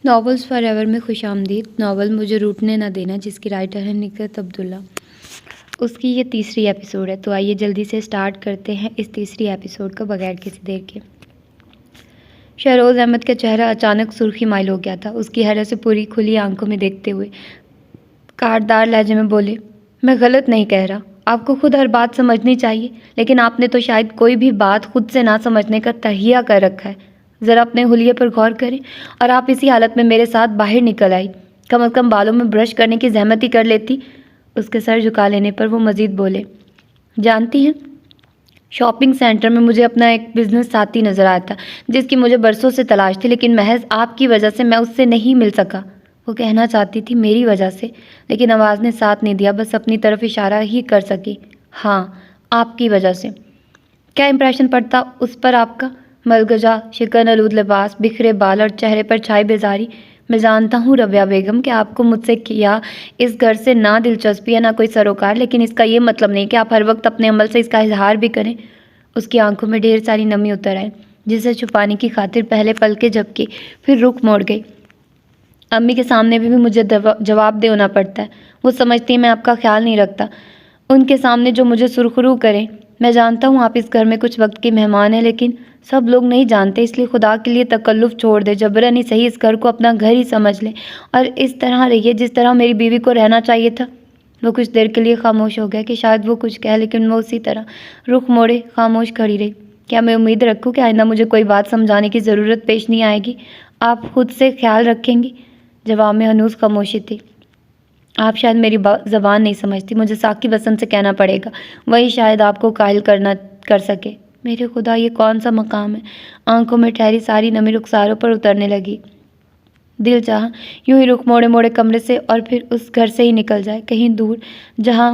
Novels forever में खुशामदीद। Novel मुझे रूठने न देना, जिसकी राइटर है निकहत अब्दुल्ला। उसकी ये तीसरी एपिसोड है, तो आइए जल्दी से स्टार्ट करते हैं इस तीसरी एपिसोड को बगैर किसी देर के। शहरोज़ अहमद का चेहरा अचानक सुर्खी माइल हो गया था। उसकी हैरत से पूरी खुली आंखों में देखते हुए काटदार लहजे में बोले, मैं गलत नहीं कह रहा, आपको खुद हर बात समझनी चाहिए, लेकिन आपने तो शायद कोई भी बात खुद से ना समझने का तहिया कर रखा है। ज़रा अपने हुलिये पर गौर करें। और आप इसी हालत में मेरे साथ बाहर निकल आई। कम अज़ कम बालों में ब्रश करने की जहमत ही कर लेती। उसके सर झुका लेने पर वो मज़ीद बोले, जानती हैं, शॉपिंग सेंटर में मुझे अपना एक बिजनेस साथी नज़र आया था, जिसकी मुझे बरसों से तलाश थी, लेकिन महज आपकी वजह से मैं उससे नहीं मिल सका। वो कहना चाहती थी मेरी वजह से, लेकिन आवाज़ ने साथ नहीं दिया, बस अपनी तरफ इशारा ही कर सकी। हाँ, आपकी वजह से। क्या इंप्रेशन पड़ता उस पर आपका? मलगजा, शिकन आलूद लिबास, बिखरे बाल और चेहरे पर छाई बेजारी। मैं जानता हूँ रबिया बेगम कि आपको मुझसे किया इस घर से ना दिलचस्पी है ना कोई सरोकार, लेकिन इसका ये मतलब नहीं कि आप हर वक्त अपने अमल से इसका इजहार भी करें। उसकी आंखों में ढेर सारी नमी उतर आई, जिसे छुपाने की खातिर पहले पलके झपकी, फिर रुख मोड़ गई। अम्मी के सामने भी मुझे जवाब देना पड़ता है। वो समझती है मैं आपका ख्याल नहीं रखता। उनके सामने जो मुझे सुरखरू करें। मैं जानता हूँ आप इस घर में कुछ वक्त के मेहमान हैं, लेकिन सब लोग नहीं जानते, इसलिए खुदा के लिए तकल्लुफ़ छोड़ दे, जबरन ही सही इस घर को अपना घर ही समझ ले और इस तरह रहिए जिस तरह मेरी बीवी को रहना चाहिए था। वो कुछ देर के लिए खामोश हो गया कि शायद वो कुछ कहे, लेकिन वो उसी तरह रुख मोड़े खामोश खड़ी रही। क्या मैं उम्मीद रखूँ कि आइंदा मुझे कोई बात समझाने की ज़रूरत पेश नहीं आएगी? आप खुद से ख्याल रखेंगी? जवाब में हनूस खामोशी थी। आप शायद मेरी ज़बान नहीं समझती, मुझे साकिब हसन से कहना पड़ेगा, वही शायद आपको कायल कर सके। मेरे खुदा, ये कौन सा मकाम है? आंखों में ठहरी सारी नमी रुखसारों पर उतरने लगी। दिल चाहा यूं ही रुख मोड़े मोड़े कमरे से और फिर उस घर से ही निकल जाए, कहीं दूर जहाँ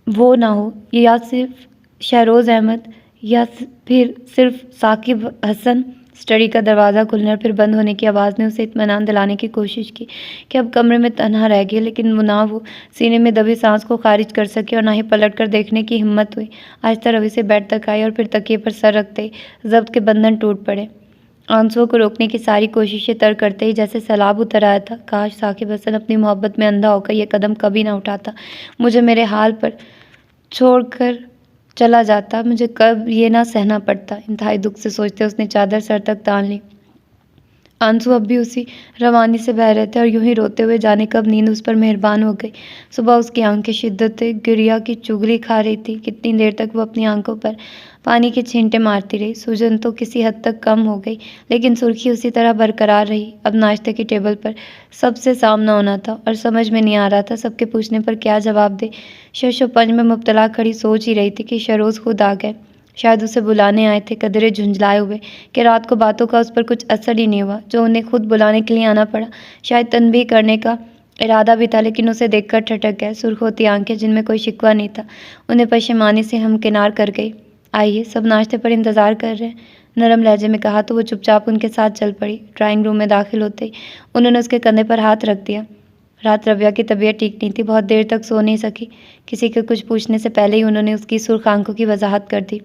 वो ना हो, या सिर्फ शहरोज़ अहमद या फिर सिर्फ साकिब हसन। स्टडी का दरवाज़ा खुलने और फिर बंद होने की आवाज़ ने उसे इत्मीनान दिलाने की कोशिश की कि अब कमरे में तन्हा रह गया, लेकिन वो सीने में दबी सांस को खारिज कर सके और ना ही पलट कर देखने की हिम्मत हुई। आहिस्ता रवि से बेड तक आई और फिर तकिए पर सर रखते ही जब्त के बंधन टूट पड़े। आंसुओं को रोकने की सारी कोशिशें तर करते ही जैसे सैलाब उतर आया था। काश साकिब हसन अपनी मोहब्बत में अंधा होकर यह कदम कभी ना उठाता, मुझे मेरे हाल पर छोड़कर चला जाता, मुझे कब ये ना सहना पड़ता। इंतहाई दुख से सोचते उसने चादर सर तक तान ली। आंसू अब भी उसी रवानी से बह रहे थे और यूं ही रोते हुए जाने कब नींद उस पर मेहरबान हो गई। सुबह उसकी आंखें शिद्दत गिरिया की चुगली खा रही थी। कितनी देर तक वो अपनी आंखों पर पानी के छींटे मारती रही। सूजन तो किसी हद तक कम हो गई, लेकिन सुर्खी उसी तरह बरकरार रही। अब नाश्ते की टेबल पर सबसे सामना होना था और समझ में नहीं आ रहा था सबके पूछने पर क्या जवाब दे। शशोपंज में मुब्तला खड़ी सोच ही रही थी कि शरोज़ खुद आ गए। शायद उसे बुलाने आए थे, कदरे झुंझलाए हुए कि रात को बातों का उस पर कुछ असर ही नहीं हुआ, जो उन्हें खुद बुलाने के लिए आना पड़ा। शायद तनबीह करने का इरादा भी था, लेकिन उसे देखकर ठटक गए। सुर्ख होती आंखें जिनमें कोई शिकवा नहीं था, उन्हें पशेमानी से हमकिनार कर गई। आइए, सब नाश्ते पर इंतज़ार कर रहे हैं, नरम लहजे में कहा तो वो चुपचाप उनके साथ चल पड़ी। ड्राइंग रूम में दाखिल होते ही उन्होंने उसके कंधे पर हाथ रख दिया। रात रबिया की तबीयत ठीक नहीं थी, बहुत देर तक सो नहीं सकी। किसी के कुछ पूछने से पहले ही उन्होंने उसकी सुर्ख आंखों की वजाहत कर दी।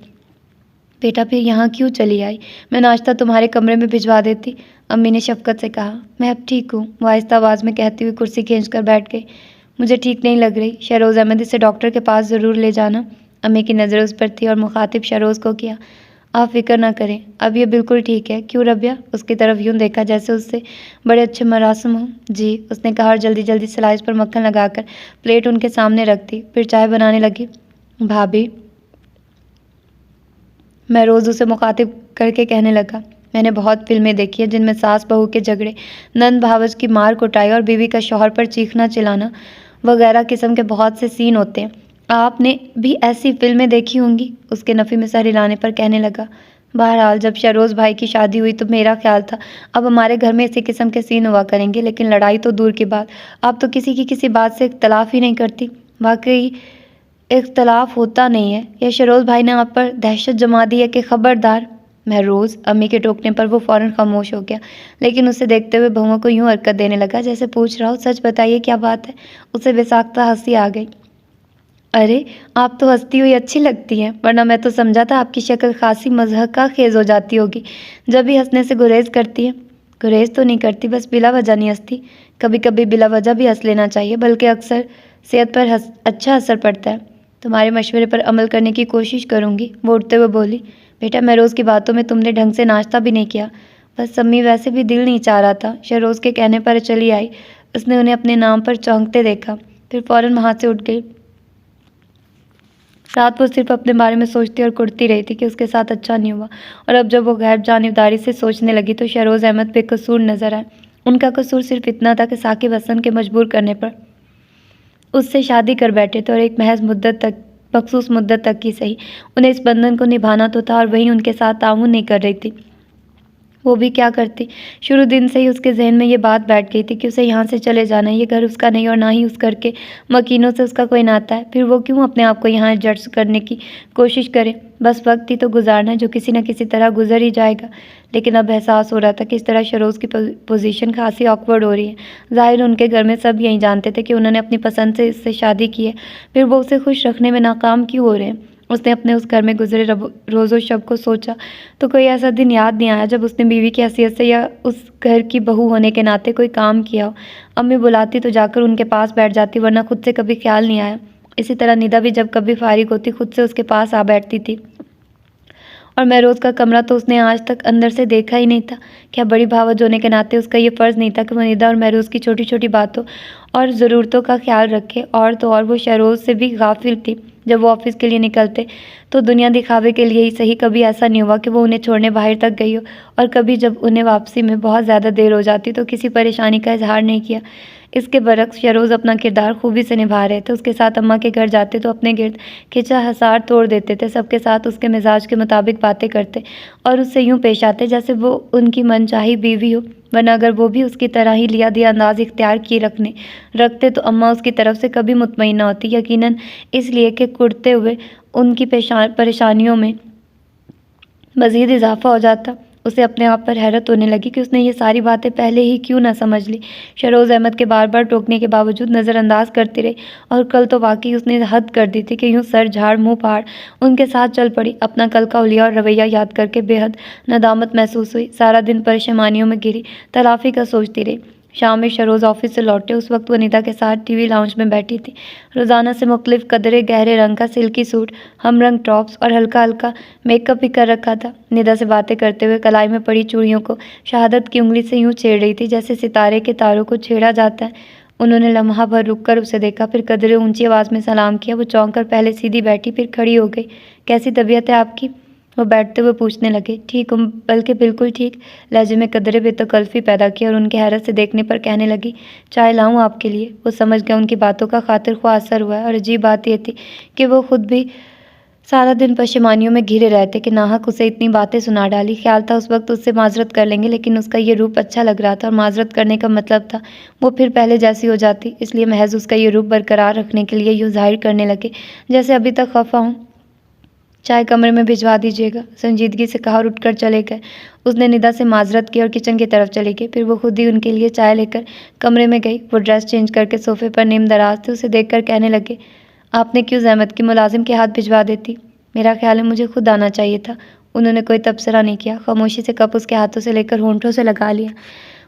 बेटा, फिर यहाँ क्यों चली आई? मैं नाश्ता तुम्हारे कमरे में भिजवा देती, अम्मी ने शफकत से कहा। मैं अब ठीक हूँ, वो आहिस्ता आवाज़ में कहती हुई कुर्सी खींचकर बैठ गई। मुझे ठीक नहीं लग रही, शहरोज़ अहमद इसे डॉक्टर के पास ज़रूर ले जाना। अम्मी की नज़र उस पर थी और मुखातिब शहरोज़ को किया। आप फिक्र ना करें, अब ये बिल्कुल ठीक है। क्यों रबिया? उसकी तरफ यूँ देखा जैसे उससे बड़े अच्छे मरासम हों। जी, उसने कहा और जल्दी जल्दी स्लाइस पर मक्खन लगाकर प्लेट उनके सामने रख दी। फिर चाय बनाने लगी। भाभी, मैं रोज़ उसे मुखातिब करके कहने लगा, मैंने बहुत फिल्में देखी हैं जिनमें सास बहू के झगड़े, नंद भावज की मार कुटाई और बीवी का शौहर पर चीखना चिल्लाना वगैरह किस्म के बहुत से सीन होते हैं। आपने भी ऐसी फिल्में देखी होंगी? उसके नफ़ी में सर हिलाने पर कहने लगा। बहरहाल जब शरोज़ भाई की शादी हुई तो मेरा ख्याल था अब हमारे घर में इसी किस्म के सीन हुआ करेंगे, लेकिन लड़ाई तो दूर की बात, आप तो किसी की किसी बात से इख्तलाफ ही नहीं करती। वाकई इख्तलाफ होता नहीं है, या शरोज़ भाई ने आप पर दहशत जमा दी है कि खबरदार। मैं रोज़, अम्मी के टोकने पर वो फ़ौरन खामोश हो गया, लेकिन उसे देखते हुए बहुओं को यूं हरकत देने लगा जैसे पूछ रहा हो, सच बताइए क्या बात है? उसे बेसाख्ता हंसी आ गई। अरे, आप तो हंसती हुई अच्छी लगती हैं, वरना मैं तो समझा था आपकी शक्ल खासी मज़हक़ा खेज़ हो जाती होगी जब भी हंसने से गुरेज करती है। गुरेज तो नहीं करती, बस बिला वजह नहीं हंसती। कभी कभी बिला वजह भी हंस लेना चाहिए, बल्कि अक्सर सेहत पर अच्छा असर पड़ता है। तुम्हारे मशवरे पर अमल करने की कोशिश करूँगी, वो उठते हुए बोली। बेटा, मैं रोज़ की बातों में तुमने ढंग से नाश्ता भी नहीं किया। बस सम्मी, वैसे भी दिल नहीं चाह रहा था। शहरोज़ के कहने पर चली आई। उसने उन्हें अपने नाम पर चौंकते देखा, फिर फ़ौरन वहाँ से उठ गई। रात वो सिर्फ अपने बारे में सोचती और कुढ़ती रही थी कि उसके साथ अच्छा नहीं हुआ, और अब जब वो गैर जानिबदारी से सोचने लगी तो शहरोज़ अहमद बेकसूर नजर आए। उनका कसूर सिर्फ इतना था कि साकिब हसन के मजबूर करने पर उससे शादी कर बैठे थे, और एक मखसूस मुद्दत तक ही सही उन्हें इस बंधन को निभाना तो था, और वहीं उनके साथ ताउन नहीं कर रही थी। वो भी क्या करती। शुरू दिन से ही उसके जहन में ये बात बैठ गई थी कि उसे यहाँ से चले जाना है। ये घर उसका नहीं, और ना ही उस घर के मकीनों से उसका कोई नाता है। फिर वो क्यों अपने आप को यहाँ एडजस्ट करने की कोशिश करे। बस वक्त ही तो गुजारना है, जो किसी न किसी तरह गुजर ही जाएगा। लेकिन अब एहसास हो रहा था कि इस तरह शरोज़ की पोजीशन खासी ऑकवर्ड हो रही है। ज़ाहिर उनके घर में सब यही जानते थे कि उन्होंने अपनी पसंद से इससे शादी की है, फिर वो उसे खुश रखने में नाकाम क्यों हो रहे हैं। उसने अपने उस घर में गुजरे रोज़ो शब को सोचा तो कोई ऐसा दिन याद नहीं आया जब उसने बीवी की हैसियत से या उस घर की बहू होने के नाते कोई काम किया हो। अम्मी बुलाती तो जाकर उनके पास बैठ जाती, वरना खुद से कभी ख्याल नहीं आया। इसी तरह निदा भी जब कभी फारिग होती खुद से उसके पास आ बैठती थी। और महरोज़ का कमरा तो उसने आज तक अंदर से देखा ही नहीं था। क्या बड़ी भावज होने के नाते उसका ये फ़र्ज़ नहीं था कि वो निदा और महरोज़ की छोटी छोटी बातों और ज़रूरतों का ख्याल रखे। और तो और वो शहरोज़ से भी गाफिल थी। जब वो ऑफिस के लिए निकलते तो दुनिया दिखावे के लिए ही सही, कभी ऐसा नहीं हुआ कि वो उन्हें छोड़ने बाहर तक गई हो। और कभी जब उन्हें वापसी में बहुत ज़्यादा देर हो जाती तो किसी परेशानी का इजहार नहीं किया। इसके बरक्स शहरोज़ अपना किरदार खूबी से निभा रहे थे। उसके साथ अम्मा के घर जाते तो अपने गिर्द खिंचा हसार तोड़ देते थे। सबके साथ उसके मिजाज के मुताबिक बातें करते और उससे यूँ पेश आते जैसे वो उनकी मनचाही बीवी हो। वरना अगर वो भी उसकी तरह ही लिया दिया अंदाज इख्तियार किए रखते तो अम्मा उसकी तरफ से कभी मुतमईन न होती, यकीनन इसलिए कि कुढ़ते हुए उनकी परेशानियों में मज़ीद इजाफा हो जाता। उसे अपने आप पर हैरत होने लगी कि उसने ये सारी बातें पहले ही क्यों ना समझ ली। शहरोज़ अहमद के बार बार टोकने के बावजूद नज़रअंदाज करती रही, और कल तो वाकई उसने हद कर दी थी कि यूँ सर झाड़ मुँह फाड़ उनके साथ चल पड़ी। अपना कल का हुलिया और रवैया याद करके बेहद नदामत महसूस हुई। सारा दिन परेशानियों में घिरी तलाफ़ी का सोचती रही। शाम में शहरोज़ ऑफिस से लौटे। उस वक्त वो निदा के साथ टीवी लाउंज में बैठी थी। रोज़ाना से मुख्तलिफ कदरे गहरे रंग का सिल्की सूट, हम रंग टॉप्स और हल्का हल्का मेकअप भी कर रखा था। निदा से बातें करते हुए कलाई में पड़ी चूड़ियों को शहादत की उंगली से यूँ छेड़ रही थी जैसे सितारे के तारों को छेड़ा जाता है। उन्होंने लम्हा भर रुक कर उसे देखा, फिर कदरे ऊंची आवाज़ में सलाम किया। वो चौंक कर पहले सीधी बैठी, फिर खड़ी हो गई। कैसी तबीयत है आपकी? वो बैठते हुए पूछने लगे। ठीक हूँ, बल्कि बिल्कुल ठीक, लहजे में कदरे बेतकल्फ़ी पैदा की, और उनके हैरत से देखने पर कहने लगी, चाय लाऊं आपके लिए? वो समझ गया उनकी बातों का खातिर ख्वाह असर हुआ है। और अजीब बात यह थी कि वो खुद भी सारा दिन पशेमानियों में घिरे रहते कि नाहक उसे इतनी बातें सुना डाली। ख्याल था उस वक्त उससे माजरत कर लेंगे, लेकिन उसका ये रूप अच्छा लग रहा था, और माजरत करने का मतलब था वो फिर पहले जैसी हो जाती। इसलिए महज उसका ये रूप बरकरार रखने के लिए यूँ जाहिर करने लगे जैसे अभी तक खफा हूँ। चाय कमरे में भिजवा दीजिएगा, संजीदगी से कहा, और उठकर चले गए। उसने निदा से माजरत की और किचन की तरफ चली गई। फिर वो खुद ही उनके लिए चाय लेकर कमरे में गई। वो ड्रेस चेंज करके सोफे पर नीम दराज थे। उसे देखकर कहने लगे, आपने क्यों ज़हमत की, मुलाजिम के हाथ भिजवा देती। मेरा ख्याल है मुझे खुद आना चाहिए था। उन्होंने कोई तबसरा नहीं किया, खामोशी से कप उसके हाथों से लेकर होंठों से लगा लिया।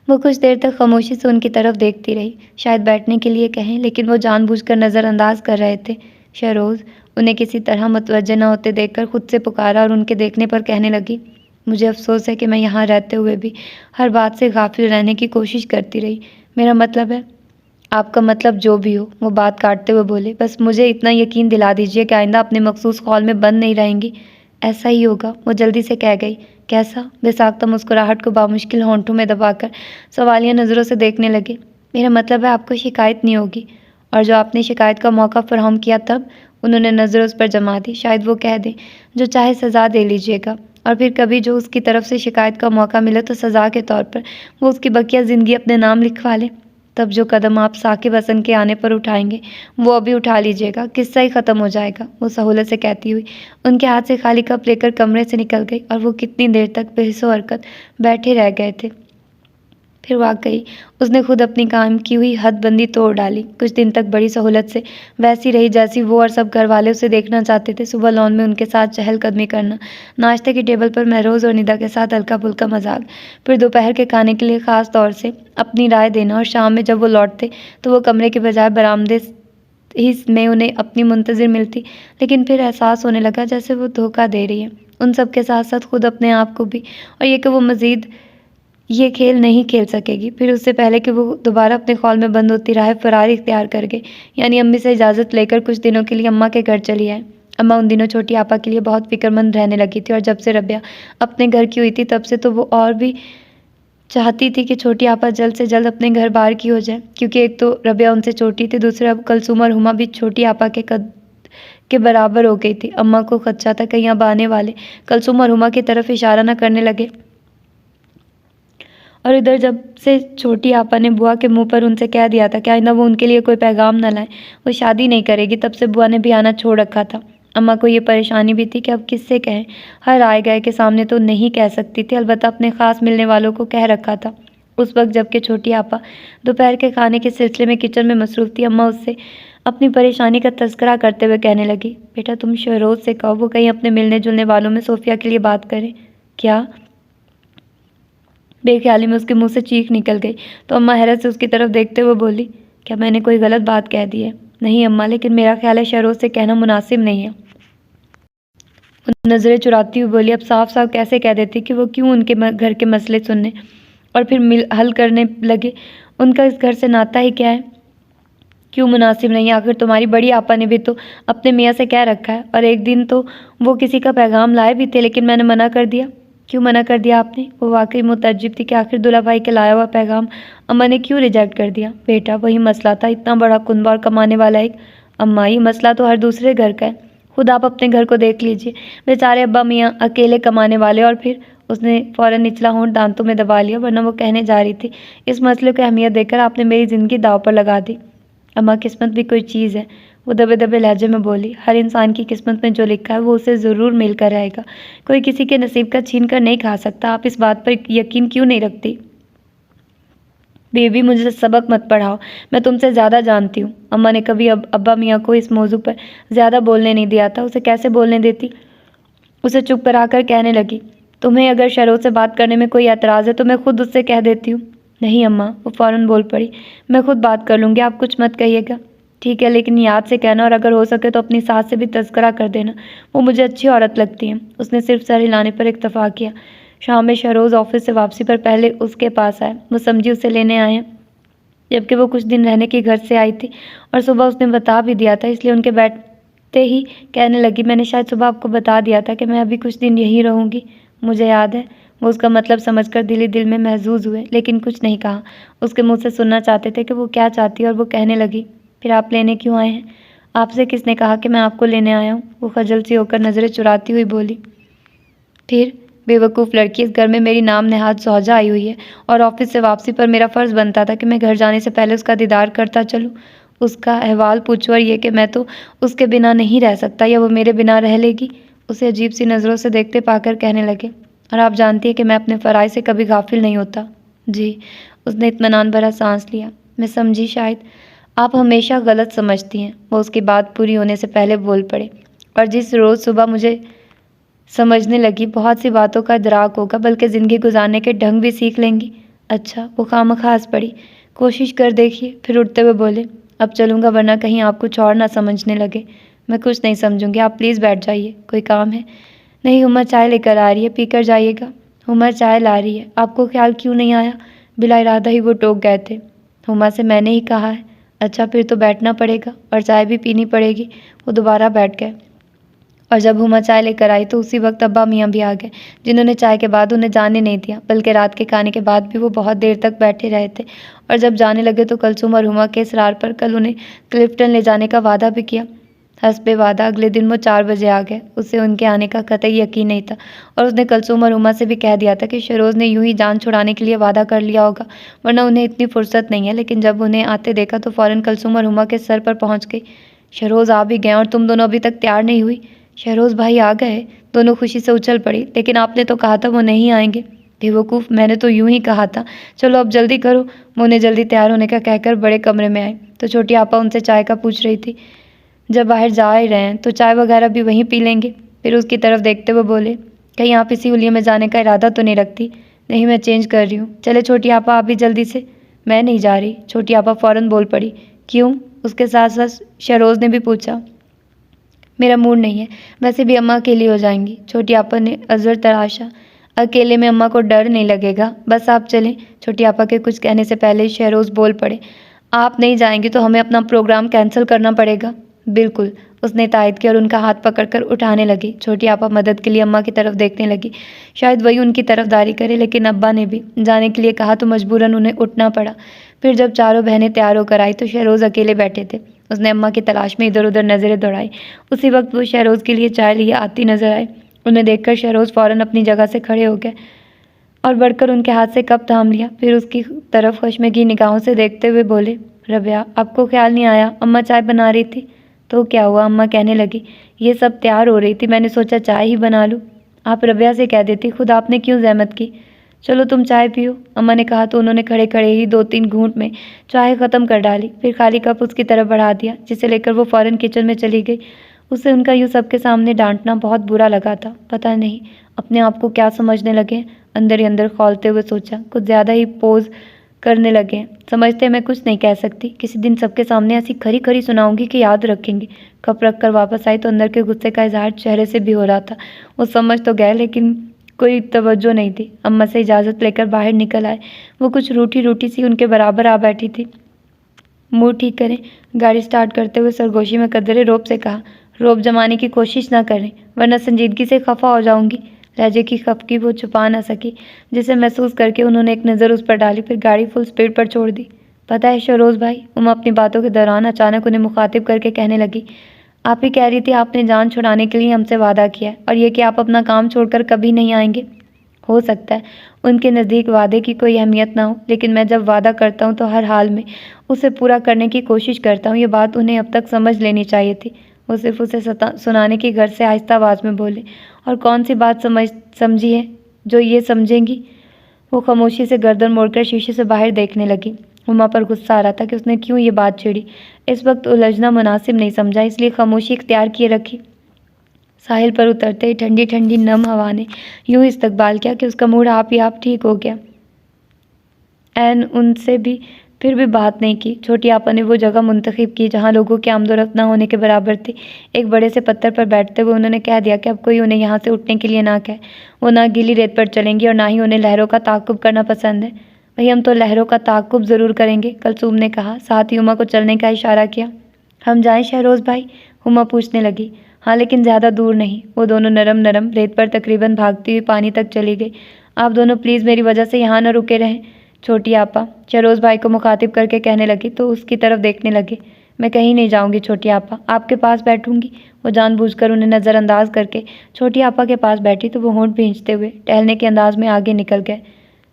वो कुछ देर तक खामोशी से उनकी तरफ देखती रही, शायद बैठने के लिए कहें, लेकिन वो जानबूझकर नज़रअंदाज कर रहे थे। शहरोज़ उन्हें किसी तरह मुतवज्जे न होते देखकर खुद से पुकारा, और उनके देखने पर कहने लगी, मुझे अफसोस है कि मैं यहाँ रहते हुए भी हर बात से गाफिल रहने की कोशिश करती रही। मेरा मतलब है, आपका मतलब जो भी हो, वो बात काटते हुए बोले, बस मुझे इतना यकीन दिला दीजिए कि आइंदा अपने मखसूस कॉल में बंद नहीं रहेंगी। ऐसा ही होगा, वो जल्दी से कह गई। कैसा? बेसाख्ता मुस्कुराहट को बामुश्किल होंठों में दबाकर सवालिया नज़रों से देखने लगे। मेरा मतलब है आपको शिकायत नहीं होगी। और जो आपने शिकायत का मौका फराहम किया तब? उन्होंने नज़र उस पर जमा दी। शायद वो कह दें, जो चाहे सज़ा दे लीजिएगा, और फिर कभी जो उसकी तरफ से शिकायत का मौका मिले तो सज़ा के तौर पर वो उसकी बकिया ज़िंदगी अपने नाम लिखवा ले। तब जो कदम आप साकिब हसन के आने पर उठाएंगे वो अभी उठा लीजिएगा, किस्सा ही ख़त्म हो जाएगा, वो सहूलत से कहती हुई उनके हाथ से खाली कप लेकर कमरे से निकल गई। और वो कितनी देर तक बेहिस्सो हरकत बैठे रह गए थे। फिर वाकई उसने खुद अपनी काम की हुई हदबंदी तोड़ डाली। कुछ दिन तक बड़ी सहूलत से वैसी रही जैसी वो और सब घर वाले उसे देखना चाहते थे। सुबह लॉन में उनके साथ चहलकदमी करना, नाश्ते की टेबल पर महरोज और निदा के साथ हल्का फुल्का मजाक, फिर दोपहर के खाने के लिए ख़ास तौर से अपनी राय देना, और शाम में जब वो लौटते तो वो कमरे के बजाय बरामदे ही में उन्हें अपनी मुंतज़िर मिलती। लेकिन फिर एहसास होने लगा जैसे वो धोखा दे रही है उन सब के साथ साथ खुद अपने आप को भी, और ये कि वो मज़ीद ये खेल नहीं खेल सकेगी। फिर उससे पहले कि वो दोबारा अपने ख़ौल में बंद होती राह फरार इख्तियार कर गई, यानी अम्मी से इजाज़त लेकर कुछ दिनों के लिए अम्मा के घर चली आए। अम्मा उन दिनों छोटी आपा के लिए बहुत फ़िक्रमंद रहने लगी थी, और जब से रबिया अपने घर की हुई थी तब से तो वो और भी चाहती थी कि छोटी आपा जल्द से जल्द अपने घर बाहर की हो जाए, क्योंकि एक तो रबिया उनसे छोटी थी, दूसरे अब कलसूम और हुमा भी छोटी आपा के कद के बराबर हो गई थी। अम्मा को खदशा था कहीं अब आने वाले कलसूम और हुमा की तरफ इशारा न करने लगे। और इधर जब से छोटी आपा ने बुआ के मुंह पर उनसे कह दिया था कि आइंदा वो उनके लिए कोई पैगाम न लाए, वो शादी नहीं करेगी, तब से बुआ ने भी आना छोड़ रखा था। अम्मा को ये परेशानी भी थी कि अब किससे कहें। हर आए गए के सामने तो नहीं कह सकती थी, अलबत्ता अपने ख़ास मिलने वालों को कह रखा था। उस वक्त जबकि छोटी आपा दोपहर के खाने के सिलसिले में किचन में मसरूफ़ थी, अम्मा उससे अपनी परेशानी का तस्करा करते हुए कहने लगी, बेटा तुम शहरोज़ से कहो वो कहीं अपने मिलने जुलने वालों में सोफ़िया के लिए बात करें। क्या? बेख्याली में उसके मुंह से चीख निकल गई, तो अम्मा हैरत से उसकी तरफ देखते हुए बोली, क्या मैंने कोई गलत बात कह दी है? नहीं अम्मा, लेकिन मेरा ख्याल है शहरोज़ से कहना मुनासिब नहीं है। नज़रें चुराती हुई बोली, अब साफ साफ कैसे कह देती कि वो क्यों उनके घर के मसले सुनने और फिर हल करने लगे। उनका इस घर से नाता ही क्या है? क्यों मुनासिब नहीं है? आखिर तुम्हारी बड़ी आपा ने भी तो अपने मियाँ से कह रखा है, और एक दिन तो वो किसी का पैगाम लाए भी थे, लेकिन मैंने मना कर दिया। क्यों मना कर दिया आपने? वो वाकई मुतअज्जिब थी कि आखिर दूल्हा भाई के लाया हुआ पैगाम अम्मा ने क्यों रिजेक्ट कर दिया। बेटा वही मसला था, इतना बड़ा कुनबा और कमाने वाला एक। अम्मा ये मसला तो हर दूसरे घर का है, खुद आप अपने घर को देख लीजिए, बेचारे अब्बा मियाँ अकेले कमाने वाले। और फिर उसने फ़ौरन निचला होंठ दांतों में दबा लिया, वरना वो कहने जा रही थी, इस मसले को अहमियत देकर आपने मेरी ज़िंदगी दाव पर लगा दी। अम्मा किस्मत भी कोई चीज़ है, वो दबे दबे लहजे में बोली, हर इंसान की किस्मत में जो लिखा है वो उसे ज़रूर मिल कर रहेगा, कोई किसी के नसीब का छीन कर नहीं खा सकता। आप इस बात पर यकीन क्यों नहीं रखती? बेबी मुझे सबक मत पढ़ाओ, मैं तुमसे ज़्यादा जानती हूँ। अम्मा ने कभी अब्बा मियाँ को इस मौजू पर ज़्यादा बोलने नहीं दिया था, उसे कैसे बोलने देती। उसे चुप कराकर कहने लगी, तुम्हें अगर शरों से बात करने में कोई एतराज़ है तो मैं खुद उससे कह देती हूँ। नहीं अम्मा, वो फ़ौरन बोल पड़ी, मैं खुद बात कर लूँगी, आप कुछ मत कहिएगा। ठीक है, लेकिन याद से कहना, और अगर हो सके तो अपनी सास से भी तज़किरा कर देना, वो मुझे अच्छी औरत लगती है। उसने सिर्फ सर हिलाने पर इत्तफाक किया। शाम में शहरोज़ ऑफिस से वापसी पर पहले उसके पास आए। वो समझी उसे लेने आए हैं, जबकि वो कुछ दिन रहने के घर से आई थी, और सुबह उसने बता भी दिया था, इसलिए उनके बैठते ही कहने लगी, मैंने शायद सुबह आपको बता दिया था कि मैं अभी कुछ दिन यहीं रहूँगी। मुझे याद है। वो उसका मतलब समझकर दिल ही दिल में महजूज हुए, लेकिन कुछ नहीं कहा। उसके मुँह से सुनना चाहते थे कि वो क्या चाहती है, और वो कहने लगी, फिर आप लेने क्यों आए हैं? आपसे किसने कहा कि मैं आपको लेने आया हूँ? वो खजल सी होकर नज़रें चुराती हुई बोली, फिर बेवकूफ़ लड़की, इस घर में मेरी नाम नेहाद सौजा आई हुई है, और ऑफिस से वापसी पर मेरा फ़र्ज़ बनता था कि मैं घर जाने से पहले उसका दीदार करता चलूँ, उसका अहवाल पूछूँ, और ये कि मैं तो उसके बिना नहीं रह सकता, या वो मेरे बिना रह लेगी। उसे अजीब सी नज़रों से देखते पाकर कहने लगे, और आप जानती हैं कि मैं अपने फ़राइज़ से कभी गाफिल नहीं होता। जी। उसने इत्मीनान भरा सांस लिया। मैं समझी, शायद आप हमेशा गलत समझती हैं। वो उसकी बात पूरी होने से पहले बोल पड़े, और जिस रोज़ सुबह मुझे समझने लगी, बहुत सी बातों का इदराक होगा, बल्कि ज़िंदगी गुजारने के ढंग भी सीख लेंगी। अच्छा, वो खामखा हंस पड़ी, कोशिश कर देखिए। फिर उठते हुए बोले, अब चलूँगा, वरना कहीं आप कुछ और ना समझने लगे। मैं कुछ नहीं समझूंगी, आप प्लीज़ बैठ जाइए। कोई काम है? नहीं, हुमा चाय लेकर आ रही है, पीकर जाइएगा। हुमा चाय ला रही है, आपको ख्याल क्यों नहीं आया? बिला इरादा ही वो टोक गए थे। हुमा से मैंने ही कहा है। अच्छा, फिर तो बैठना पड़ेगा, और चाय भी पीनी पड़ेगी। वो दोबारा बैठ गए, और जब हुमा चाय लेकर आई तो उसी वक्त अब्बा मियाँ भी आ गए, जिन्होंने चाय के बाद उन्हें जाने नहीं दिया, बल्कि रात के खाने के बाद भी वो बहुत देर तक बैठे रहे थे। और जब जाने लगे तो कलसूम और हुमा के इसरार पर कल उन्हें क्लिफ्टन ले जाने का वादा भी किया। हस्बे वादा अगले दिन वो 4 बजे आ गए। उसे उनके आने का कतई यकीन नहीं था, और उसने कलसूम और हुमा से भी कह दिया था कि शरोज़ ने यूं ही जान छुड़ाने के लिए वादा कर लिया होगा, वरना उन्हें इतनी फुर्सत नहीं है। लेकिन जब उन्हें आते देखा तो फ़ौरन कलसूम और हुमा के सर पर पहुँच गई। शरोज़ आ भी गए, और तुम दोनों अभी तक तैयार नहीं हुई? शहरोज़ भाई आ गए। दोनों खुशी से उछल पड़ी, लेकिन आपने तो कहा था वो नहीं आएंगे। बेवकूफ़, मैंने तो यूं ही कहा था। चलो अब जल्दी करो। मोने जल्दी तैयार होने का कहकर बड़े कमरे में आए तो छोटी आपा उनसे चाय का पूछ रही थी। जब बाहर जा ही रहे हैं तो चाय वगैरह भी वहीं पी लेंगे। फिर उसकी तरफ देखते हुए बोले, कहीं आप इसी हुलिये में जाने का इरादा तो नहीं रखती? नहीं, मैं चेंज कर रही हूँ। चले छोटी आपा, आप भी जल्दी से। मैं नहीं जा रही, छोटी आपा फ़ौरन बोल पड़ी। क्यों? उसके साथ साथ शहरोज़ ने भी पूछा। मेरा मूड नहीं है, वैसे भी अम्मा अकेली हो जाएंगी। छोटी आपा ने अज़र तराशा। अकेले में अम्मा को डर नहीं लगेगा, बस आप चलें। छोटी आपा के कुछ कहने से पहले ही शहरोज़ बोल पड़े। आप नहीं जाएंगी तो हमें अपना प्रोग्राम कैंसिल करना पड़ेगा। बिल्कुल, उसने तायद किया और उनका हाथ पकड़कर उठाने लगी। छोटी आपा मदद के लिए अम्मा की तरफ देखने लगी। शायद वही उनकी तरफदारी करे, लेकिन अब्बा ने भी जाने के लिए कहा तो मजबूरन उन्हें उठना पड़ा। फिर जब चारों बहनें तैयार होकर आई तो शहरोज़ अकेले बैठे थे। उसने अम्मा की तलाश में इधर उधर नज़रें दौड़ाई। उसी वक्त वो शहरोज़ के लिए चाय लिए आती नजर आए। उन्हें देखकर शहरोज़ फ़ौरन अपनी जगह से खड़े हो गए और बढ़कर उनके हाथ से कप थाम लिया। फिर उसकी तरफ खश्मगीन निगाहों से देखते हुए बोले, रबिया, आपको ख्याल नहीं आया? अम्मा चाय बना रही थी। तो क्या हुआ? अम्मा कहने लगी, ये सब तैयार हो रही थी, मैंने सोचा चाय ही बना लूँ। आप रबिया से कह देती, खुद आपने क्यों जहमत की? चलो तुम चाय पियो, अम्मा ने कहा तो उन्होंने खड़े खड़े ही 2-3 घूंट में चाय ख़त्म कर डाली। फिर खाली कप उसकी तरफ बढ़ा दिया, जिसे लेकर वो फ़ौरन किचन में चली गई। उसे उनका यूँ सबके सामने डांटना बहुत बुरा लगा था। पता नहीं अपने आप को क्या समझने लगे। अंदर ही अंदर खौलते हुए सोचा, कुछ ज़्यादा ही पोज करने लगे। समझते मैं कुछ नहीं कह सकती, किसी दिन सबके सामने ऐसी खरी खरी सुनाऊंगी कि याद रखेंगे। कप रख कर वापस आई तो अंदर के गुस्से का इजहार चेहरे से भी हो रहा था। वो समझ तो गए, लेकिन कोई तवज्जो नहीं थी। अम्मा से इजाज़त लेकर बाहर निकल आए। वो कुछ रूठी रूठी सी उनके बराबर आ बैठी थी। मूड ठीक करें। गाड़ी स्टार्ट करते हुए सरगोशी में कदरे रोब से कहा, रोब जमाने की कोशिश ना करें, वरना संजीदगी से खफा हो जाऊंगी। लहजे की खफकी वो छुपा ना सकी, जिसे महसूस करके उन्होंने एक नज़र उस पर डाली, फिर गाड़ी फुल स्पीड पर छोड़ दी। पता है शरोज़ भाई, उमा अपनी बातों के दौरान अचानक उन्हें मुखातिब करके कहने लगी, आप ही कह रही थी आपने जान छुड़ाने के लिए हमसे वादा किया है, और ये कि आप अपना काम छोड़कर कभी नहीं आएंगे। हो सकता है उनके नज़दीक वादे की कोई अहमियत ना हो, लेकिन मैं जब वादा करता हूँ तो हर हाल में उसे पूरा करने की कोशिश करता हूँ। ये बात उन्हें अब तक समझ लेनी चाहिए थी। वो सिर्फ उसे सुनाने की घर से आहिस्ता आवाज़ में बोले, और कौन सी बात समझी है जो ये समझेंगी? वो खामोशी से गर्दन मोड़कर शीशे से बाहर देखने लगी। उमा पर गुस्सा आ रहा था कि उसने क्यों ये बात छेड़ी। इस वक्त उलझना मुनासिब नहीं समझा, इसलिए खामोशी इख्तियार किए रखी। साहिल पर उतरते ही ठंडी ठंडी नम हवा ने यूं इस्तकबाल किया कि उसका मूड आप ही आप ठीक हो गया। एन उनसे भी फिर भी बात नहीं की। छोटी आपा ने वो जगह मुंतखब की जहाँ लोगों की आमदोरफ्त न होने के बराबर थी। एक बड़े से पत्थर पर बैठते हुए उन्होंने कह दिया कि अब कोई उन्हें यहाँ से उठने के लिए ना कहे। वो ना गीली रेत पर चलेंगी और ना ही उन्हें लहरों का ताक़ुब करना पसंद है। वही हम तो लहरों का ताक़ुब ज़रूर करेंगे, कलसूम ने कहा, साथ ही उमा को चलने का इशारा किया। हम जाएं शहरोज़ भाई? उमा पूछने लगी। हाँ, लेकिन ज़्यादा दूर नहीं। वो दोनों नरम नरम रेत पर तकरीबन भागती हुई पानी तक चली गई। आप दोनों प्लीज़ मेरी वजह से यहाँ न रुके रहें, छोटी आपा शहरोज़ भाई को मुखातिब करके कहने लगी तो उसकी तरफ देखने लगे। मैं कहीं नहीं जाऊंगी छोटी आपा, आपके पास बैठूंगी। वो जानबूझकर उन्हें नज़रअंदाज करके छोटी आपा के पास बैठी तो वो होंठ भींचते हुए टहलने के अंदाज में आगे निकल गए।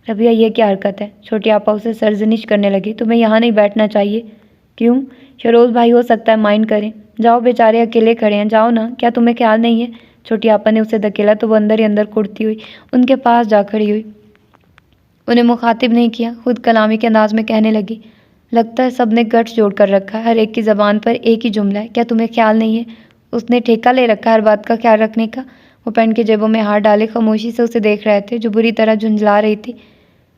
रबिया, ये क्या हरकत है? छोटी आपा उसे सरजनिश करने लगी। तुम्हें यहाँ नहीं बैठना चाहिए। क्यों? शरोज़ भाई हो सकता है माइंड करें। जाओ, बेचारे अकेले खड़े हैं, जाओ ना, क्या तुम्हें ख्याल नहीं है? छोटी आपा ने उसे धकेला तो वो अंदर ही अंदर कुड़ती हुई उनके पास जा खड़ी हुई। उन्हें मुखातिब नहीं किया, खुद कलामी के अंदाज में कहने लगी, लगता है सबने गट्स जोड़ कर रखा है, हर एक की ज़बान पर एक ही जुमला है, क्या तुम्हें ख्याल नहीं है? उसने ठेका ले रखा है हर बात का ख्याल रखने का। वो पैंट की जेबों में हाथ डाले खामोशी से उसे देख रहे थे, जो बुरी तरह झुंझला रही थी।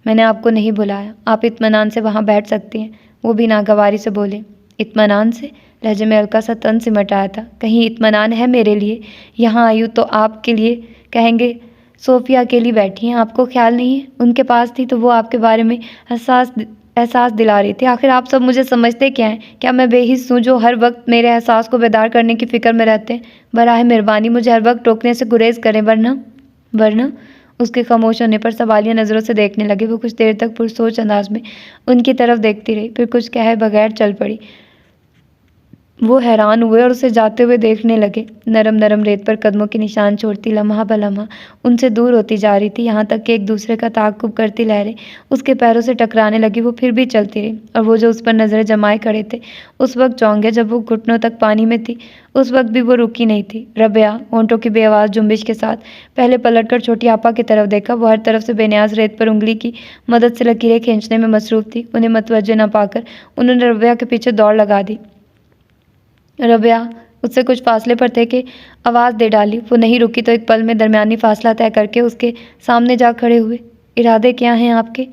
मैंने आपको नहीं बुलाया, आप इत्मीनान से वहाँ बैठ सकती हैं। वो भी नागवारी से बोले। इत्मीनान से? लहजे में हल्का सा तन सिमट आया था। कहीं इत्मीनान है मेरे लिए? यहाँ आई हूँ तो आपके लिए कहेंगे सोफ़िया अकेली बैठी हैं, आपको ख्याल नहीं है? उनके पास थी तो वो आपके बारे में एहसास दिला रही थी। आखिर आप सब मुझे समझते क्या हैं? क्या मैं बेहिस हूँ जो हर वक्त मेरे एहसास को बेदार करने की फ़िक्र में रहते हैं? बराह मेहरबानी मुझे हर वक्त टोकने से गुरेज करें, वरना उसके खामोश होने पर सवालिया नज़रों से देखने लगे। वो कुछ देर तक पुरसोच अंदाज में उनकी तरफ देखती रही, फिर कुछ कहे बगैर चल पड़ी। वो हैरान हुए और उसे जाते हुए देखने लगे। नरम नरम रेत पर कदमों के निशान छोड़ती लम्हा ब लम्हा उनसे दूर होती जा रही थी, यहाँ तक कि एक दूसरे का ताक़ुब करती लहरें उसके पैरों से टकराने लगी। वो फिर भी चलती रही और वो जो उस पर नज़रें जमाए खड़े थे उस वक्त चौंक गए। जब वो घुटनों तक पानी में थी उस वक्त भी वो रुकी नहीं थी। रबिया होंठों की बेआवाज़ जुम्बिश के साथ पहले पलट कर छोटी आपा की तरफ देखा। वो हर तरफ से बेनियाज रेत पर उंगली की मदद से लकीरें खींचने में मसरूफ़ थी। उन्हें मतवज्जे न पाकर उन्होंने रबिया के पीछे दौड़ लगा दी। रबिया उससे कुछ फासले पर थे कि आवाज़ दे डाली। वो नहीं रुकी तो एक पल में दरमियानी फासला तय करके उसके सामने जा खड़े हुए। इरादे क्या हैं आपके?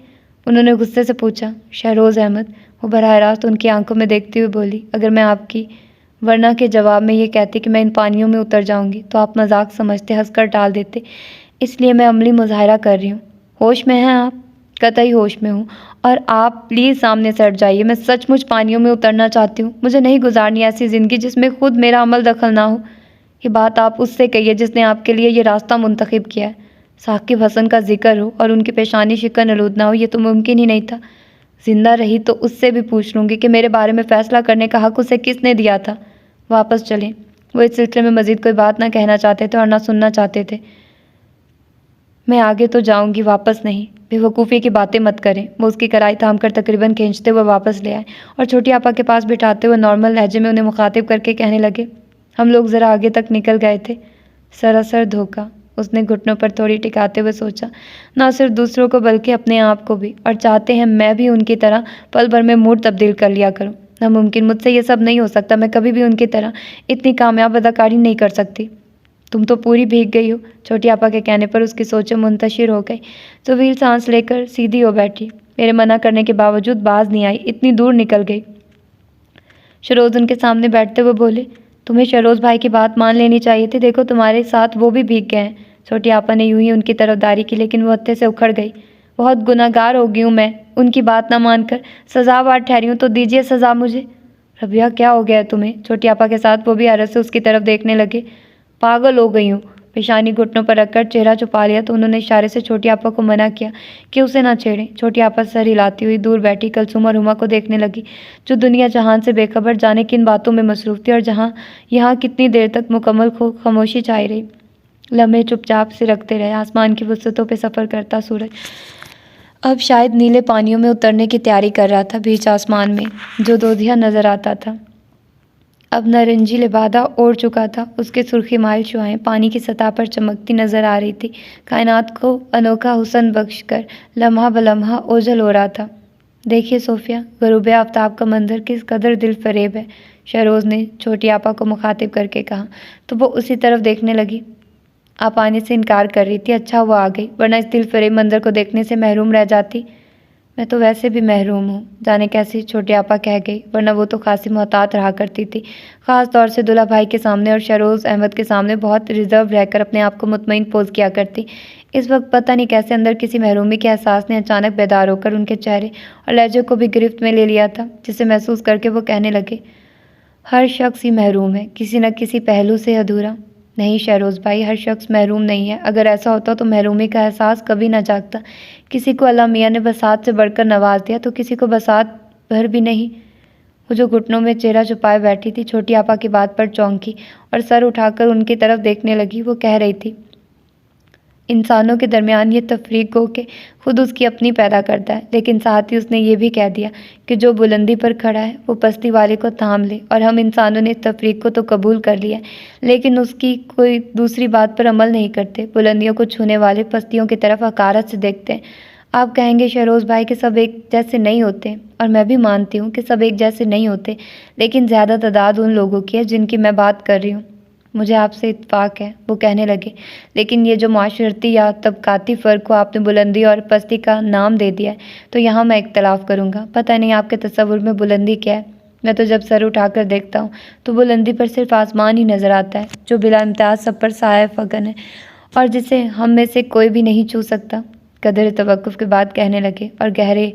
उन्होंने गुस्से से पूछा। शहरोज़ अहमद, वो बराह रास्त उनकी आंखों में देखती हुई बोली। अगर मैं आपकी वरना के जवाब में ये कहती कि मैं इन पानियों में उतर जाऊंगी तो आप मजाक समझते, हंसकर टाल देते। इसलिए मैं अमली मुजाहरा कर रही हूँ। होश में हैं आप? कतई होश में हूँ। और आप प्लीज़ सामने से हट जाइए। मैं सचमुच पानियों में उतरना चाहती हूँ। मुझे नहीं गुजारनी ऐसी ज़िंदगी जिसमें खुद मेरा अमल दखल ना हो। ये बात आप उससे कहिए जिसने आपके लिए ये रास्ता मुंतखब किया है। साकिब हसन का जिक्र हो और उनकी पेशानी शिकन आलूद ना हो, ये तो मुमकिन ही नहीं था। जिंदा रही तो उससे भी पूछ लूँगी कि मेरे बारे में फ़ैसला करने का हक़ उसे किसने दिया था। वापस चलें। वो इस सिलसिले में मज़ीद कोई बात ना कहना चाहते थे और ना सुनना चाहते थे। मैं आगे तो जाऊंगी, वापस नहीं। बेवकूफ़ी की बातें मत करें। वो उसकी कलाई थाम कर तकरीबन खींचते हुए वापस ले आए और छोटी आपा के पास बिठाते हुए नॉर्मल लहजे में उन्हें मुखातिब करके कहने लगे। हम लोग ज़रा आगे तक निकल गए थे। सरासर धोखा, उसने घुटनों पर थोड़ी टिकाते हुए सोचा। ना सिर्फ दूसरों को बल्कि अपने आप को भी। और चाहते हैं मैं भी उनकी तरह पल भर में मूड तब्दील कर लिया करूँ। नामुमकिन, मुझसे ये सब नहीं हो सकता। मैं कभी भी उनकी तरह इतनी कामयाब अदाकारी नहीं कर सकती। तुम तो पूरी भीग गई हो। छोटी आपा के कहने पर उसकी सोचें मुंतशिर हो गई। सुवील सांस लेकर सीधी हो बैठी। मेरे मना करने के बावजूद बाज नहीं आई, इतनी दूर निकल गई। शरोज़ उनके सामने बैठते हुए बोले। तुम्हें शरोज़ भाई की बात मान लेनी चाहिए थी। देखो तुम्हारे साथ वो भी भीग गए हैं। छोटी आपा ने यूं ही उनकी तरफदारी की, लेकिन वो हत्थे से उखड़ गई। बहुत गुनाहगार हो गई हूँ मैं, उनकी बात ना मानकर। सज़ावार ठहरी हूँ तो दीजिए सज़ा मुझे। रबिया, क्या हो गया है तुम्हें? छोटी आपा के साथ वो भी हैरत से उसकी तरफ देखने लगे। पागल हो गई हूँ। पेशानी घुटनों पर रखकर चेहरा छुपा लिया तो उन्होंने इशारे से छोटी आपा को मना किया कि उसे ना छेड़ें। छोटी आपा सर हिलाती हुई दूर बैठी कलसुम और हुमा को देखने लगी, जो दुनिया जहान से बेखबर जाने किन बातों में मसरूफ़ थी और जहाँ यहाँ कितनी देर तक मुकम्मल खामोशी छाई रही। लम्हे चुपचाप से रखते रहे। आसमान की वसतों पर सफ़र करता सूरज अब शायद नीले पानियों में उतरने की तैयारी कर रहा था। बीच आसमान में जो दोधिया नज़र आता था अब नारंगी लिबादा ओढ़ चुका था। उसके सुर्खी माइल शुआएं पानी की सतह पर चमकती नजर आ रही थी। कायनात को अनोखा हुस्न बख्श कर लम्हा ब लम्हा ओझल हो रहा था। देखिए सोफिया, गरूब आफ्ताब का मंजर किस कदर दिल फरेब है, शहरोज़ ने छोटी आपा को मुखातिब करके कहा तो वो उसी तरफ देखने लगी। आप आने से इनकार कर रही थी, अच्छा हुआ आ गई, वरना इस दिल फरेब मंजर को देखने से महरूम रह जाती। मैं तो वैसे भी महरूम हूँ, जाने कैसी छोटी आपा कह गई, वरना वो तो खासी मोहतात रहा करती थी। ख़ास तौर से दुल्हा भाई के सामने और शहरोज़ अहमद के सामने बहुत रिजर्व रहकर अपने आप को मुतमईन पोज किया करती। इस वक्त पता नहीं कैसे अंदर किसी महरूमी के एहसास ने अचानक बेदार होकर उनके चेहरे और लहजे को भी गिरफ्त में ले लिया था, जिसे महसूस करके वो कहने लगे। हर शख्स ही महरूम है, किसी न किसी पहलू से अधूरा। नहीं शहरोज़ भाई, हर शख्स महरूम नहीं है। अगर ऐसा होता तो महरूमी का एहसास कभी ना जागता। किसी को अल्लाह मियाँ ने बसात से बढ़कर नवाज दिया तो किसी को बसात भर भी नहीं। वो जो घुटनों में चेहरा छुपाए बैठी थी, छोटी आपा की बात पर चौंकी और सर उठाकर उनकी तरफ देखने लगी। वो कह रही थी, इंसानों के दरमियान ये तफरीक हो के खुद उसकी अपनी पैदा करता है, लेकिन साथ ही उसने ये भी कह दिया कि जो बुलंदी पर खड़ा है वो पस्ती वाले को थाम ले। और हम इंसानों ने इस तफरीक को तो कबूल कर लिया है, लेकिन उसकी कोई दूसरी बात पर अमल नहीं करते। बुलंदियों को छूने वाले पस्तियों की तरफ हकारत से देखते हैं। आप कहेंगे शहरोज़ भाई कि सब एक जैसे नहीं होते, और मैं भी मानती हूँ कि सब एक जैसे नहीं होते, लेकिन ज़्यादा तादाद उन लोगों की है जिनकी मैं बात कर रही हूँ। मुझे आपसे इत्तेफाक है, वो कहने लगे, लेकिन ये जो माशरती या तबकाती फ़र्क को आपने बुलंदी और पस्ती का नाम दे दिया है, तो यहाँ मैं इख्तलाफ करूँगा। पता नहीं आपके तसव्वुर में बुलंदी क्या है। मैं तो जब सर उठाकर देखता हूँ तो बुलंदी पर सिर्फ आसमान ही नज़र आता है, जो बिला इम्तियाज़ सब पर साया फगन है और जिसे हम में से कोई भी नहीं छू सकता। कदर तवक्कुफ़ के बाद कहने लगे, और गहरे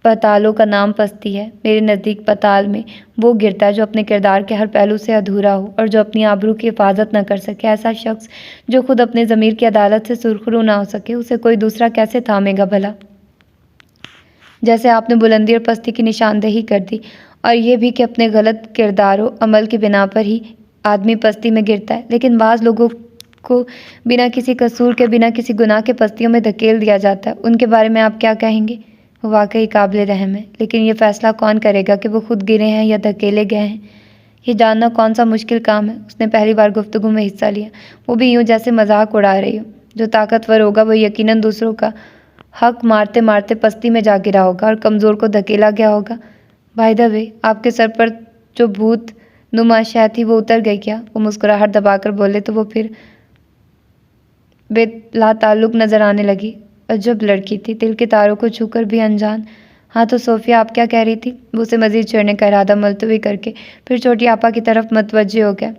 पतालों का नाम पस्ती है। मेरे नज़दीक पताल में वो गिरता है जो अपने किरदार के हर पहलू से अधूरा हो और जो अपनी आबरू की हिफाजत न कर सके। ऐसा शख्स जो खुद अपने ज़मीर की अदालत से सुरखरू ना हो सके, उसे कोई दूसरा कैसे थामेगा भला। जैसे आपने बुलंदी और पस्ती की निशानदेही कर दी और ये भी कि अपने गलत किरदारों अमल की बिना पर ही आदमी पस्ती में गिरता है, लेकिन बाज़ लोगों को बिना किसी कसूर के, बिना किसी गुनाह के पस्तियों में धकेल दिया जाता है। उनके बारे में आप क्या कहेंगे? वो वाकई काबिल रहम है, लेकिन ये फैसला कौन करेगा कि वो खुद गिरे हैं या धकेले गए हैं? ये जानना कौन सा मुश्किल काम है। उसने पहली बार गुफ्तगू में हिस्सा लिया, वो भी यूं जैसे मजाक उड़ा रही हो। जो ताकतवर होगा वो यकीनन दूसरों का हक मारते मारते पस्ती में जा गिरा होगा और कमज़ोर को धकेला गया होगा। बाय द वे, आपके सर पर जो भूत नुमा शय थी वो उतर गई क्या? वो मुस्कुराहट दबाकर बोले तो वो फिर बेलाताल्लुक नजर आने लगी। अजब लड़की थी, दिल के तारों को छूकर भी अनजान। हाँ तो सोफिया, आप क्या कह रही थी? वो उसे मजीद छेड़ने का इरादा मुलतवी करके फिर छोटी आपा की तरफ मतवज्जे हो गया।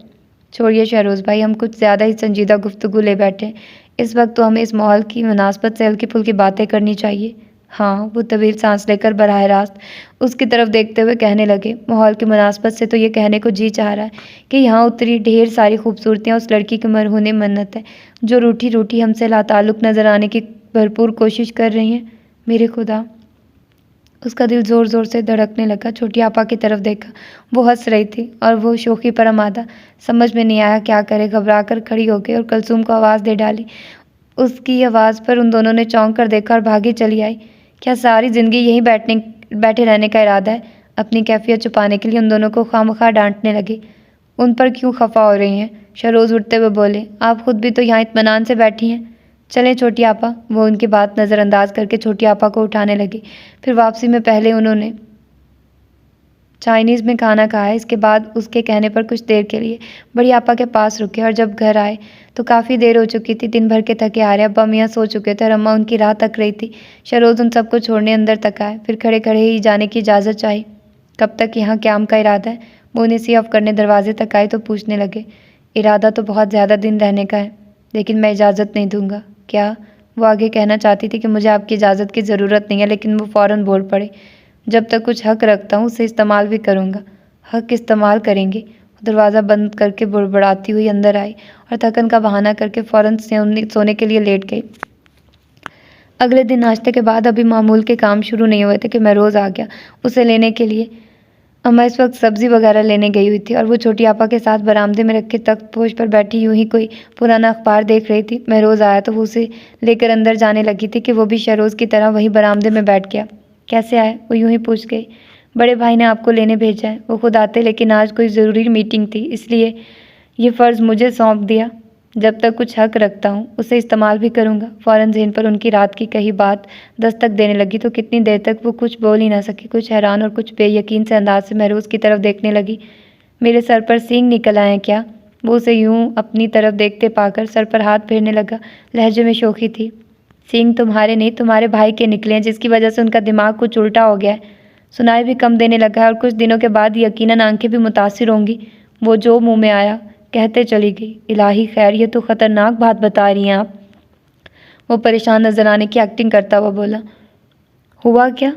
छोड़िए शहरोज़ भाई, हम कुछ ज़्यादा ही संजीदा गुफ्तगू ले बैठे। इस वक्त तो हमें इस माहौल की मुनासबत से हल्की फुल्की बातें करनी चाहिए। हाँ, वो तवील सांस लेकर बराह रास्त उसकी तरफ देखते हुए कहने लगे, माहौल की मुनासबत से तो ये कहने को जी चाह रहा है कि यहाँ उतरी ढेर सारी खूबसूरतियाँ उस लड़की की मरहूने मन्नत है जो रूठी रूठी हमसे लाताल्लुक नजर आने की भरपूर कोशिश कर रही हैं। मेरे खुदा, उसका दिल ज़ोर ज़ोर से धड़कने लगा। छोटी आपा की तरफ देखा, वो हंस रही थी और वो शोखी पर आमादा। समझ में नहीं आया क्या करे, घबरा कर खड़ी हो गई और कुलसूम को आवाज़ दे डाली। उसकी आवाज़ पर उन दोनों ने चौंक कर देखा और भागी चली आई। क्या सारी ज़िंदगी यहीं बैठे रहने का इरादा है? अपनी कैफियत छुपाने के लिए उन दोनों को खामखा डांटने लगी। उन पर क्यों खफा हो रही हैं? शरोज़ उठते हुए बोले, आप खुद भी तो यहाँ इत्मीनान से बैठी हैं। चलें छोटी आपा। वो उनकी बात नज़रअंदाज करके छोटी आपा को उठाने लगी। फिर वापसी में पहले उन्होंने चाइनीज़ में खाना खाया, इसके बाद उसके कहने पर कुछ देर के लिए बड़ी आपा के पास रुके और जब घर आए तो काफ़ी देर हो चुकी थी। दिन भर के थके आ रहे अब्बा मियाँ सो चुके थे और अम्मा उनकी राह तक रही थी। शरोज़ उन सबको छोड़ने अंदर तक आए, फिर खड़े खड़े ही जाने की इजाज़त चाही। कब तक यहाँ क्याम का इरादा है? वो उन्हें सी ऑफ करने दरवाजे तक आए तो पूछने लगे। इरादा तो बहुत ज़्यादा दिन रहने का है, लेकिन मैं इजाज़त नहीं दूंगा। क्या? वो आगे कहना चाहती थी कि मुझे आपकी इजाज़त की ज़रूरत नहीं है, लेकिन वो फ़ौरन बोल पड़े, जब तक कुछ हक रखता हूँ उसे इस्तेमाल भी करूँगा। हक इस्तेमाल करेंगे? दरवाज़ा बंद करके बुड़बुड़ाती हुई अंदर आई और थकन का बहाना करके फ़ौरन सोने के लिए लेट गई। अगले दिन नाश्ते के बाद अभी मामूल के काम शुरू नहीं हुए थे कि मैं रोज़ आ गया उसे लेने के लिए। अम्मा इस वक्त सब्ज़ी वगैरह लेने गई हुई थी और वो छोटी आपा के साथ बरामदे में रखे तख्त पोश पर बैठी यूं ही कोई पुराना अखबार देख रही थी। मैं रोज़ आया तो वो उसे लेकर अंदर जाने लगी थी कि वो भी शरोज़ की तरह वहीं बरामदे में बैठ गया। कैसे आए? वो यूं ही पूछ गई। बड़े भाई ने आपको लेने भेजा है। वो खुद आते, लेकिन आज कोई ज़रूरी मीटिंग थी, इसलिए ये फ़र्ज़ मुझे सौंप दिया। जब तक कुछ हक रखता हूँ उसे इस्तेमाल भी करूँगा। फ़ौरन ज़हन पर उनकी रात की कही बात दस्तक देने लगी तो कितनी देर तक वो कुछ बोल ही ना सकी। कुछ हैरान और कुछ बेयकीन से अंदाज से महरूज़ की तरफ देखने लगी। मेरे सर पर सींग निकल आए क्या? वो उसे यूं अपनी तरफ देखते पाकर सर पर हाथ फेरने लगा। लहजे में शोखी थी। सींग तुम्हारे नहीं, तुम्हारे भाई के निकले हैं, जिसकी वजह से उनका दिमाग कुछ उल्टा हो गया है। सुनाई भी कम देने लगा है और कुछ दिनों के बाद यकीनन आंखें भी मुतासिर होंगी। वो जो मुँह में आया कहते चली गई। इलाही खैर, ये तो ख़तरनाक बात बता रही हैं आप। वो परेशान नजर आने की एक्टिंग करता हुआ बोला। हुआ क्या?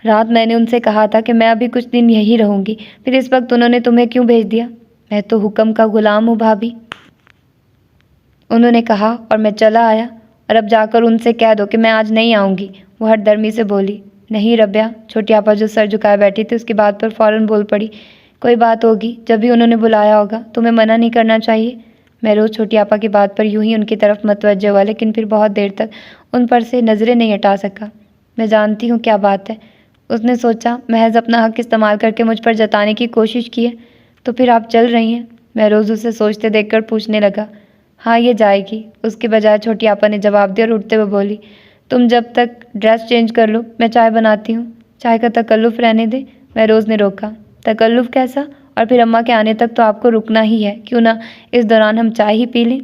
रात मैंने उनसे कहा था कि मैं अभी कुछ दिन यहीं रहूंगी, फिर इस वक्त उन्होंने तुम्हें क्यों भेज दिया? मैं तो हुक्म का गुलाम हूँ भाभी, उन्होंने कहा और मैं चला आया। और अब जाकर उनसे कह दो कि मैं आज नहीं आऊँगी। वो हठधर्मी से बोली। नहीं रब्या। छोटी आपा जो सर झुकाए बैठी थी उसकी बात पर फ़ौरन बोल पड़ी। कोई बात होगी, जब भी उन्होंने बुलाया होगा, तुम्हें मना नहीं करना चाहिए। मैं रोज़ छोटी आपा की बात पर यूं ही उनकी तरफ मतवज्जे हुआ, लेकिन फिर बहुत देर तक उन पर से नज़रें नहीं हटा सका। मैं जानती हूँ क्या बात है, उसने सोचा। महज अपना हक इस्तेमाल करके मुझ पर जताने की कोशिश की है। तो फिर आप चल रही हैं? मैं रोज़ उसे सोचते देखकर पूछने लगा। हाँ, ये जाएगी, उसके बजाय छोटी आपा ने जवाब दिया और उठते हुए बोली। तुम जब तक ड्रेस चेंज कर लो, मैं चाय बनाती हूँ। चाय का तकल्लुफ़ रहने दे, मैं रोज़ ने रोका। तकल्लुफ़ कैसा? और फिर अम्मा के आने तक तो आपको रुकना ही है, क्यों ना इस दौरान हम चाय ही पी लें?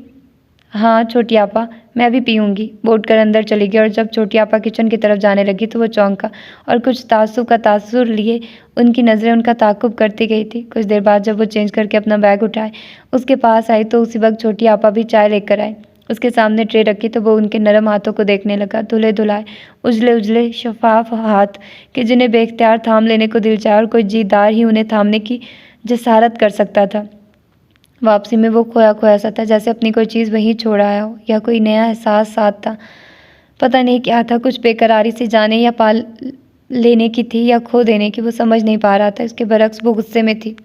हाँ छोटी आपा, मैं भी पीऊँगी। वो उठकर अंदर चली गई और जब छोटी आपा किचन की तरफ जाने लगी तो वो चौंका और कुछ तासुब का तासुर लिए उनकी नज़रें उनका ताक़ुब करती गई थी। कुछ देर बाद जब वो चेंज करके अपना बैग उठाए उसके पास आई तो उसी वक्त छोटी आपा भी चाय लेकर आए। उसके सामने ट्रे रखी तो वो उनके नरम हाथों को देखने लगा। धुले धुलाए उजले उजले शफाफ हाथ कि जिन्हें बेख्तियार थाम लेने को दिल चाहे और कोई जीदार ही उन्हें थामने की जसारत कर सकता था। वापसी में वो खोया खोया सा था, जैसे अपनी कोई चीज़ वहीं छोड़ आया हो या कोई नया एहसास साथ था। पता नहीं क्या था, कुछ बेकरारी सी जाने या लेने की थी या खो देने की, वो समझ नहीं पा रहा था। इसके बरक्स वो गुस्से में थी,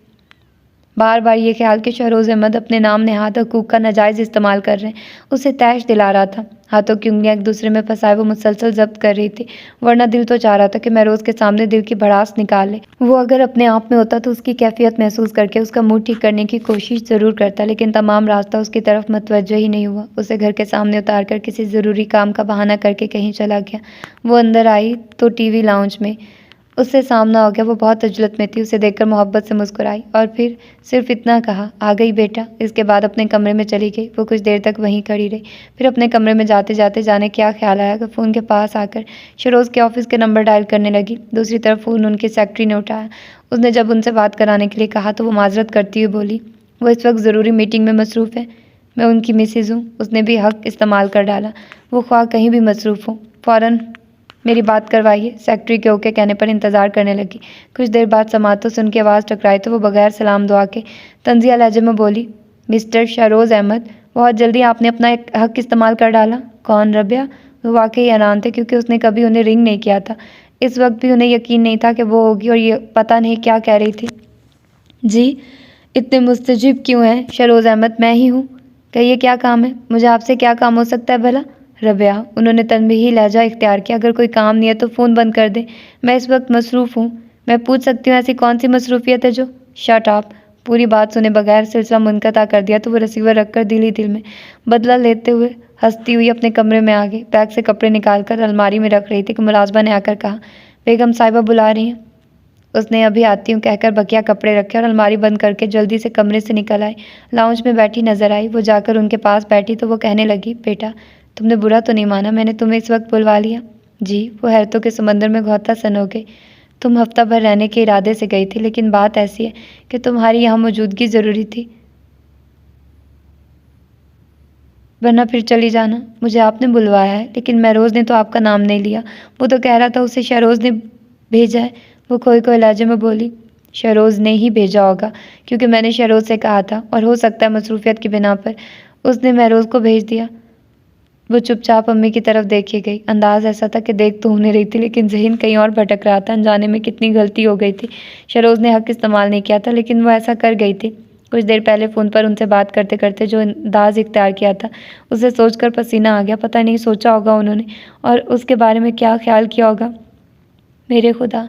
बार बार ये ख्याल कि शहरोज़ अहमद अपने नाम नेहाद हकूक़ का नाजायज़ इस्तेमाल कर रहे हैं उसे तैश दिला रहा था। हाथों की उंगलियां एक दूसरे में फंसाए वो मुसलसल जब्त कर रही थी, वरना दिल तो चाह रहा था कि महरोज़ के सामने दिल की भड़ास निकाल ले। वो अगर अपने आप में होता तो उसकी कैफियत महसूस करके उसका मूड ठीक करने की कोशिश ज़रूर करता, लेकिन तमाम रास्ता उसकी तरफ मतवज्जह ही नहीं हुआ। उसे घर के सामने उतार कर किसी ज़रूरी काम का बहाना करके कहीं चला गया। वो अंदर आई तो टीवी लाउंज में उससे सामना हो गया। वो बहुत अजलत में थी, उसे देखकर मोहब्बत से मुस्कुराई और फिर सिर्फ इतना कहा, आ गई बेटा। इसके बाद अपने कमरे में चली गई। वो कुछ देर तक वहीं खड़ी रही, फिर अपने कमरे में जाते जाते जाने क्या ख्याल आया कि फ़ोन के पास आकर शरोज़ के ऑफिस के नंबर डायल करने लगी। दूसरी तरफ फ़ोन उनकी सेक्रेटरी ने उठाया। उसने जब उनसे बात कराने के लिए कहा तो वो माजरत करती हुई बोली, वो इस वक्त ज़रूरी मीटिंग में मसरूफ़ है, मैं उनकी मिसेज़ हूँ। उसने भी हक इस्तेमाल कर डाला, वो ख्वाह कहीं भी मसरूफ़ हो, फ़ौरन मेरी बात करवाइए। सेक्रेटरी के ओके कहने पर इंतज़ार करने लगी। कुछ देर बाद समातों से उनकी आवाज़ टकराई तो वो बगैर सलाम दुआ के तंजिया लहजे में बोली, मिस्टर शहरोज़ अहमद, बहुत जल्दी आपने अपना एक हक इस्तेमाल कर डाला। कौन? रबिया? वो वाकई हैरान थे क्योंकि उसने कभी उन्हें रिंग नहीं किया था। इस वक्त भी उन्हें यकीन नहीं था कि वो होगी और ये पता नहीं क्या कह रही थी। जी, इतने मुस्तजिब क्यों हैं? शहरोज़ अहमद, मैं ही हूँ। कहिए क्या काम है? मुझे आपसे क्या काम हो सकता है भला? रबिया, उन्होंने तनबीही लहजा इख्तियार किया, अगर कोई काम नहीं है तो फ़ोन बंद कर दे, मैं इस वक्त मसरूफ़ हूँ। मैं पूछ सकती हूँ ऐसी कौन सी मसरूफ़ियत है जो? Shut up. पूरी बात सुने बगैर सिलसिला मुनक़ता कर दिया तो वो रिसीवर रखकर दिल ही दिल में बदला लेते हुए हंसती हुई अपने कमरे में आ गई। बैग से कपड़े निकालकर अलमारी में रख रही थी कि मुलाजमा ने आकर कहा, बेगम साहिबा बुला रही हैं। उसने अभी आती हूँ कहकर बकिया कपड़े रखे और अलमारी बंद करके जल्दी से कमरे से निकल आई। लाउंज में बैठी नजर आई। वो जाकर उनके पास बैठी तो वो कहने लगी, बेटा तुमने बुरा तो नहीं माना मैंने तुम्हें इस वक्त बुलवा लिया? जी। वो हैरतों के समंदर में गौता सन हो गई। तुम हफ्ता भर रहने के इरादे से गई थी, लेकिन बात ऐसी है कि तुम्हारी यहाँ मौजूदगी ज़रूरी थी, वरना फिर चली जाना। मुझे आपने बुलवाया है, लेकिन महरोज़ ने तो आपका नाम नहीं लिया। वो तो कह रहा था उसे शहरोज़ ने भेजा है। वो खोए खोए लहजे में बोली, शहरोज़ ने ही भेजा होगा क्योंकि मैंने शहरोज़ से कहा था और हो सकता है मसरूफियत की बिना पर उसने महरोज़ को भेज दिया। वो चुपचाप अम्मी की तरफ देखी गई। अंदाज ऐसा था कि देख तो उन्हें रही थी लेकिन जहन कहीं और भटक रहा था। अनजाने में कितनी गलती हो गई थी। शहरोज़ ने हक इस्तेमाल नहीं किया था, लेकिन वो ऐसा कर गई थी। कुछ देर पहले फ़ोन पर उनसे बात करते करते जो अंदाज इख्तियार किया था उसे सोचकर पसीना आ गया। पता नहीं सोचा होगा उन्होंने और उसके बारे में क्या ख्याल किया होगा। मेरे खुदा,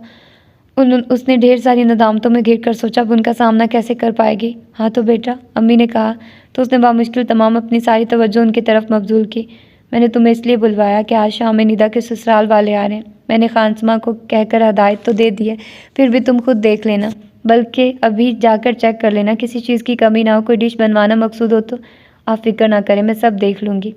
उसने ढेर सारी नदामतों में घिर कर सोचा अब उनका सामना कैसे कर पाएगी। हाँ तो बेटा, अम्मी ने कहा तो उसने बामुश्किल तमाम अपनी सारी तवज्जो उनकी तरफ मबजूल की। मैंने तुम्हें इसलिए बुलवाया कि आज शाम में निदा के ससुराल वाले आ रहे हैं। मैंने खानसमा को कहकर हदायत तो दे दी है, फिर भी तुम खुद देख लेना, बल्कि अभी जाकर चेक कर लेना किसी चीज़ की कमी ना हो। कोई डिश बनवाना मकसूद हो तो आप फिक्र ना करें, मैं सब देख लूँगी,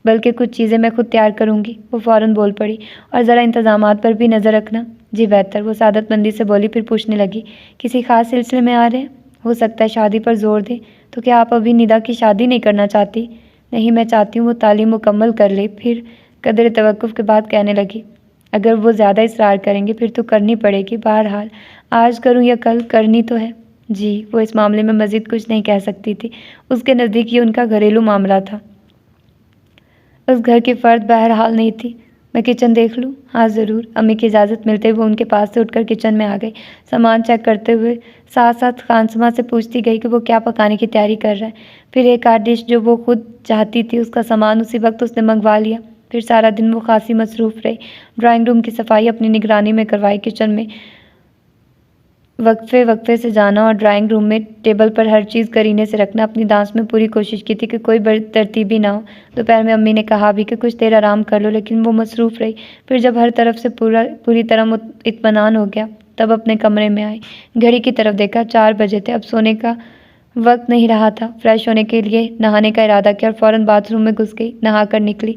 बल्कि कुछ चीज़ें मैं खुद तैयार करूँगी। वो फ़ौरन बोल पड़ी, और ज़रा इंतज़ामात पर भी नज़र रखना। जी बेहतर, वो सादतमंदी से बोली। फिर पूछने लगी, किसी ख़ास सिलसिले में आ रहे हैं? हो सकता है शादी पर जोर दें। तो क्या आप अभी निदा की शादी नहीं करना चाहती? नहीं, मैं चाहती हूँ वो तालीम मुकम्मल कर ले। फिर कदर तवक्कुफ़ के बाद कहने लगी, अगर वो ज़्यादा इसरार करेंगे फिर तो करनी पड़ेगी। बहरहाल आज करूँ या कल, करनी तो है। जी। वो इस मामले में मज़ीद कुछ नहीं कह सकती थी। उसके नज़दीक ये उनका घरेलू मामला था। उस घर की फ़र्द बहरहाल नहीं थी। मैं किचन देख लूँ? हाँ ज़रूर। अम्मी की इजाज़त मिलते हुए उनके पास से उठकर किचन में आ गई। सामान चेक करते हुए साथ साथ खानसमा से पूछती गई कि वो क्या पकाने की तैयारी कर रहा है। फिर एक आध डिश जो वो खुद चाहती थी उसका सामान उसी वक्त उसने मंगवा लिया। फिर सारा दिन वो खासी मसरूफ़ रही। ड्राइंग रूम की सफाई अपनी निगरानी में करवाई। किचन में वक्फे वक्फे से जाना और ड्राइंग रूम में टेबल पर हर चीज़ करीने से रखना। अपनी दांस में पूरी कोशिश की थी कि कोई बड़ी तरतीबी ना हो। दोपहर में अम्मी ने कहा भी कि कुछ देर आराम कर लो, लेकिन वो मसरूफ़ रही। फिर जब हर तरफ से पूरी तरह इत्मीनान हो गया तब अपने कमरे में आई। घड़ी की तरफ देखा, 4 बजे थे। अब सोने का वक्त नहीं रहा था। फ्रेश होने के लिए नहाने का इरादा किया और फ़ौरन बाथरूम में घुस गई। नहा कर निकली।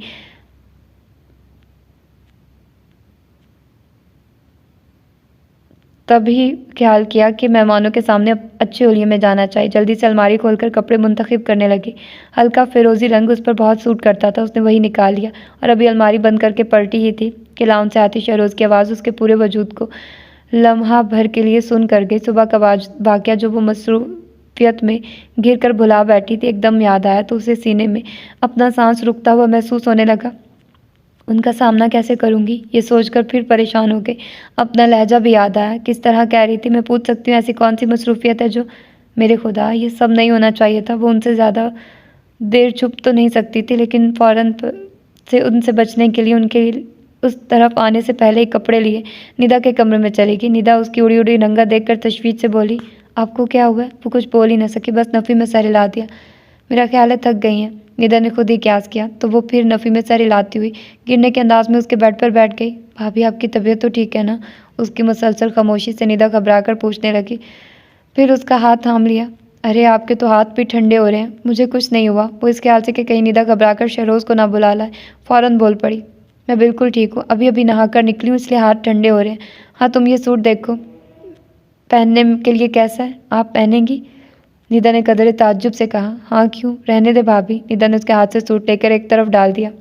तभी ख्याल किया कि मेहमानों के सामने अच्छे होलिये में जाना चाहिए। जल्दी से अलमारी खोलकर कपड़े मुंतखब करने लगी। हल्का फिरोज़ी रंग उस पर बहुत सूट करता था। उसने वही निकाल लिया और अभी अलमारी बंद करके पलटी ही थी कि लाउंज से आती शहरोज़ की आवाज़ उसके पूरे वजूद को लम्हा भर के लिए सुन कर गई। सुबह का वाक़या जो वो मसरूफ़ियत में घिर कर भुला बैठी थी एकदम याद आया तो उसे सीने में अपना सांस रुकता हुआ महसूस होने लगा। उनका सामना कैसे करूँगी ये सोचकर फिर परेशान हो गई। अपना लहजा भी याद आया, किस तरह कह रही थी, मैं पूछ सकती हूँ ऐसी कौन सी मसरूफ़ियत है जो, मेरे खुदा ये सब नहीं होना चाहिए था। वो उनसे ज़्यादा देर छुप तो नहीं सकती थी, लेकिन फ़ौरन से उनसे बचने के लिए उनके उस तरफ आने से पहले ही कपड़े लिए निदा के कमरे में चली गई। निदा उसकी उड़ी उड़ी नंगा देखकर तशवीश से बोली, आपको क्या हुआ है? वो कुछ बोल ही न सकी, बस नफ़ी में सर हिला दिया। मेरा ख्याल है थक गई हैं। निदा ने खुद ही क्यास किया तो वो फिर नफ़ी में सर हिलाती हुई गिरने के अंदाज में उसके बेड पर बैठ गई। भाभी आपकी तबीयत तो ठीक है ना? उसकी मुसलसल खामोशी से निदा घबराकर पूछने लगी। फिर उसका हाथ थाम लिया। अरे आपके तो हाथ भी ठंडे हो रहे हैं। मुझे कुछ नहीं हुआ। वो इस ख्याल से कि कहीं निदा घबराकर शहरोज़ को ना बुला लाए, फ़ौरन बोल पड़ी, मैं बिल्कुल ठीक हूँ, अभी अभी नहाकर निकली हूँ इसलिए हाथ ठंडे हो रहे हैं। हाँ तुम ये सूट देखो, पहनने के लिए कैसा है, आप पहनेंगी? निदा ने कदरे ताज्जुब से कहा। हाँ क्यों, रहने दे भाभी। निदा ने उसके हाथ से सूट लेकर एक तरफ डाल दिया।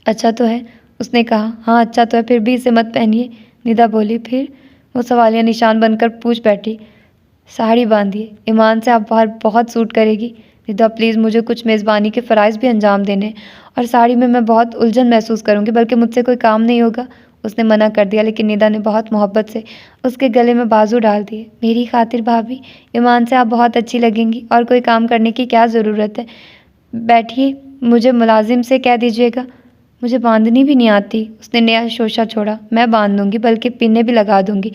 अच्छा तो है, उसने कहा। हाँ अच्छा तो है, फिर भी इसे मत पहनिए, निदा बोली। फिर वो सवालिया निशान बनकर पूछ बैठी। साड़ी बांधिए, ईमान से आप बाहर बहुत सूट करेगी। निदा प्लीज़, मुझे कुछ मेज़बानी के फ़राइज़ भी अंजाम देने हैं और साड़ी में मैं बहुत उलझन महसूस करूँगी, बल्कि मुझसे कोई काम नहीं होगा। उसने मना कर दिया, लेकिन निदा ने बहुत मोहब्बत से उसके गले में बाजू डाल दिए। मेरी खातिर भाभी, ईमान से आप बहुत अच्छी लगेंगी और कोई काम करने की क्या ज़रूरत है। बैठिए, मुझे मुलाजिम से कह दीजिएगा। मुझे बांधनी भी नहीं आती, उसने नया शोशा छोड़ा। मैं बांध दूंगी, बल्कि पिन्ने भी लगा दूंगी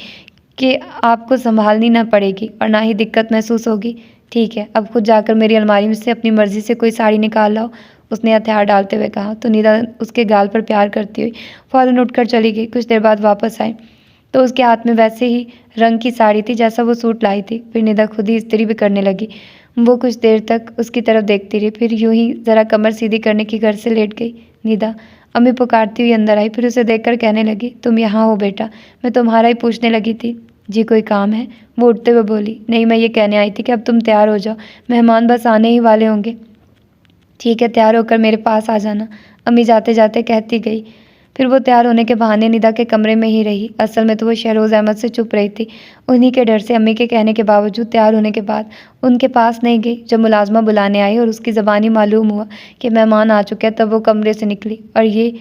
कि आपको संभालनी ना पड़ेगी और ना ही दिक्कत महसूस होगी। ठीक है, अब खुद जाकर मेरी अलमारी में से अपनी मर्ज़ी से कोई साड़ी निकाल लाओ, उसने हथियार डालते हुए कहा। तो निदा उसके गाल पर प्यार करती हुई फ़ौरन उठकर चली गई। कुछ देर बाद वापस आई तो उसके हाथ में वैसे ही रंग की साड़ी थी जैसा वो सूट लाई थी। फिर निदा खुद ही इस्त्री भी करने लगी। वो कुछ देर तक उसकी तरफ देखती रही, फिर यूं ही ज़रा कमर सीधी करने की घर से लेट गई। निदा, अम्मी पुकारती हुई अंदर आई, फिर उसे देखकर कहने लगी, तुम यहाँ हो बेटा, मैं तुम्हारा ही पूछने लगी थी। जी कोई काम है? वो उठते हुए बोली। नहीं, मैं ये कहने आई थी कि अब तुम तैयार हो जाओ, मेहमान बस आने ही वाले होंगे। ठीक है, तैयार होकर मेरे पास आ जाना, अम्मी जाते जाते कहती गई। फिर वो तैयार होने के बहाने निदा के कमरे में ही रही। असल में तो वो शहरोज़ अहमद से चुप रही थी। उन्हीं के डर से अम्मी के कहने के बावजूद तैयार होने के बाद उनके पास नहीं गई। जब मुलाजमा बुलाने आई और उसकी ज़बानी मालूम हुआ कि मेहमान आ चुके हैं, तब वो कमरे से निकली और ये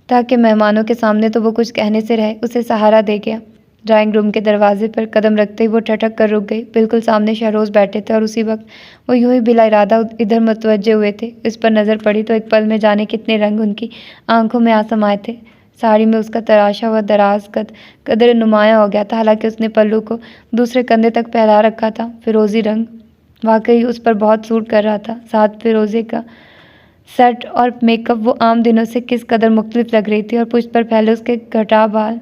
था कि मेहमानों के सामने तो वो कुछ कहने से रहे, उसे सहारा दे गया। ड्राइंग रूम के दरवाजे पर कदम रखते ही वो ठठक कर रुक गई। बिल्कुल सामने शहरोज़ बैठे थे और उसी वक्त वो यूं ही बिला इरादा इधर मुतवज्जे हुए थे। इस पर नज़र पड़ी तो एक पल में जाने कितने रंग उनकी आंखों में आ समाये थे। साड़ी में उसका तराशा हुआ दराज कद कदर नुमाया हो गया था, हालांकि उसने पल्लू को दूसरे कंधे तक फैला रखा था। फिरोज़ी रंग वाकई उस पर बहुत सूट कर रहा था। साथ फिरोज़े का सेट और मेकअप वो आम दिनों से किस कदर मुख्तलिफ लग रही थी, और पुष्प पर फैले उसके घटा बाल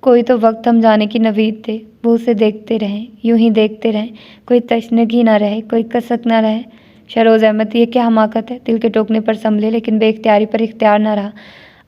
कोई तो वक्त थम जाने की नवीद थे। वो उसे देखते रहें, यूं ही देखते रहें, कोई तशनगी ना रहे, कोई कसक ना रहे। शहरोज़ अहमद, ये क्या हमाकत है। दिल के टोकने पर संभले, लेकिन बेख्तियारी पर इख्तियार ना रहा।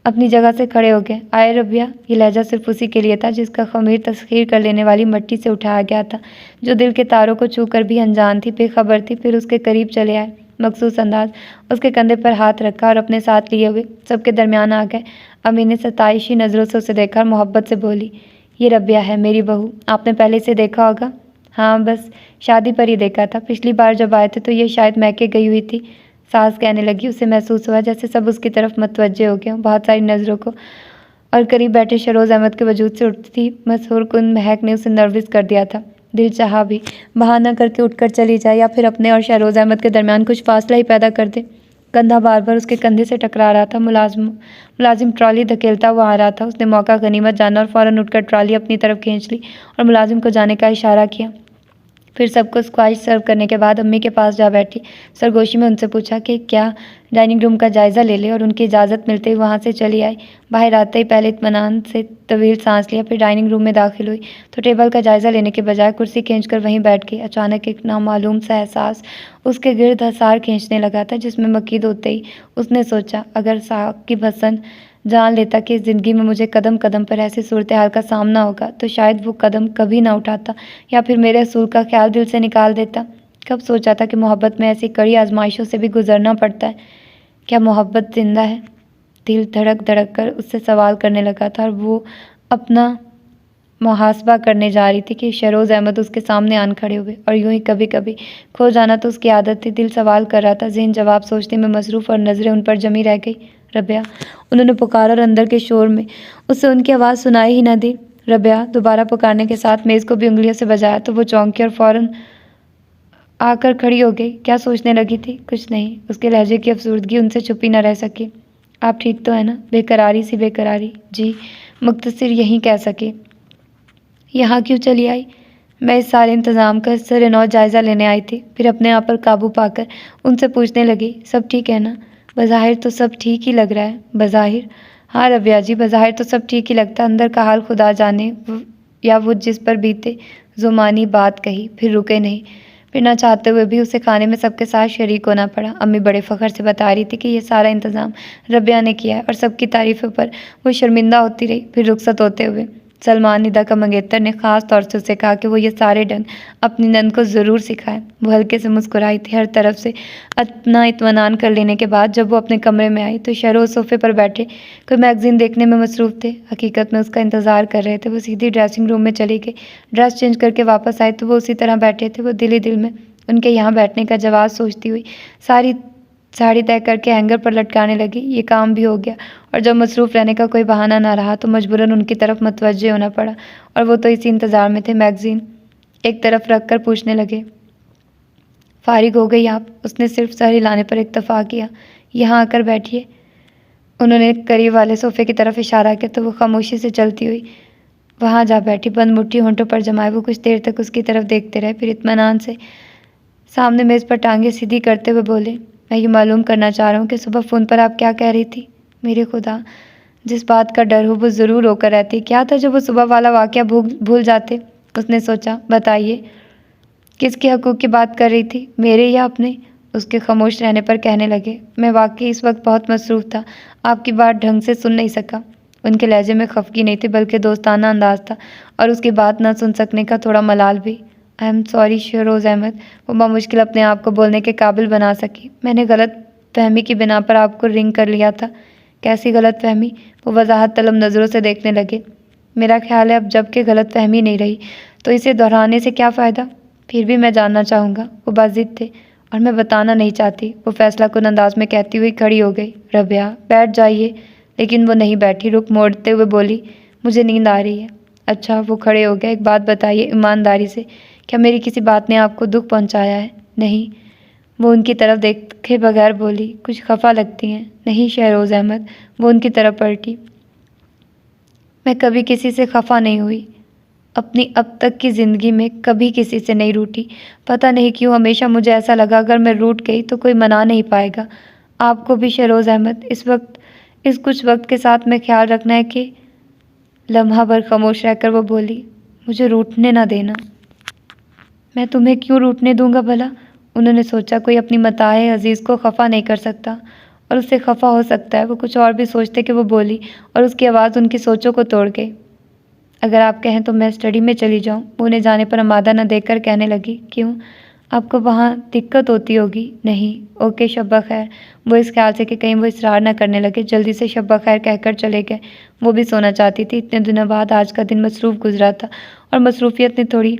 अपनी जगह से खड़े हो गए। आए रबिया, ये लहजा सिर्फ उसी के लिए था जिसका खमीर तस्खीर कर लेने वाली मिट्टी से उठाया गया था, जो दिल के तारों को छू कर भी अनजान थी, बेखबर थी। फिर उसके करीब चले आए, मखसूस अंदाज उसके कंधे पर हाथ रखा और अपने साथ लिए हुए सबके दरमियान आ गए। अम्मी ने सताइशी नज़रों से उसे देखा और मोहब्बत से बोली, ये रबिया है, मेरी बहू। आपने पहले इसे देखा होगा? हाँ, बस शादी पर ही देखा था। पिछली बार जब आए थे तो ये शायद मैके गई हुई थी, सास कहने लगी। उसे महसूस हुआ जैसे सब उसकी तरफ मतवज्जे हो गए, बहुत सारी नज़रों को, और करीब बैठे शहरोज़ अहमद के वजूद से उठती थी मशहूर कुन महक ने उसे नर्वस कर दिया था। दिल चाहा भी बहाना करके उठकर चली जाए या फिर अपने और शहरोज़ अहमद के दरमियान कुछ फासला ही पैदा कर दे। कंधा बार बार उसके कंधे से टकरा रहा था। मुलाजिम ट्रॉली धकेलता हुआ आ रहा था। उसने मौका गनीमत जाना और फ़ौरन उठकर ट्रॉली अपनी तरफ खींच ली और मुलाजिम को जाने का इशारा किया। फिर सबको स्क्वाश सर्व करने के बाद अम्मी के पास जा बैठी। सरगोशी में उनसे पूछा कि क्या डाइनिंग रूम का जायज़ा ले ले, और उनकी इजाज़त मिलते ही वहाँ से चली आई। बाहर आते ही पहले इत्मीनान से तवील सांस लिया, फिर डाइनिंग रूम में दाखिल हुई तो टेबल का जायज़ा लेने के बजाय कुर्सी खींचकर वहीं बैठ गई। अचानक एक नामालूम सा एहसास उसके गिर्द हसार खींचने लगा था, जिसमें मकीद होते ही उसने सोचा, अगर साकिब हसन जान लेता कि इस ज़िंदगी में मुझे कदम कदम पर ऐसी सूरत हाल का सामना होगा तो शायद वो कदम कभी ना उठाता, या फिर मेरे असूल का ख्याल दिल से निकाल देता। कब सोचा था कि मोहब्बत में ऐसी कड़ी आजमाइशों से भी गुजरना पड़ता है। क्या मोहब्बत जिंदा है? दिल धड़क धड़क कर उससे सवाल करने लगा था और वो अपना मुहासबा करने जा रही थी कि शहरोज़ अहमद उसके सामने आन खड़े हुए, और यूं ही कभी कभी खो जाना तो उसकी आदत थी। दिल सवाल कर रहा था, ज़हन जवाब सोचने में मसरूफ़, और नज़रें उन पर जमी रह गई। रबिया, उन्होंने पुकारा और अंदर के शोर में उसे उनकी आवाज़ सुनाई ही न दी। रबिया, दोबारा पुकारने के साथ मेज़ को भी उंगलियों से बजाया तो वो चौंकी और फ़ौरन आकर खड़ी हो गई। क्या सोचने लगी थी? कुछ नहीं। उसके लहजे की अफसरदगी उनसे छुपी न रह सकी। आप ठीक तो है ना? बेकरारी सी बेकरारी। जी, मुख्तसर यहीं कह सके। यहाँ क्यों चली आई? मैं इस सारे इंतज़ाम का सरेनौ जायज़ा लेने आई थी। फिर अपने आप पर काबू पाकर उनसे पूछने लगी, सब ठीक है ना? बज़ाहिर तो सब ठीक ही लग रहा है। बज़ाहिर? हाँ रबिया जी, बज़ाहिर तो सब ठीक ही लगता, अंदर का हाल खुदा जाने या वो जिस पर बीते। ज़ुमानी बात कही, फिर रुके नहीं। फिर ना चाहते हुए भी उसे खाने में सबके साथ शरीक होना पड़ा। अम्मी बड़े फ़ख्र से बता रही थी कि ये सारा इंतज़ाम रबिया ने किया है और सबकी तारीफ़ों पर वो शर्मिंदा होती रही। फिर रुखसत होते हुए सलमान निदा का मंगेतर ने ख़ास तौर से उसे कहा कि वो ये सारे ढंग अपनी नंद को ज़रूर सिखाए। वो हल्के से मुस्कुराई थी। हर तरफ से अपना इत्मीनान कर लेने के बाद जब वो अपने कमरे में आई तो शरो सोफ़े पर बैठे कोई मैगज़ीन देखने में मसरूफ़ थे। हकीकत में उसका इंतज़ार कर रहे थे। वो सीधी ड्रेसिंग रूम में चली गई। ड्रेस चेंज करके वापस आई तो वो उसी तरह बैठे थे। वो दिल ही दिल में उनके यहाँ बैठने का जवाब सोचती हुई सारी साड़ी तय करके हैंगर पर लटकाने लगी। ये काम भी हो गया और जब मसरूफ़ रहने का कोई बहाना ना रहा तो मजबूरन उनकी तरफ मुतवज्जे होना पड़ा और वो तो इसी इंतज़ार में थे। मैगज़ीन एक तरफ रख कर पूछने लगे, फारिग हो गई आप? उसने सिर्फ सर हिलाने पर इत्तफ़ा किया। यहाँ आकर बैठिए। उन्होंने करीब वाले सोफ़े की तरफ इशारा किया तो वो खामोशी से चलती हुई वहाँ जा बैठी, बंद मुट्ठी होंठों पर जमाए। वो कुछ देर तक उसकी तरफ देखते रहे, फिर इत्मीनान से सामने मेज़ पर टांगें सीधी करते हुए बोले, मैं ये मालूम करना चाह रहा हूँ कि सुबह फ़ोन पर आप क्या कह रही थी? मेरे खुदा, जिस बात का डर हो वो ज़रूर होकर रहती। क्या था जो वो सुबह वाला वाक़या भूल जाते? उसने सोचा। बताइए, किसके हकूक़ की बात कर रही थी, मेरे या अपने? उसके खामोश रहने पर कहने लगे, मैं वाकई इस वक्त बहुत मसरूफ़ था, आपकी बात ढंग से सुन नहीं सका। उनके लहजे में खफगी नहीं थी बल्कि दोस्ताना अंदाज़ था और उसकी बात न सुन सकने का थोड़ा मलाल भी। I am sorry Shahroz Ahmed, वो बामुश्किल अपने आप को बोलने के काबिल बना सकी। मैंने गलत फहमी की बिना पर आपको रिंग कर लिया था। कैसी गलत फहमी? वो वजाहत तलब नज़रों से देखने लगे। मेरा ख्याल है अब जबकि गलत फहमी नहीं रही तो इसे दोहराने से क्या फ़ायदा? फिर भी मैं जानना चाहूँगा। वो बाज़िद थे और मैं बताना नहीं चाहती। वो फैसला कुन अंदाज में कहती हुई खड़ी हो गई। रबिया, बैठ जाइए। लेकिन वो नहीं बैठी, रुख मोड़ते हुए बोली, मुझे नींद आ रही है। अच्छा, वो खड़े हो गए। एक बात बताइए ईमानदारी से, क्या मेरी किसी बात ने आपको दुख पहुंचाया है? नहीं। वो उनकी तरफ देखे बगैर बोली, कुछ खफा लगती हैं? नहीं शहरोज़ अहमद। वो उनकी तरफ पलटी। मैं कभी किसी से खफा नहीं हुई, अपनी अब तक की ज़िंदगी में कभी किसी से नहीं रूठी। पता नहीं क्यों हमेशा मुझे ऐसा लगा अगर मैं रूठ गई तो कोई मना नहीं पाएगा। आपको भी शहरोज़ अहमद। इस कुछ वक्त के साथ में ख्याल रखना है कि लम्हा भर खामोश रहकर वो बोली, मुझे रूठने ना देना। मैं तुम्हें क्यों रूठने दूंगा भला? उन्होंने सोचा, कोई अपनी मताए अजीज़ को खफा नहीं कर सकता और उससे खफा हो सकता है। वो कुछ और भी सोचते कि वो बोली और उसकी आवाज़ उनकी सोचों को तोड़ गई। अगर आप कहें तो मैं स्टडी में चली जाऊं। वो उन्हें जाने पर आमादा न देखकर कहने लगी, क्यों? आपको वहाँ दिक्कत होती होगी? नहीं। ओके, शब्बा खैर। वो इस ख्याल से कि कहीं वो इसरार न करने लगे जल्दी से शब्बा खैर कहकर चले गए। वो भी सोना चाहती थी। इतने दिनों बाद आज का दिन मसरूफ़ गुजरा था और मसरूफ़ियत ने थोड़ी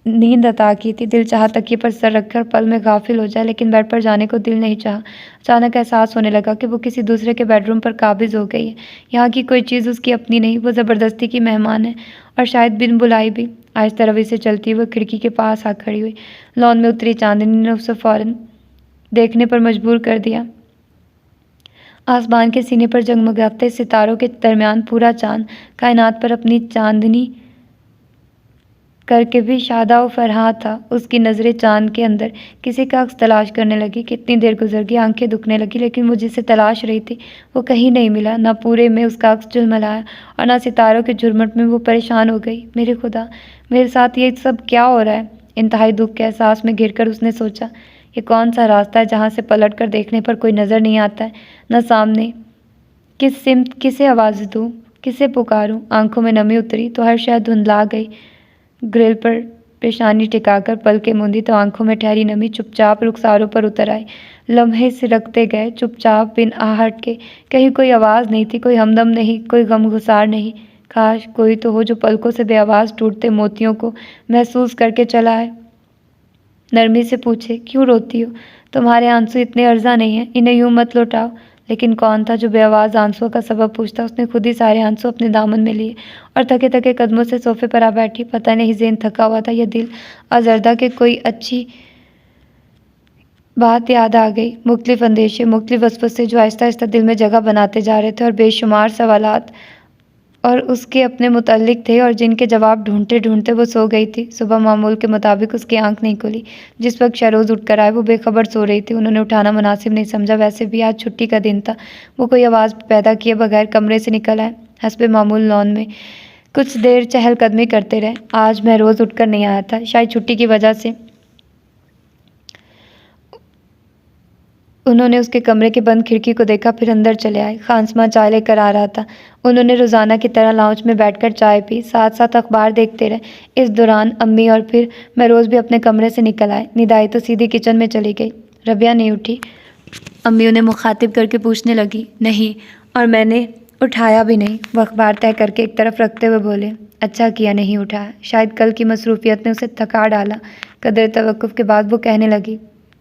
नींद अता की थी। दिल चाहा तकिए पर सर रखकर पल में गाफिल हो जाए, लेकिन बेड पर जाने को दिल नहीं चाहा। अचानक एहसास होने लगा कि वो किसी दूसरे के बेडरूम पर काबिज़ हो गई है। यहाँ की कोई चीज़ उसकी अपनी नहीं, वो ज़बरदस्ती की मेहमान है और शायद बिन बुलाई भी। आहिस्ता रवि से चलती हुई खिड़की के पास आ खड़ी हुई। लॉन में उतरी चांदनी ने उसे फ़ौरन देखने पर मजबूर कर दिया। आसमान के सीने पर जगमगाते सितारों के दरमियान पूरा चांद कायनात पर अपनी चांदनी करके भी शादा व फरहा था। उसकी नज़रें चांद के अंदर किसी का अक्स तलाश करने लगी। कितनी देर गुजर गई, आंखें दुखने लगी, लेकिन वो जिसे तलाश रही थी वो कहीं नहीं मिला। ना पूरे में उसका अक्स झुलमिलाया और ना सितारों के झुरमुट में। वो परेशान हो गई। मेरे खुदा, मेरे साथ ये सब क्या हो रहा है? इंतहाई दुख के एहसास में घिरकर उसने सोचा, ये कौन सा रास्ता है जहाँ से पलट कर देखने पर कोई नज़र नहीं आता है, न सामने किस सिमत किसे आवाज़ दूँ, किसे पुकारूँ? आंखों में नमी उतरी तो हर शय धुंधला गई। ग्रिल पर पेशानी टिकाकर पलकें मूंदी तो आंखों में ठहरी नमी चुपचाप रुखसारों पर उतर आई। लम्हे सिरकते गए चुपचाप बिन आहट के। कहीं कोई आवाज़ नहीं थी, कोई हमदम नहीं, कोई गमगुसार नहीं। काश कोई तो हो जो पलकों से बेआवाज़ टूटते मोतियों को महसूस करके चला आए, नरमी से पूछे, क्यों रोती हो? तुम्हारे आंसू इतने अर्जा नहीं हैं, इन्हें यूं मत लौटाओ। लेकिन कौन था जो बेआवाज़ आंसुओं का सबब पूछता। उसने खुद ही सारे आंसू अपने दामन में लिए और थके थके कदमों से सोफे पर आ बैठी। पता नहीं ज़ेन थका हुआ था या दिल अजरदा के कोई अच्छी बात याद आ गई। मुख्तलिफ अंदेशे, मुख्तलिफ वसवसे जो आहिस्ता आहिस्ता दिल में जगह बनाते जा रहे थे और बेशुमार सवालात और उसके अपने मुतल्लिक थे और जिनके जवाब ढूंढते ढूंढते वो सो गई थी। सुबह मामूल के मुताबिक उसकी आंख नहीं खुली। जिस वक्त शहरोज़ उठकर आए वो बेखबर सो रही थी। उन्होंने उठाना मुनासिब नहीं समझा। वैसे भी आज छुट्टी का दिन था। वो कोई आवाज़ पैदा किए बगैर कमरे से निकल आए। हस्बे मामूल लॉन में कुछ देर चहलकदमी करते रहे। आज महरोज़ उठकर नहीं आया था, शायद छुट्टी की वजह से। उन्होंने उसके कमरे की बंद खिड़की को देखा, फिर अंदर चले आए। खानसमा चाय लेकर आ रहा था। उन्होंने रोज़ाना की तरह लाउंज में बैठकर चाय पी, साथ साथ अखबार देखते रहे। इस दौरान अम्मी और फिर महरोज़ भी अपने कमरे से निकल आए। निदाई तो सीधी किचन में चली गई। रबिया नहीं उठी। अम्मी उन्हें मुखातिब करके पूछने लगी। नहीं, और मैंने उठाया भी नहीं। वो अखबार तय करके एक तरफ रखते हुए बोले, अच्छा किया नहीं उठाया। शायद कल की मसरूफियत ने उसे थका डाला। कदर तवक्कुफ़ के बाद वो कहने लगी,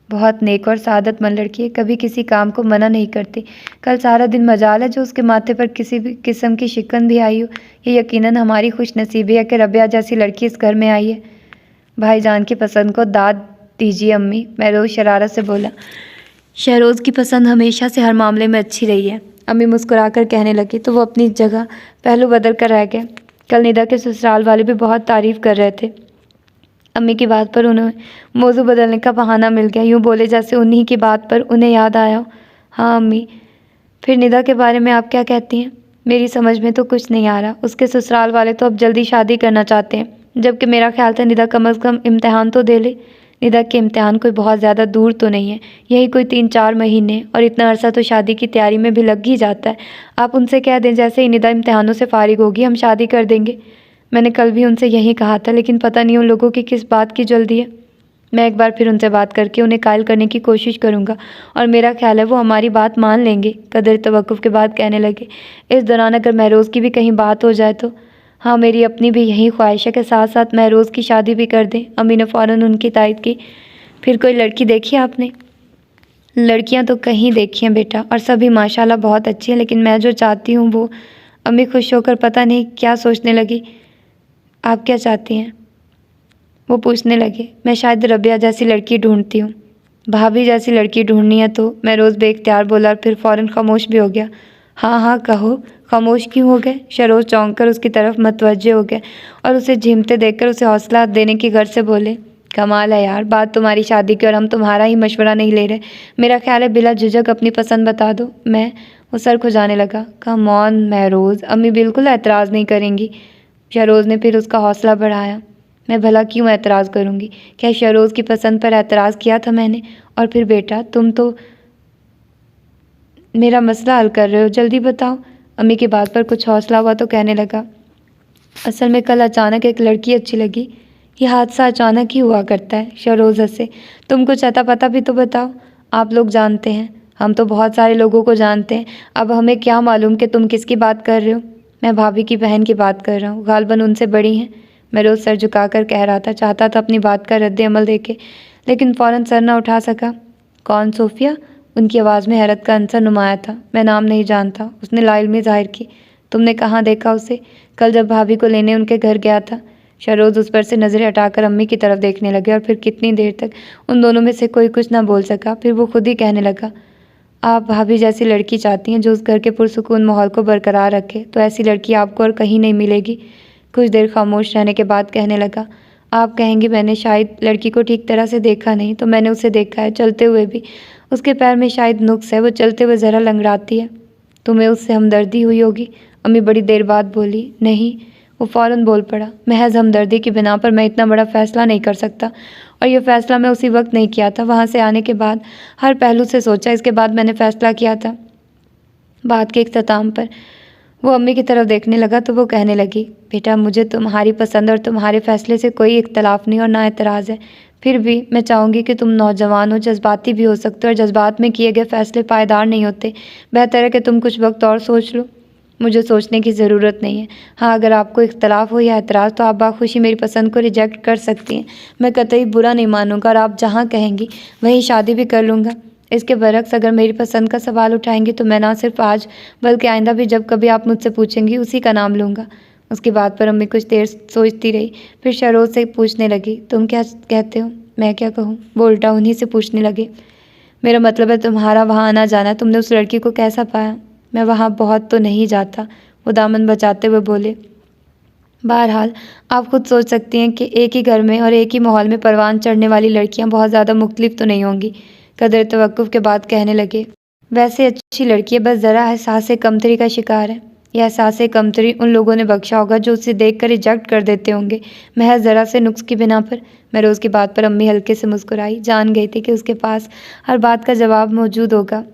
बहुत नेक और सादतमंद लड़की है, कभी किसी काम को मना नहीं करती। कल सारा दिन मजाल है जो उसके माथे पर किसी भी किस्म की शिकन भी आई हो। ये यकीनन हमारी खुशनसीबी है कि रबिया जैसी लड़की इस घर में आई है। भाईजान की पसंद को दाद दीजिए अम्मी, महरोज़ शरारत से बोला। शहरोज़ की पसंद हमेशा से हर मामले में अच्छी रही है। अम्मी मुस्कुराकर कहने लगी तो वो अपनी जगह पहलू बदल कर रह गए। कल निदा के ससुराल वाले भी बहुत तारीफ़ कर रहे थे। अम्मी की बात पर उन्हें मौजू बदलने का बहाना मिल गया। यूँ बोले जैसे उन्हीं की बात पर उन्हें याद आया हो। हाँ अम्मी, फिर निदा के बारे में आप क्या कहती हैं? मेरी समझ में तो कुछ नहीं आ रहा। उसके ससुराल वाले तो अब जल्दी शादी करना चाहते हैं, जबकि मेरा ख्याल था निदा कम अज़ कम इम्तिहान तो दे ले। निदा के इम्तिहान कोई बहुत ज़्यादा दूर तो नहीं है, यही कोई 3-4 महीने, और इतना अरसा तो शादी की तैयारी में भी लग ही जाता है। आप उनसे कह दें जैसे ही निदा इम्तिहानों से फारिग होगी हम शादी कर देंगे। मैंने कल भी उनसे यही कहा था, लेकिन पता नहीं उन लोगों की किस बात की जल्दी है। मैं एक बार फिर उनसे बात करके उन्हें कायल करने की कोशिश करूँगा और मेरा ख्याल है वो हमारी बात मान लेंगे। कदर तवक्कुफ़ के बाद कहने लगे, इस दौरान अगर महरोज़ की भी कहीं बात हो जाए तो? हाँ, मेरी अपनी भी यही ख्वाहिश है कि साथ साथ महरोज़ की शादी भी कर दें। अम्मी ने फ़ौरन उनकी तायद की। फिर कोई लड़की देखी आपने? लड़कियाँ तो कहीं देखी हैं बेटा, और सभी माशाल्लाह बहुत अच्छी हैं, लेकिन मैं जो चाहती हूँ वो। अम्मी खुश होकर पता नहीं क्या सोचने लगी। आप क्या चाहती हैं? वो पूछने लगे। मैं शायद रबिया जैसी लड़की ढूंढती हूँ। भाभी जैसी लड़की ढूंढनी है तो? महरोज़ बेख्तियार बोला और फिर फ़ौरन खामोश भी हो गया। हाँ हाँ कहो, खामोश क्यों हो गए? शरोज़ चौंक कर उसकी तरफ मतवज्जे हो गए और उसे झिमते देखकर उसे हौसला देने की गर्ज से बोले, कमाल है यार, बात तुम्हारी शादी की और हम तुम्हारा ही मशवरा नहीं ले रहे। मेरा ख्याल है बिला झिझक अपनी पसंद बता दो। मैं वो सर खुजाने लगा। कम ऑन महरोज़, अम्मी बिल्कुल एतराज़ नहीं करेंगी। शरोज़ ने फिर उसका हौसला बढ़ाया। मैं भला क्यों एतराज़ करूँगी? क्या शरोज़ की पसंद पर एतराज़ किया था मैंने? और फिर बेटा तुम तो मेरा मसला हल कर रहे हो, जल्दी बताओ। अम्मी की बात पर कुछ हौसला हुआ तो कहने लगा, असल में कल अचानक एक लड़की अच्छी लगी। ये हादसा अचानक ही हुआ करता है। शरोज़ हंसे। तुम कुछ अता पता भी तो बताओ। आप लोग जानते हैं, हम तो बहुत सारे लोगों को जानते हैं। अब हमें क्या मालूम कि तुम किसकी बात कर रहे हो? मैं भाभी की बहन की बात कर रहा हूँ, गालबन उनसे बड़ी हैं। महरोज़ सर झुकाकर कह रहा था, चाहता था अपनी बात का रद्द अमल देके, लेकिन फ़ौरन सर न उठा सका। कौन सोफ़िया? उनकी आवाज़ में हैरत का अंसर नुमाया था। मैं नाम नहीं जानता, उसने लाइल्मी ज़ाहिर की। तुमने कहाँ देखा उसे? कल जब भाभी को लेने उनके घर गया था। शरोज़ उस पर से नज़रें हटाकर अम्मी की तरफ देखने लगे और फिर कितनी देर तक उन दोनों में से कोई कुछ ना बोल सका। फिर वो खुद ही कहने लगा, आप भाभी जैसी लड़की चाहती हैं जो उस घर के पुरसुकून माहौल को बरकरार रखे, तो ऐसी लड़की आपको और कहीं नहीं मिलेगी। कुछ देर खामोश रहने के बाद कहने लगा, आप कहेंगे मैंने शायद लड़की को ठीक तरह से देखा नहीं, तो मैंने उसे देखा है चलते हुए भी। उसके पैर में शायद नुक्स है, वो चलते हुए ज़रा लंगड़ाती है। तुम्हें उससे हमदर्दी हुई होगी? अम्मी बड़ी देर बाद बोली। नहीं। वो फ़ौरन बोल पड़ा, महज हमदर्दी की बिना पर मैं इतना बड़ा फ़ैसला नहीं कर सकता, और यह फ़ैसला मैं उसी वक्त नहीं किया था। वहाँ से आने के बाद हर पहलू से सोचा, इसके बाद मैंने फ़ैसला किया था। बात के इख्तिताम पर वो अम्मी की तरफ देखने लगा तो वो कहने लगी, बेटा मुझे तुम्हारी पसंद और तुम्हारे फ़ैसले से कोई इख्तलाफ नहीं और ना एतराज़ है। फिर भी मैं चाहूँगी कि तुम नौजवान हो, जज्बाती भी हो सकते हो, और जज्बात में किए गए फ़ैसले पायदार नहीं होते। बेहतर है कि तुम कुछ वक्त और सोच लो। मुझे सोचने की ज़रूरत नहीं है। हाँ, अगर आपको इख्तलाफ हो या एतराज़ तो आप बाखुशी मेरी पसंद को रिजेक्ट कर सकती हैं। मैं कतई बुरा नहीं मानूंगा और आप जहाँ कहेंगी वहीं शादी भी कर लूँगा। इसके बरक्स अगर मेरी पसंद का सवाल उठाएंगी तो मैं ना सिर्फ आज बल्कि आइंदा भी जब कभी आप मुझसे पूछेंगी उसी का नाम लूँगा। उसकी बात पर अम्मी कुछ देर सोचती रही, फिर शरोज़ से पूछने लगी, तुम क्या कहते हो? मैं क्या कहूँ? वो उल्टा उन्हीं से पूछने लगे। मेरा मतलब है तुम्हारा वहाँ आना जाना, तुमने उस लड़की को कैसा पाया? मैं वहाँ बहुत तो नहीं जाता, वो दामन बचाते हुए बोले। बहरहाल आप खुद सोच सकती हैं कि एक ही घर में और एक ही माहौल में परवान चढ़ने वाली लड़कियाँ बहुत ज़्यादा मुख्तलिफ तो नहीं होंगी। कदर तवक्कुफ़ के बाद कहने लगे, वैसे अच्छी लड़की है, बस ज़रा एहसास कमतरी का शिकार है। यह एहसास कमतरी उन लोगों ने बख्शा होगा जो उसे देख कर रिजेक्ट कर देते होंगे, महज ज़रा से नुक्स की बिना पर। मैं रोज़ की बात पर अम्मी हल्के से मुस्कुराई, जान गई थी कि उसके पास हर बात का जवाब मौजूद होगा।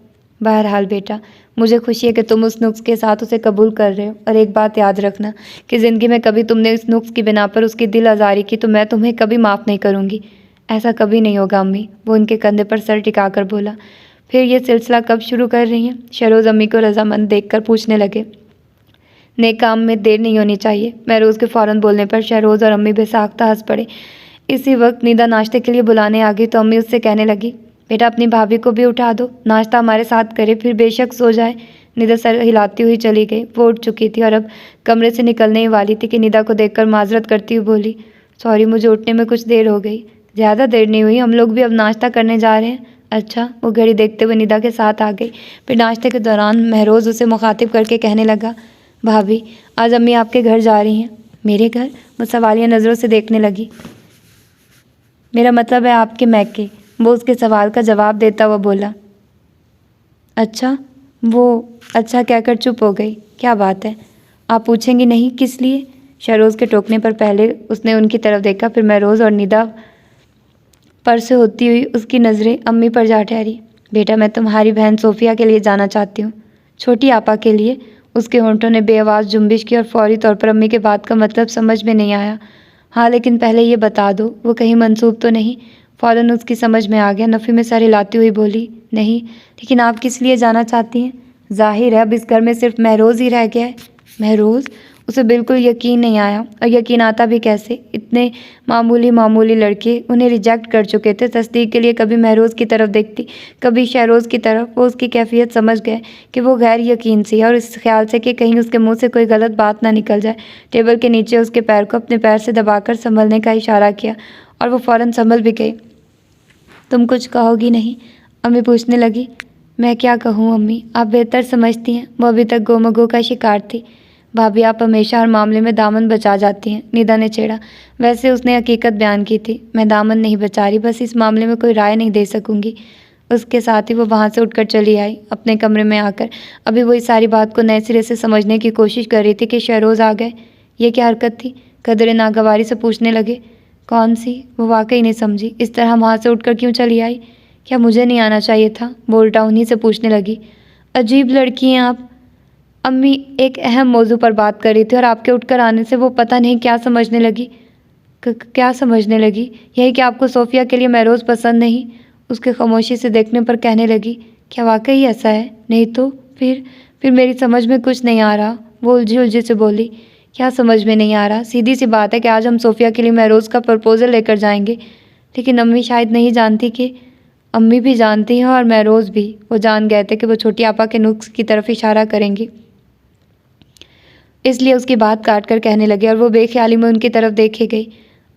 बहरहाल बेटा, मुझे खुशी है कि तुम उस नुक्स के साथ उसे कबूल कर रहे हो, और एक बात याद रखना कि ज़िंदगी में कभी तुमने इस नुक्स की बिना पर उसकी दिल आज़ारी की तो मैं तुम्हें कभी माफ़ नहीं करूँगी। ऐसा कभी नहीं होगा अम्मी, वो उनके कंधे पर सर टिकाकर बोला। फिर ये सिलसिला कब शुरू कर रही हैं? शरोज़ अम्मी को रजामंद देखकर पूछने लगे। नेक काम में देर नहीं होनी चाहिए। महरोज़ के फ़ौरन बोलने पर शहरोज़ और अम्मी बेसाख्ता हंस पड़े। इसी वक्त निदा नाश्ते के लिए बुलाने आ गई तो अम्मी उससे कहने लगी, बेटा अपनी भाभी को भी उठा दो, नाश्ता हमारे साथ करे, फिर बेशक सो जाए। निदा सर हिलाती हुई चली गई। वो उठ चुकी थी और अब कमरे से निकलने ही वाली थी कि निदा को देखकर माजरत करती हुई बोली, सॉरी मुझे उठने में कुछ देर हो गई। ज़्यादा देर नहीं हुई, हम लोग भी अब नाश्ता करने जा रहे हैं। अच्छा। वो घड़ी देखते हुए निदा के साथ आ गई। फिर नाश्ते के दौरान महरोज़ उसे मुखातिब करके कहने लगा, भाभी आज अम्मी आपके घर जा रही हैं। मेरे घर? वो सवालिया नज़रों से देखने लगी। मेरा मतलब है आपके मैके। वो उसके सवाल का जवाब देता हुआ बोला। अच्छा। वो अच्छा कहकर चुप हो गई। क्या बात है? आप पूछेंगी नहीं किस लिए? शहरोज़ के टोकने पर पहले उसने उनकी तरफ देखा, फिर महरोज़ और निदा पर से होती हुई उसकी नज़रें अम्मी पर जा ठहरी। बेटा मैं तुम्हारी बहन सोफिया के लिए जाना चाहती हूँ। छोटी आपा के लिए? उसके होंठों ने बेआवाज़ जुम्बिश की और फौरी तौर पर अम्मी के बात का मतलब समझ में नहीं आया। हाँ लेकिन पहले ये बता दो वो कहीं मंसूब तो नहीं? फ़ौरन उसकी समझ में आ गया। नफ़ी में सर हिलाती हुई बोली, नहीं। लेकिन आप किस लिए जाना चाहती हैं? जाहिर है अब इस घर में सिर्फ महरोज़ ही रह गया है। महरोज़? उसे बिल्कुल यकीन नहीं आया, और यकीन आता भी कैसे? इतने मामूली लड़के उन्हें रिजेक्ट कर चुके थे। तस्दीक के लिए कभी महरोज़ की तरफ देखती, कभी शहरोज़ की तरफ। वो उसकी कैफियत समझ गए कि वो गैर यकीन सी है, और इस ख्याल से कि कहीं उसके मुंह से कोई गलत बात ना निकल जाए, टेबल के नीचे उसके पैर को अपने पैर से दबाकर संभलने का इशारा किया, और वो फ़ौरन संभल भी गई। तुम कुछ कहोगी नहीं? अम्मी पूछने लगी। मैं क्या कहूँ अम्मी, आप बेहतर समझती हैं। वो अभी तक गोमगो का शिकार थी। भाभी आप हमेशा हर मामले में दामन बचा जाती हैं, निदा ने छेड़ा। वैसे उसने हकीकत बयान की थी। मैं दामन नहीं बचा रही, बस इस मामले में कोई राय नहीं दे सकूंगी। उसके साथ ही वो वहाँ से उठकर चली आई। अपने कमरे में आकर अभी वो इस सारी बात को नए सिरे से समझने की कोशिश कर रही थी कि शहरोज़ आ गए। ये क्या हरकत थी? कदर नागवारी से पूछने लगे। कौन सी? वो वाकई नहीं समझी। इस तरह वहाँ से उठकर क्यों चली आई? क्या मुझे नहीं आना चाहिए था? वो उल्टा उन्हीं से पूछने लगी। अजीब लड़की हैं आप। अम्मी एक अहम मौजू पर बात कर रही थी और आपके उठकर आने से वो पता नहीं क्या समझने लगी। क्या समझने लगी? यही कि आपको सोफिया के लिए महरोज़ पसंद नहीं? उसके खामोशी से देखने पर कहने लगी, क्या वाकई ऐसा है? नहीं तो फिर मेरी समझ में कुछ नहीं आ रहा। वो उलझी से बोली। क्या समझ में नहीं आ रहा? सीधी सी बात है कि आज हम सोफिया के लिए महरोज़ का प्रपोज़ल लेकर जाएंगे। लेकिन अम्मी शायद नहीं जानती कि अम्मी भी जानती हैं और महरोज़ भी। वो जान गए थे कि वो छोटी आपा के नुक्स की तरफ इशारा करेंगी, इसलिए उसकी बात काट कर कहने लगे, और वो बेख्याली में उनकी तरफ देखे गई।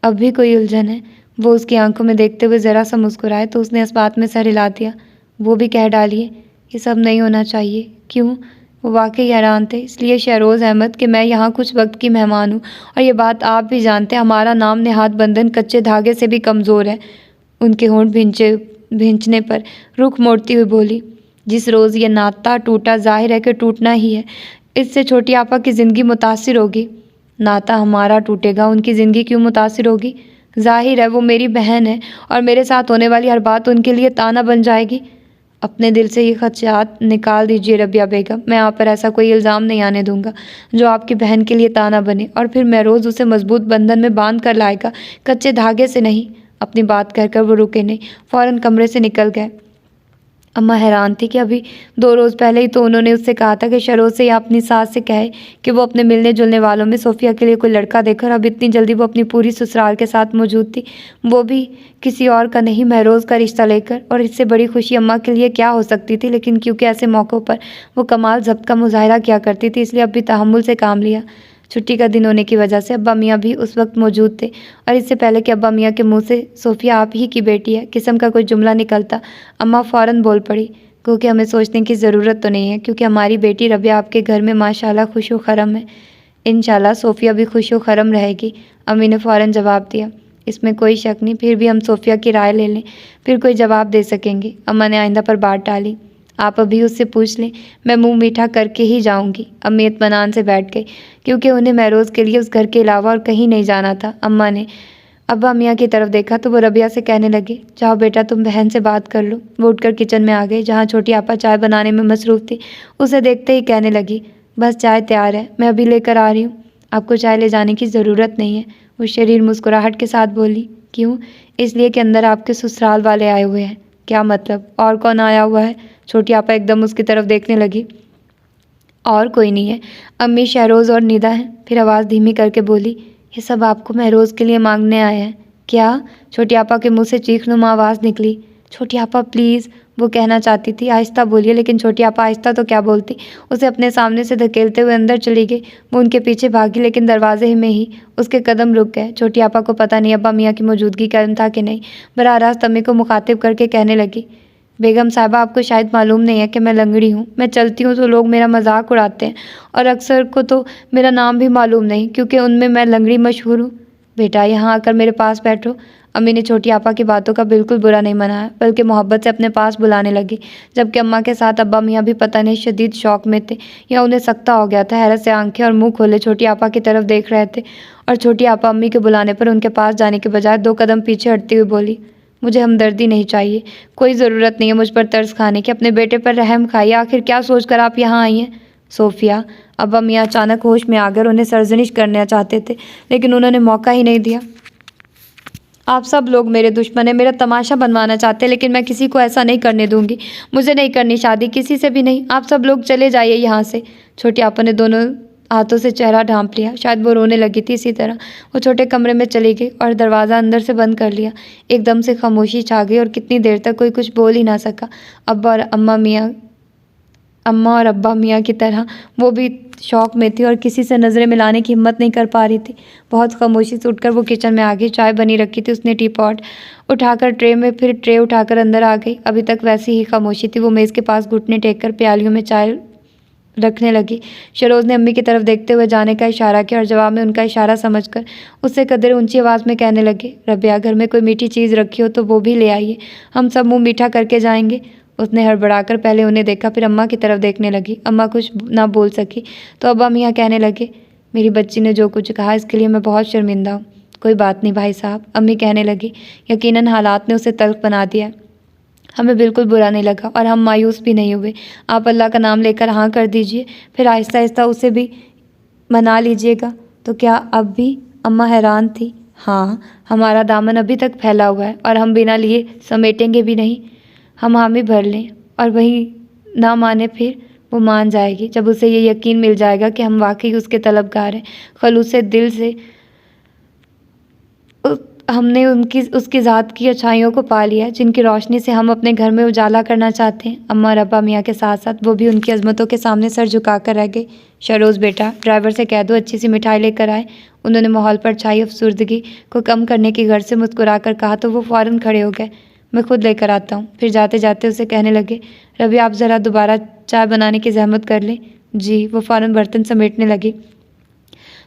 अब भी कोई उलझन है? वो उसकी आंखों में देखते हुए ज़रा सा मुस्कुराए तो उसने इस बात में सर हिला दिया। वो भी कह डालिए, ये सब नहीं होना चाहिए। क्यों? वो वाकई हैरान थे। इसलिए शहरोज़ अहमद कि मैं यहाँ कुछ वक्त की मेहमान हूँ, और ये बात आप भी जानते हैं, हमारा नाम नेहात बंधन कच्चे धागे से भी कमज़ोर है। उनके होंठ भींचने पर रुख मोड़ती हुई बोली, जिस रोज़ ये नाता टूटा, जाहिर है कि टूटना ही है। इससे छोटी आपा की ज़िंदगी मुतासिर होगी। नाता हमारा टूटेगा, उनकी ज़िंदगी क्यों मुतासिर होगी? जाहिर है वो मेरी बहन है, और मेरे साथ होने वाली हर बात उनके लिए ताना बन जाएगी। अपने दिल से ये खदशात निकाल दीजिए रबिया बेगम। मैं आप पर ऐसा कोई इल्ज़ाम नहीं आने दूंगा जो आपकी बहन के लिए ताना बने, और फिर महरोज़ उसे मजबूत बंधन में बांध कर लाएगा, कच्चे धागे से नहीं। अपनी बात कहकर वो रुके नहीं, फ़ौरन कमरे से निकल गए। अम्मा हैरान थी कि अभी 2 रोज़ पहले ही तो उन्होंने उससे कहा था कि शरोज़ से या अपनी सास से कहे कि वो अपने मिलने जुलने वालों में सोफ़िया के लिए कोई लड़का देखे, और अब इतनी जल्दी वो अपनी पूरी ससुराल के साथ मौजूद थी, वो भी किसी और का नहीं, महरोज़ का रिश्ता लेकर। और इससे बड़ी खुशी अम्मा के लिए क्या हो सकती थी, लेकिन क्योंकि ऐसे मौक़ों पर वो कमाल ज़ब्त का मुज़ाहिरा किया करती थी, इसलिए अब भी तहम्मुल से काम लिया। छुट्टी का दिन होने की वजह से अब्बा मियाँ भी उस वक्त मौजूद थे, और इससे पहले कि अब्बा मियाँ के मुंह से सोफ़िया आप ही की बेटी है किस्म का कोई जुमला निकलता, अम्मा फ़ौरन बोल पड़ी, क्योंकि हमें सोचने की ज़रूरत तो नहीं है, क्योंकि हमारी बेटी रबिया आपके घर में माशाल्लाह खुश व खरम है। इंशाल्लाह सोफ़िया भी खुश व खरम रहेगी, अम्मी ने फ़ौरन जवाब दिया। इसमें कोई शक नहीं, फिर भी हम सोफ़िया की राय ले लें, फिर कोई जवाब दे सकेंगे। अम्मा ने आइंदा पर बात टाली। आप अभी उससे पूछ लें, मैं मुंह मीठा करके ही जाऊंगी। अम्मी इत्मीनान से बैठ गई, क्योंकि उन्हें महरोज़ के लिए उस घर के अलावा और कहीं नहीं जाना था। अम्मा ने अब्बा मियाँ की तरफ देखा तो वो रबिया से कहने लगे, जाओ बेटा तुम बहन से बात कर लो। वो उठकर किचन में आ गई, जहाँ छोटी आपा चाय बनाने में मसरूफ़ थी। उसे देखते ही कहने लगी, बस चाय तैयार है, मैं अभी लेकर आ रही हूँ, आपको चाय ले जाने की ज़रूरत नहीं है। वो शरीर मुस्कुराहट के साथ बोली, क्यों? इसलिए कि अंदर आपके ससुराल वाले आए हुए हैं। क्या मतलब? और कौन आया हुआ है? छोटी आपा एकदम उसकी तरफ देखने लगी। और कोई नहीं है, अम्मी, शहरोज़ और निदा हैं। फिर आवाज़ धीमी करके बोली, ये सब आपको महरोज़ के लिए मांगने आए हैं क्या? छोटी आपा के मुंह से चीखनुमा आवाज़ निकली। छोटी आपा प्लीज़, वो कहना चाहती थी, आहिस्ता बोलिए, लेकिन छोटी आपा आहिस्ता तो क्या बोलती, उसे अपने सामने से धकेलते हुए अंदर चली गई। वो उनके पीछे भागी, लेकिन दरवाजे में ही उसके कदम रुक गए। छोटी आपा को पता नहीं अब्बा मियाँ की मौजूदगी का इल्म था कि नहीं। बराह रास्त अम्मी को मुखातिब करके कहने लगी, बेगम साहिबा, आपको शायद मालूम नहीं है कि मैं लंगड़ी हूँ। मैं चलती हूँ तो लोग मेरा मजाक उड़ाते हैं, और अक्सर को तो मेरा नाम भी मालूम नहीं, क्योंकि उनमें मैं लंगड़ी मशहूर हूँ। बेटा, यहाँ आकर मेरे पास बैठो। अम्मी ने छोटी आपा की बातों का बिल्कुल बुरा नहीं मनाया, बल्कि मोहब्बत से अपने पास बुलाने लगी, जबकि अम्मा के साथ अब्बा मियाँ भी पता नहीं शदीद शौक में थे, या उन्हें सख्ता हो गया था। हैरत से आंखें और मुंह खोले छोटी आपा की तरफ देख रहे थे, और छोटी आपा अम्मी के बुलाने पर उनके पास जाने के बजाय 2 कदम पीछे हटती हुई बोली, मुझे हमदर्दी नहीं चाहिए, कोई ज़रूरत नहीं है मुझ पर तरस खाने की, अपने बेटे पर रहम खाइए। आखिर क्या सोचकर आप यहाँ आई हैं? सोफ़िया, अब्बा मियाँ अचानक होश में आकर उन्हें सरजनिश करना चाहते थे, लेकिन उन्होंने मौका ही नहीं दिया। आप सब लोग मेरे दुश्मन हैं, मेरा तमाशा बनवाना चाहते हैं, लेकिन मैं किसी को ऐसा नहीं करने दूंगी। मुझे नहीं करनी शादी, किसी से भी नहीं। आप सब लोग चले जाइए यहाँ से। छोटी आपा ने दोनों हाथों से चेहरा ढांप लिया, शायद वो रोने लगी थी। इसी तरह वो छोटे कमरे में चली गई और दरवाज़ा अंदर से बंद कर लिया। एकदम से खामोशी छा गई, और कितनी देर तक कोई कुछ बोल ही ना सका। अम्मा और अब्बा मियाँ की तरह वो भी शौक में थी, और किसी से नज़रें मिलाने की हिम्मत नहीं कर पा रही थी। बहुत खामोशी से उठकर वो किचन में आ गई। चाय बनी रखी थी, उसने टी पॉट उठाकर ट्रे में, फिर ट्रे उठाकर अंदर आ गई। अभी तक वैसी ही खामोशी थी। वो मेज़ के पास घुटने टेक कर प्यालियों में चाय रखने लगी। शरोज़ ने अम्मी की तरफ देखते हुए जाने का इशारा किया, और जवाब में उनका इशारा समझकर उससे कदर ऊंची आवाज़ में कहने लगे, रबिया, घर में कोई मीठी चीज़ रखी हो तो वो भी ले आइए, हम सब मुंह मीठा करके जाएंगे। उसने हड़बड़ाकर पहले उन्हें देखा, फिर अम्मा की तरफ देखने लगी। अम्मा कुछ ना बोल सकी तो अब्बा मियाँ कहने लगे, मेरी बच्ची ने जो कुछ कहा इसके लिए मैं बहुत शर्मिंदा हूँ। कोई बात नहीं भाई साहब, अम्मी कहने लगी, यकीनन हालात ने उसे तल्ख बना दिया। हमें बिल्कुल बुरा नहीं लगा, और हम मायूस भी नहीं हुए। आप अल्लाह का नाम लेकर हाँ कर दीजिए, फिर आहिस्ता आहिस्ता उसे भी मना लीजिएगा। तो क्या अब भी? अम्मा हैरान थी। हाँ, हमारा दामन अभी तक फैला हुआ है, और हम बिना लिए समेटेंगे भी नहीं। हम हामी भर लें, और वही ना माने फिर वो मान जाएगी, जब उसे ये यकीन मिल जाएगा कि हम वाकई उसके तलबगार हैं। खलूसे दिल से हमने उसकी ज़ात की अच्छाइयों को पा लिया, जिनकी रोशनी से हम अपने घर में उजाला करना चाहते हैं। अम्मा और अब्बा मियाँ के साथ साथ वो भी उनकी अजमतों के सामने सर झुकाकर रह गई। शरोज़ बेटा, ड्राइवर से कह दो अच्छी सी मिठाई लेकर आए। उन्होंने माहौल पर छाई अफसुर्दगी को कम करने की गर्ज से मुस्कुराकर कहा तो वो फ़ौरन खड़े हो गए। मैं खुद लेकर आता हूँ। फिर जाते जाते उसे कहने लगे, रवि, आप ज़रा दोबारा चाय बनाने की जहमत कर लें। जी। वो फ़ौरन बर्तन समेटने लगी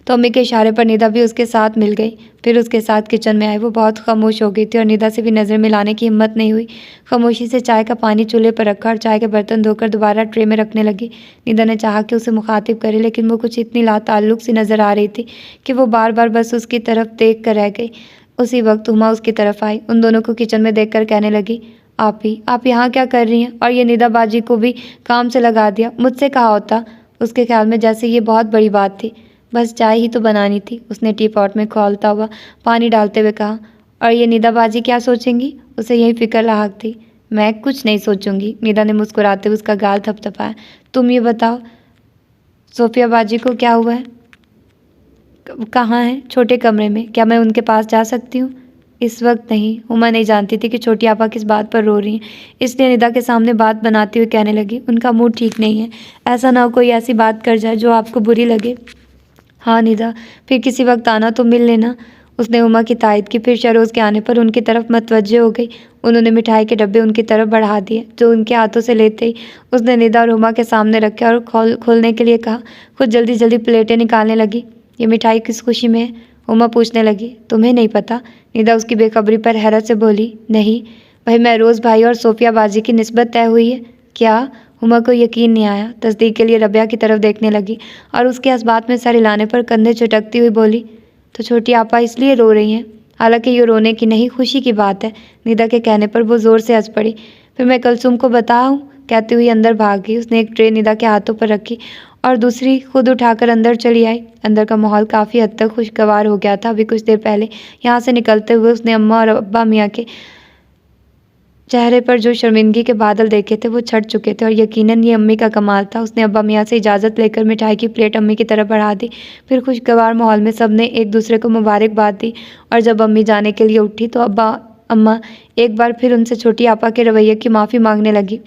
तो अम्मी के इशारे पर निदा भी उसके साथ मिल गई। फिर उसके साथ किचन में आई। वो बहुत खामोश हो गई थी, और निदा से भी नज़र मिलाने की हिम्मत नहीं हुई। खामोशी से चाय का पानी चूल्हे पर रखा और चाय के बर्तन धोकर दोबारा ट्रे में रखने लगी। निदा ने चाहा कि उसे मुखातिब करे, लेकिन वो कुछ इतनी लाताल्लुक़ सी नज़र आ रही थी कि वो बार बार बस उसकी तरफ देख कर रह गई। उसी वक्त हुमा उसकी तरफ आई। उन दोनों को किचन में देख कर कहने लगी, आप यहाँ क्या कर रही हैं? और ये निदा बाजी को भी काम से लगा दिया। मुझसे कहा होता। उसके ख्याल में जैसे ये बहुत बड़ी बात थी। बस चाय ही तो बनानी थी, उसने टी पॉट में खौलता हुआ पानी डालते हुए कहा। और ये निदा बाजी क्या सोचेंगी? उसे यही फिक्र लाहक थी। मैं कुछ नहीं सोचूंगी। निदा ने मुस्कुराते हुए उसका गाल थपथपाया। तुम ये बताओ सोफिया बाजी को क्या हुआ है? कहाँ है? छोटे कमरे में। क्या मैं उनके पास जा सकती हूँ? इस वक्त नहीं। उमा नहीं जानती थी कि छोटी आपा किस बात पर रो रही हैं, इसलिए निदा के सामने बात बनाते हुए कहने लगी, उनका मूड ठीक नहीं है। ऐसा ना हो कोई ऐसी बात कर जाए जो आपको बुरी लगे। हाँ निदा, फिर किसी वक्त आना तो मिल लेना। उसने उमा की तायद की। फिर शरोज़ के आने पर उनकी तरफ मतवज्जे हो गई। उन्होंने मिठाई के डब्बे उनकी तरफ बढ़ा दिए, जो उनके हाथों से लेते ही उसने निदा और उमा के सामने रखे और खोलने के लिए कहा। खुद जल्दी जल्दी प्लेटें निकालने लगी। ये मिठाई किस खुशी में है? उमा पूछने लगी। तुम्हें नहीं पता? निदा उसकी बेखबरी पर हैरत से बोली। नहीं भाई, महरोज़ भाई और सोफिया बाजी की निस्बत तय हुई है। क्या? उमा को यकीन नहीं आया। तस्दीक के लिए रबिया की तरफ देखने लगी और उसके इस बात में सर हिलाने पर कंधे चटकती हुई बोली, तो छोटी आपा इसलिए रो रही हैं? हालांकि ये रोने की नहीं, खुशी की बात है। निदा के कहने पर वो ज़ोर से हंस पड़ी। फिर मैं कुलसुम को बताऊं? कहती हुई अंदर भाग गई। उसने एक ट्रे निदा के हाथों पर रखी और दूसरी खुद उठाकर अंदर चली आई। अंदर का माहौल काफ़ी हद तक खुशगवार हो गया था। अभी कुछ देर पहले यहाँ से निकलते हुए उसने अम्मा और अब्बा मियाँ के चेहरे पर जो शर्मिंदगी के बादल देखे थे वो छट चुके थे और यकीनन ये अम्मी का कमाल था। उसने अब्बा मियाँ से इजाज़त लेकर मिठाई की प्लेट अम्मी की तरफ बढ़ा दी। फिर खुशगवार माहौल में सब ने एक दूसरे को मुबारकबाद दी और जब अम्मी जाने के लिए उठी तो अम्मा एक बार फिर उनसे छोटी आपा के रवैये की माफ़ी मांगने लगी।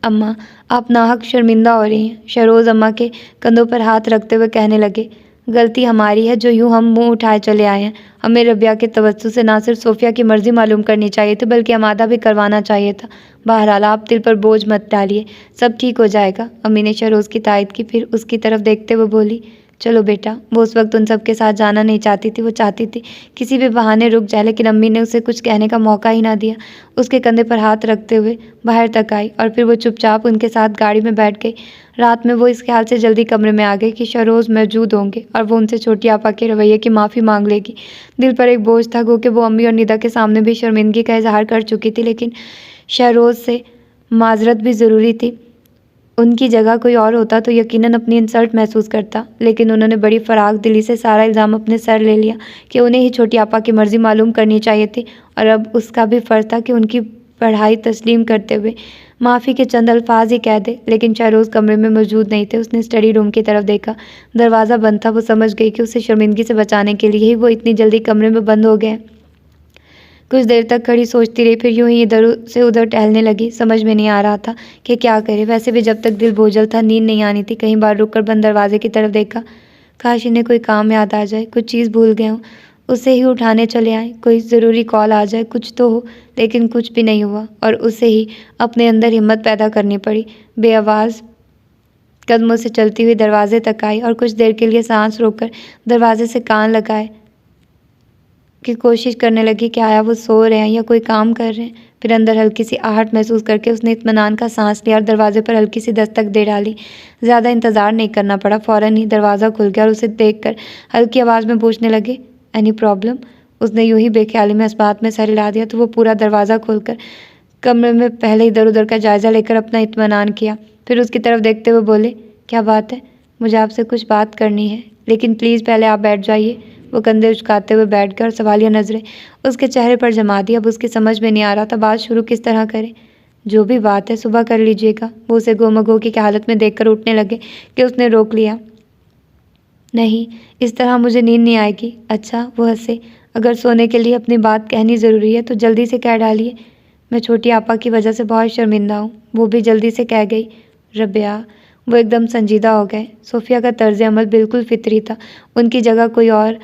अम्मा, आप नाहक शर्मिंदा हो रही हैं। शरोज़ अम्मा के कंधों पर हाथ रखते हुए कहने लगे, गलती हमारी है जो यूँ हम मुंह उठाए चले आए हैं। हमें रबिया के तवज्जुह से ना सिर्फ सोफिया की मर्जी मालूम करनी चाहिए थी, बल्कि आमादा भी करवाना चाहिए था। बहरहाल आप दिल पर बोझ मत डालिए, सब ठीक हो जाएगा। अम्मी ने शरोज़ की तायद की। फिर उसकी तरफ देखते हुए बोली, चलो बेटा। वो उस वक्त उन सब के साथ जाना नहीं चाहती थी। वो चाहती थी किसी भी बहाने रुक जाए, लेकिन अम्मी ने उसे कुछ कहने का मौका ही ना दिया। उसके कंधे पर हाथ रखते हुए बाहर तक आई और फिर वो चुपचाप उनके साथ गाड़ी में बैठ गई। रात में वो इस ख्याल से जल्दी कमरे में आ गई कि शरोज़ मौजूद होंगे और वो उनसे छोटी आपा के रवैये की माफ़ी मांग लेगी। दिल पर एक बोझ था, गो कि वो अम्मी और निदा के सामने भी शर्मिंदगी का इजहार कर चुकी थी, लेकिन शरोज़ से माजरत भी ज़रूरी थी। उनकी जगह कोई और होता तो यकीनन अपनी इंसल्ट महसूस करता, लेकिन उन्होंने बड़ी फराग दिली से सारा इल्ज़ाम अपने सर ले लिया कि उन्हें ही छोटी आपा की मर्ज़ी मालूम करनी चाहिए थी और अब उसका भी फ़र्ज़ था कि उनकी पढ़ाई तस्लीम करते हुए माफ़ी के चंद अल्फाज ही कह दे। लेकिन शहरोज़ कमरे में मौजूद नहीं थे। उसने स्टडी रूम की तरफ देखा। दरवाज़ा बंद था। वो समझ गई कि उसे शर्मिंदगी से बचाने के लिए ही वो इतनी जल्दी कमरे में बंद हो गए। कुछ देर तक खड़ी सोचती रही, फिर यूं ही इधर से उधर टहलने लगी। समझ में नहीं आ रहा था कि क्या करे। वैसे भी जब तक दिल बोझल था, नींद नहीं आनी थी। कई बार रुककर बंद दरवाजे की तरफ देखा। काश इन्हें कोई काम याद आ जाए, कुछ चीज़ भूल गए हूँ, उसे ही उठाने चले आए, कोई ज़रूरी कॉल आ जाए, कुछ तो हो। लेकिन कुछ भी नहीं हुआ और उसे ही अपने अंदर हिम्मत पैदा करनी पड़ी। बेआवाज़ कदमों से चलती हुई दरवाजे तक आई और कुछ देर के लिए सांस रोककर दरवाजे से कान लगाए की कोशिश करने लगी कि आया वो सो रहे हैं या कोई काम कर रहे हैं। फिर अंदर हल्की सी आहट महसूस करके उसने इत्मीनान का सांस लिया और दरवाजे पर हल्की सी दस्तक दे डाली। ज़्यादा इंतज़ार नहीं करना पड़ा, फ़ौरन ही दरवाज़ा खुल गया और उसे देखकर हल्की आवाज़ में पूछने लगे, एनी प्रॉब्लम? उसने यूं ही बेख्याली में इस बात में सर हिला दिया तो वो पूरा दरवाज़ा खोलकर कमरे में पहले इधर उधर का जायज़ा लेकर अपना इत्मीनान किया। फिर उसकी तरफ देखते हुए बोले, क्या बात है? मुझे आपसे कुछ बात करनी है, लेकिन प्लीज़ पहले आप बैठ जाइए। वो कंधे उचकाते हुए बैठ गया और सवालिया नज़रें उसके चेहरे पर जमा दी। अब उसकी समझ में नहीं आ रहा था बात शुरू किस तरह करें। जो भी बात है सुबह कर लीजिएगा। वो उसे गोमगो की हालत में देखकर उठने लगे कि उसने रोक लिया। नहीं, इस तरह मुझे नींद नहीं आएगी। अच्छा, वो हंसे। अगर सोने के लिए अपनी बात कहनी ज़रूरी है तो जल्दी से कह डालिए। मैं छोटी आपा की वजह से बहुत शर्मिंदा हूँ। वो भी जल्दी से कह गई। रबिया, वो एकदम संजीदा हो गए। सोफिया का तर्ज अमल बिल्कुल फितरी था। उनकी जगह कोई और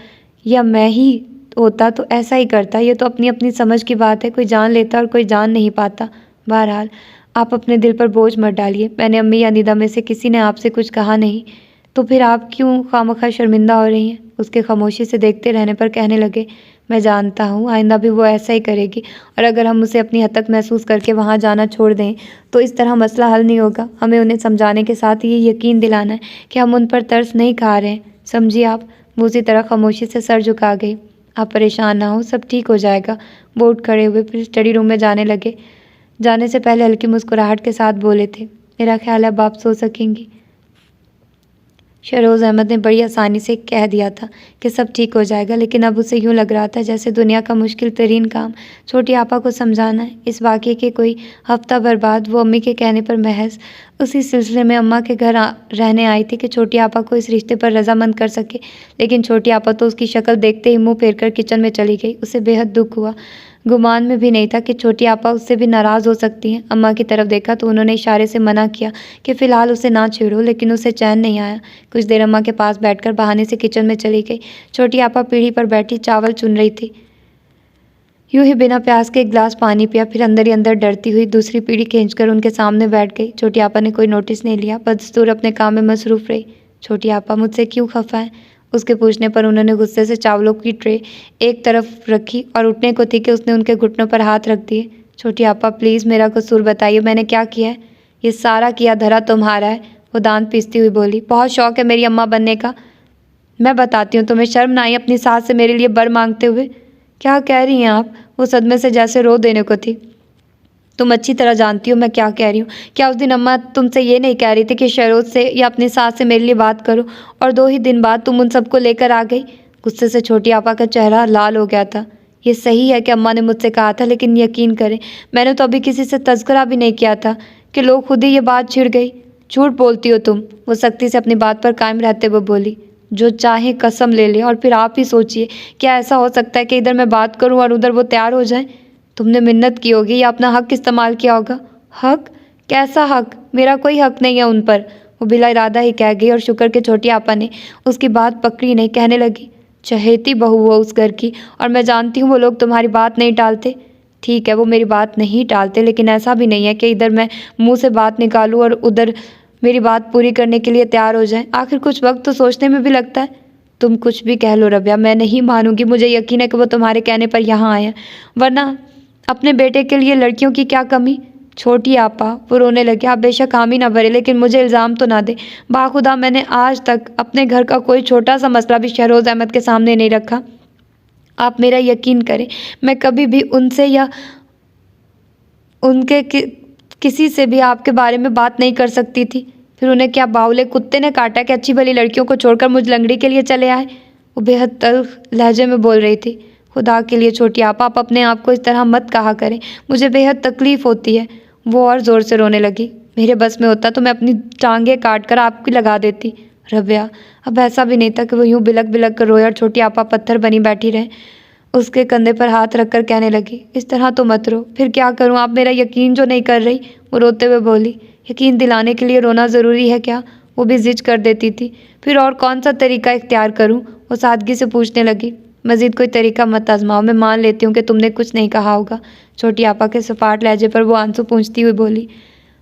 या मैं ही होता तो ऐसा ही करता। ये तो अपनी अपनी समझ की बात है, कोई जान लेता और कोई जान नहीं पाता। बहरहाल आप अपने दिल पर बोझ मत डालिए। मैंने अम्मी या निदा में से किसी ने आपसे कुछ कहा नहीं, तो फिर आप क्यों खामखा शर्मिंदा हो रही हैं? उसके खामोशी से देखते रहने पर कहने लगे, मैं जानता हूँ आइंदा भी वो ऐसा ही करेगी, और अगर हम उसे अपनी हद तक महसूस करके वहाँ जाना छोड़ दें तो इस तरह मसला हल नहीं होगा। हमें उन्हें समझाने के साथ ये यकीन दिलाना है कि हम उन पर तरस नहीं खा रहे हैं, समझिए आप। वो उसी तरह खामोशी से सर झुका गई। आप परेशान ना हो, सब ठीक हो जाएगा। वो उठ खड़े हुए फिर स्टडी रूम में जाने लगे। जाने से पहले हल्की मुस्कुराहट के साथ बोले थे, मेरा ख्याल है अब आप सो सकेंगी। शहरोज़ अहमद ने बड़ी आसानी से कह दिया था कि सब ठीक हो जाएगा, लेकिन अब उसे यूँ लग रहा था जैसे दुनिया का मुश्किल तरीन काम छोटी आपा को समझाना है। इस वाक़ये के कोई हफ्ता भर बाद वो अम्मी के कहने पर महज उसी सिलसिले में अम्मा के घर रहने आई थी कि छोटी आपा को इस रिश्ते पर रजामंद कर सके। लेकिन छोटी आपा तो उसकी शक्ल देखते ही मुँह फेर कर किचन में चली गई। उसे बेहद दुख हुआ। गुमान में भी नहीं था कि छोटी आपा उससे भी नाराज़ हो सकती हैं। अम्मा की तरफ देखा तो उन्होंने इशारे से मना किया कि फ़िलहाल उसे ना छेड़ो, लेकिन उसे चैन नहीं आया। कुछ देर अम्मा के पास बैठकर बहाने से किचन में चली गई। छोटी आपा पीढ़ी पर बैठी चावल चुन रही थी। यूं ही बिना प्यास के एक गिलास पानी पिया, फिर अंदर ही अंदर डरती हुई दूसरी पीढ़ी खींचकर उनके सामने बैठ गई। छोटी आपा ने कोई नोटिस नहीं लिया, बदस्तूर अपने काम में मसरूफ़ रही। छोटी आपा मुझसे क्यों खफा है? उसके पूछने पर उन्होंने गुस्से से चावलों की ट्रे एक तरफ रखी और उठने को थी कि उसने उनके घुटनों पर हाथ रख दिए। छोटी आपा, प्लीज़ मेरा कसूर बताइए, मैंने क्या किया है? ये सारा किया धरा तुम्हारा है, वो दांत पीसती हुई बोली। बहुत शौक है मेरी अम्मा बनने का। मैं बताती हूँ, तुम्हें शर्म ना आई अपनी सास से मेरे लिए बर मांगते हुए? क्या कह रही हैं आप? वो सदमे से जैसे रो देने को थी। तुम अच्छी तरह जानती हो मैं क्या कह रही हूँ। क्या उस दिन अम्मा तुमसे ये नहीं कह रही थी कि शहरोज से या अपनी सास से मेरे लिए बात करो, और 2 ही दिन बाद तुम उन सबको लेकर आ गई? गुस्से से छोटी आपा का चेहरा लाल हो गया था। ये सही है कि अम्मा ने मुझसे कहा था, लेकिन यकीन करें मैंने तो अभी किसी से तज़किरा भी नहीं किया था कि लोग खुद ही ये बात छिड़ गई। झूठ बोलती हो तुम, वो सख्ती से अपनी बात पर कायम रहते हुए बोली। जो चाहे कसम ले ले, और फिर आप ही सोचिए, क्या ऐसा हो सकता है कि इधर मैं बात करूं और उधर वो तैयार हो जाए? तुमने मिन्नत की होगी या अपना हक इस्तेमाल किया होगा। हक? कैसा हक? मेरा कोई हक नहीं है उन पर, वो बिला इरादा ही कह गई। और शुक्र के छोटी आपा ने उसकी बात पकड़ी नहीं। कहने लगी, चहेती बहू हो उस घर की, और मैं जानती हूँ वो लोग तुम्हारी बात नहीं टालते। ठीक है, वो मेरी बात नहीं टालते, लेकिन ऐसा भी नहीं है कि इधर मैं मुँह से बात निकालूँ और उधर मेरी बात पूरी करने के लिए तैयार हो जाए। आखिर कुछ वक्त तो सोचने में भी लगता है। तुम कुछ भी कह लो रबिया, मैं नहीं मानूंगी। मुझे यकीन है कि वो तुम्हारे कहने पर यहाँ आए हैं, वरना अपने बेटे के लिए लड़कियों की क्या कमी? छोटी आपा, वो रोने लगी। आप बेशक हामी ना भरे, लेकिन मुझे इल्ज़ाम तो ना दे। बाखुदा मैंने आज तक अपने घर का कोई छोटा सा मसला भी शहरोज़ अहमद के सामने नहीं रखा। आप मेरा यकीन करें, मैं कभी भी उनसे या उनके किसी से भी आपके बारे में बात नहीं कर सकती थी। फिर उन्हें क्या बावले कुत्ते ने काटा कि अच्छी भली लड़कियों को छोड़कर मुझ लंगड़ी के लिए चले आए? वो बेहद तल्ख लहजे में बोल रही थी। खुदा के लिए छोटी आपा, आप अपने आप को इस तरह मत कहा करें, मुझे बेहद तकलीफ़ होती है। वो और ज़ोर से रोने लगी। मेरे बस में होता तो मैं अपनी टांगें काट कर आपकी लगा देती। रबिया, अब ऐसा भी नहीं था कि वो यूँ बिलक बिलक कर रोए और छोटी आपा पत्थर बनी बैठी रहे। उसके कंधे पर हाथ रखकर कहने लगी, इस तरह तो मत रो। फिर क्या करूं, आप मेरा यकीन जो नहीं कर रही? वो रोते हुए बोली। यकीन दिलाने के लिए रोना ज़रूरी है क्या? वो भी जिद कर देती थी। फिर और कौन सा तरीका इख्तियार करूं? वो सादगी से पूछने लगी। मज़ीद कोई तरीका मत आजमाओ, मैं मान लेती हूँ कि तुमने कुछ नहीं कहा होगा। छोटी आपा के सपाट लहजे पर वो आंसू पूंछती हुई बोली,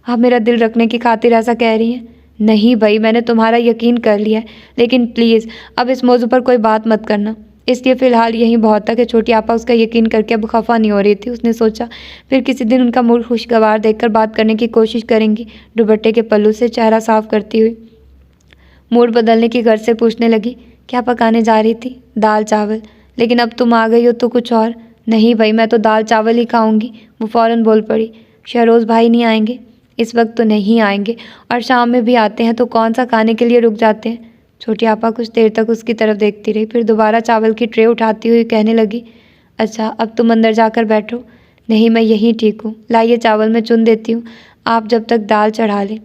आप मेरा दिल रखने की खातिर ऐसा कह रही हैं? नहीं भाई, मैंने तुम्हारा यकीन कर लिया है, लेकिन प्लीज़ अब इस मौजू पर कोई बात मत करना। इसलिए फ़िलहाल यही बहुत था कि छोटी आपा उसका यकीन करके अब खफा नहीं हो रही थी। उसने सोचा फिर किसी दिन उनका मूड खुशगवार देखकर बात करने की कोशिश करेंगी। दुपट्टे के पल्लू से चेहरा साफ करती हुई मूड बदलने की गर्ज से पूछने लगी, क्या पकाने जा रही थी? दाल चावल। लेकिन अब तुम आ गई हो तो कुछ और? नहीं भाई, मैं तो दाल चावल ही खाऊंगी। वो फ़ौरन बोल पड़ी। शहरोज़ भाई नहीं आएंगे? इस वक्त तो नहीं आएंगे, और शाम में भी आते हैं तो कौन सा खाने के लिए रुक जाते हैं। छोटी आपा कुछ देर तक उसकी तरफ देखती रही, फिर दोबारा चावल की ट्रे उठाती हुई कहने लगी, अच्छा अब तुम अंदर जाकर बैठो। नहीं, मैं यहीं ठीक हूँ, लाइए चावल मैं चुन देती हूँ, आप जब तक दाल चढ़ा लें।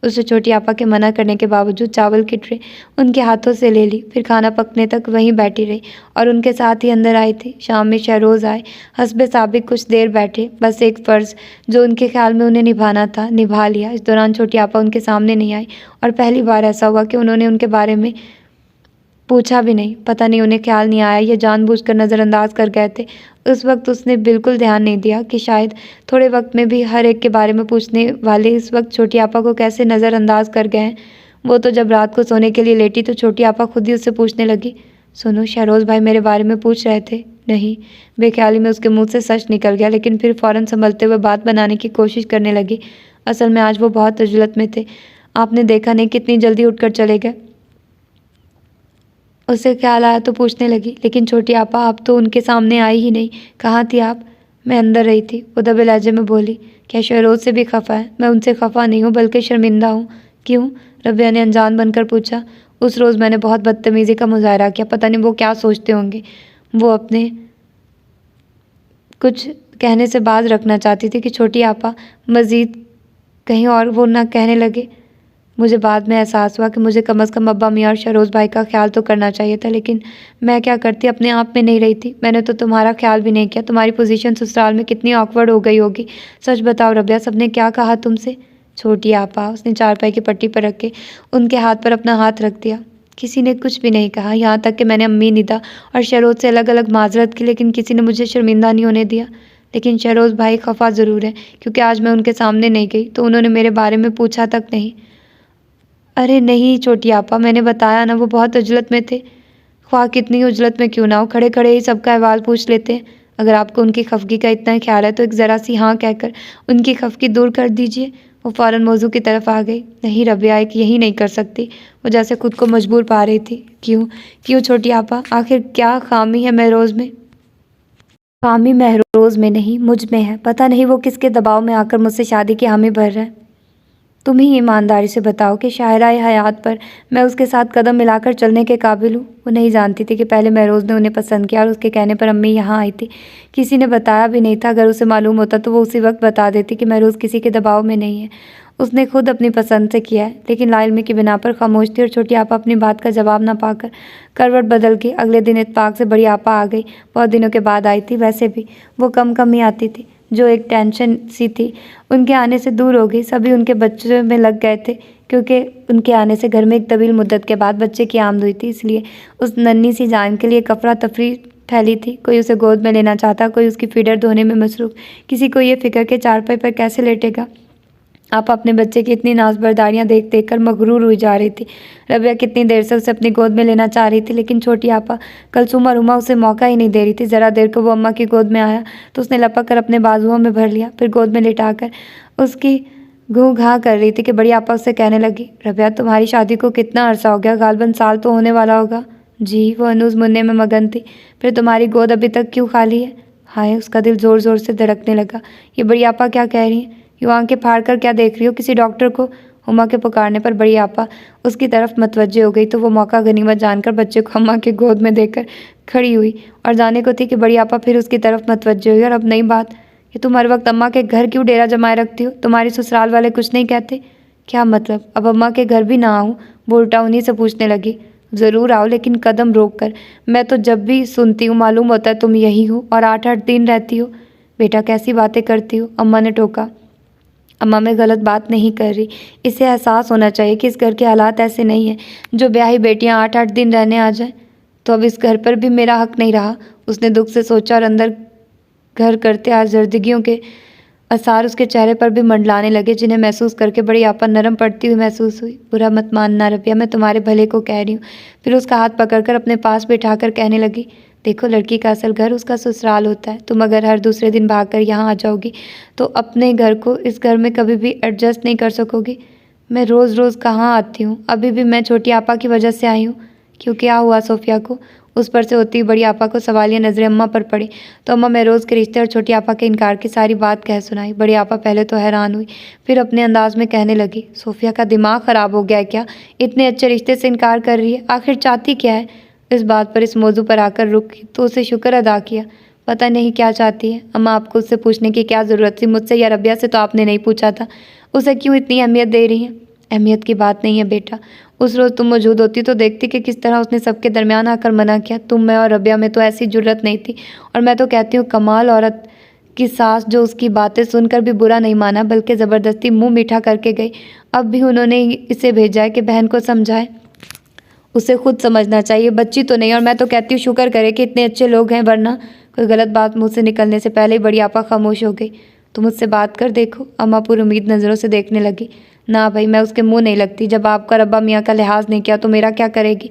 उसे छोटी आपा के मना करने के बावजूद चावल की ट्रे उनके हाथों से ले ली। फिर खाना पकने तक वहीं बैठी रही और उनके साथ ही अंदर आई थी। शाम में शहरोज़ आए। हस्बे साबिक कुछ देर बैठे। बस एक फ़र्ज़ जो उनके ख्याल में उन्हें निभाना था, निभा लिया। इस दौरान छोटी आपा उनके सामने नहीं आई, और पहली बार ऐसा हुआ कि उन्होंने उनके बारे में पूछा भी नहीं। पता नहीं उन्हें ख्याल नहीं आया या जानबूझकर नज़रअंदाज कर गए थे। उस वक्त उसने बिल्कुल ध्यान नहीं दिया कि शायद थोड़े वक्त में भी हर एक के बारे में पूछने वाले इस वक्त छोटी आपा को कैसे नज़रअंदाज कर गए हैं। वो तो जब रात को सोने के लिए लेटी तो छोटी आपा खुद ही उससे पूछने लगी, सुनो, शहरोज़ भाई मेरे बारे में पूछ रहे थे? नहीं। बेख्याली में उसके मुँह से सच निकल गया, लेकिन फिर फ़ौरन संभलते हुए बात बनाने की कोशिश करने लगी। असल में आज वो बहुत अजलत में थे। आपने देखा नहीं कितनी जल्दी उठकर चले गए। उसे ख्याल आया तो पूछने लगी, लेकिन छोटी आपा आप तो उनके सामने आई ही नहीं। कहाँ थी आप? मैं अंदर रही थी, वो दबे लहजे में बोली। क्या शहरोज़ से भी खफा है? मैं उनसे खफा नहीं हूँ, बल्कि शर्मिंदा हूँ। क्यों? रबिया ने अनजान बनकर पूछा। उस रोज़ मैंने बहुत बदतमीज़ी का मुजाहरा किया। पता नहीं वो क्या सोचते होंगे। वो अपने कुछ कहने से बाज रखना चाहती थी कि छोटी आपा मज़ीद कहीं और वो ना कहने लगे। मुझे बाद में एहसास हुआ कि मुझे कम से कम अब्बा मियाँ और शरोज़ भाई का ख्याल तो करना चाहिए था, लेकिन मैं क्या करती, अपने आप में नहीं रही थी। मैंने तो तुम्हारा ख्याल भी नहीं किया। तुम्हारी पोजीशन ससुराल में कितनी ऑकवर्ड हो गई होगी। सच बताओ रबिया, सबने क्या कहा तुमसे? छोटी आपा, उसने चारपाई की पट्टी पर रख के उनके हाथ पर अपना हाथ रख दिया। किसी ने कुछ भी नहीं कहा, यहाँ तक कि मैंने अम्मी, निदा और शरोज़ से अलग अलग माजरत की, लेकिन किसी ने मुझे शर्मिंदा नहीं होने दिया। लेकिन शरोज़ भाई खफा ज़रूर है, क्योंकि आज मैं उनके सामने नहीं गई तो उन्होंने मेरे बारे में पूछा तक नहीं। अरे नहीं छोटी आपा, मैंने बताया ना, वो बहुत उजलत में थे। ख्वाह कितनी उजलत में क्यों ना हो, खड़े खड़े ही सबका अहवाल पूछ लेते हैं। अगर आपको उनकी खफगी का इतना ख्याल है तो एक ज़रा सी हाँ कहकर उनकी खफगी दूर कर दीजिए। वो फ़ौरन मौजू की तरफ आ गई। नहीं रबिया, एक यही नहीं कर सकती। वो जैसे खुद को मजबूर पा रही थी। क्यों क्यों छोटी आपा, आखिर क्या खामी है महरोज़ में? खामी महरोज़ में नहीं, मुझ में है। पता नहीं वो किसके दबाव में आकर मुझसे शादी की हामी भर रहा है। तुम ही ईमानदारी से बताओ कि शायराए हयात पर मैं उसके साथ कदम मिलाकर चलने के काबिल हूँ। वो नहीं जानती थी कि पहले महरोज़ ने उन्हें पसंद किया और उसके कहने पर अम्मी यहाँ आई थी। किसी ने बताया भी नहीं था। अगर उसे मालूम होता तो वो उसी वक्त बता देती कि महरोज़ किसी के दबाव में नहीं है, उसने खुद अपनी पसंद से किया है। लेकिन लाइल्मी की बिना पर खामोश थी और छोटी आपा अपनी बात का जवाब ना पाकर करवट बदल गई। अगले दिन इत्तेफाक से बड़ी आपा आ गई। बहुत दिनों के बाद आई थी। वैसे भी वो कम ही आती थी। जो एक टेंशन सी थी उनके आने से दूर हो गई। सभी उनके बच्चों में लग गए थे, क्योंकि उनके आने से घर में एक तवील मुद्दत के बाद बच्चे की आमद हुई थी। इसलिए उस नन्ही सी जान के लिए एक अफरा तफरी फैली थी। कोई उसे गोद में लेना चाहता, कोई उसकी फीडर धोने में मसरूफ़, किसी को ये फिक्र के चारपाई पर कैसे लेटेगा। आप अपने बच्चे की इतनी नाज़बरदारियाँ देख देख कर मगरूर हुई जा रही थी। रबिया कितनी देर से उसे अपनी गोद में लेना चाह रही थी, लेकिन छोटी आपा कलसूमा रुमा उसे मौका ही नहीं दे रही थी। ज़रा देर को वो अम्मा की गोद में आया तो उसने लपक कर अपने बाजुओं में भर लिया, फिर गोद में लिटाकर उसकी घूँ घाँ कर रही थी कि बड़ी आपा उससे कहने लगी, रबिया तुम्हारी शादी को कितना अरसा हो गया? गालबन साल तो होने वाला होगा। जी, वो अनूज़ मुन्ने में मगन थी। फिर तुम्हारी गोद अभी तक क्यों खाली है? हाय, उसका दिल ज़ोर ज़ोर से धड़कने लगा। ये बड़ी आपा क्या कह रही हैं? यूँ आंखें फाड़ कर क्या देख रही हो? किसी डॉक्टर को? हुमा के पुकारने पर बड़ी आपा उसकी तरफ मतवज्जे हो गई तो वो मौका गनीमत जानकर बच्चे को अम्मा की गोद में देकर खड़ी हुई और जाने को थी कि बड़ी आपा फिर उसकी तरफ मतवज्जे हुई। और अब नई बात कि तुम हर वक्त अम्मा के घर क्यों डेरा जमाए रखती हो? तुम्हारी ससुराल वाले कुछ नहीं कहते? क्या मतलब? अब अम्मा के घर भी ना आऊँ? वो उल्टा उन्हीं से पूछने लगी। ज़रूर आओ, लेकिन कदम रोक कर। मैं तो जब भी सुनती हूँ मालूम होता है तुम यही हो और 8-8 दिन रहती हो। बेटा कैसी बातें करती हो? अम्मा ने टोका। अम्मा मैं गलत बात नहीं कर रही। इसे एहसास होना चाहिए कि इस घर के हालात ऐसे नहीं हैं जो ब्याही बेटियां 8-8 दिन रहने आ जाएं। तो अब इस घर पर भी मेरा हक नहीं रहा। उसने दुख से सोचा और अंदर घर करते आज़र्दगियों के आसार उसके चेहरे पर भी मंडलाने लगे, जिन्हें महसूस करके बड़ी आपा नरम पड़ती हुई महसूस हुई। बुरा मत मानना रबिया, मैं तुम्हारे भले को कह रही हूँ। फिर उसका हाथ पकड़कर अपने पास बैठाकर कहने लगी, देखो लड़की का असल घर उसका ससुराल होता है। तुम अगर हर दूसरे दिन भागकर यहाँ आ जाओगी तो अपने घर को इस घर में कभी भी एडजस्ट नहीं कर सकोगी। मैं रोज़ रोज़ कहाँ आती हूँ? अभी भी मैं छोटी आपा की वजह से आई हूँ। क्यों, क्या हुआ सोफिया को? उस पर से होती बड़ी आपा को सवालिया नज़रें अम्मा पर पड़ी तो अम्मा महरोज़ के रिश्ते और छोटी आपा के इनकार की सारी बात कह सुनाई। बड़ी आपा पहले तो हैरान हुई, फिर अपने अंदाज में कहने लगी, सोफिया का दिमाग ख़राब हो गया है क्या? इतने अच्छे रिश्ते से इनकार कर रही है, आखिर चाहती क्या है? इस बात पर इस मौजू पर आकर रुकी तो उसे शुक्र अदा किया। पता नहीं क्या चाहती है। अम्मा आपको उससे पूछने की क्या ज़रूरत थी? मुझसे या रबिया से तो आपने नहीं पूछा था। उसे क्यों इतनी अहमियत दे रही हैं? अहमियत की बात नहीं है बेटा। उस रोज़ तुम मौजूद होती तो देखती कि किस तरह उसने सबके दरमियान आकर मना किया। तुम, मैं और रबिया में तो ऐसी जुर्रत नहीं थी। और मैं तो कहती हूँ कमाल औरत की सास जो उसकी बातें सुनकर भी बुरा नहीं माना बल्कि ज़बरदस्ती मुँह मीठा करके गई। अब भी उन्होंने इसे भेजा है कि बहन को समझाए। उसे खुद समझना चाहिए, बच्ची तो नहीं। और मैं तो कहती हूँ शुक्र करे कि इतने अच्छे लोग हैं, वरना कोई गलत बात मुँह से निकलने से पहले ही बड़ी आपा खामोश हो गई। तुम मुझसे बात कर देखो। अम्मा पूरी उम्मीद नज़रों से देखने लगी। ना भाई, मैं उसके मुंह नहीं लगती। जब आपका रब्बा मियाँ का लिहाज नहीं किया तो मेरा क्या करेगी?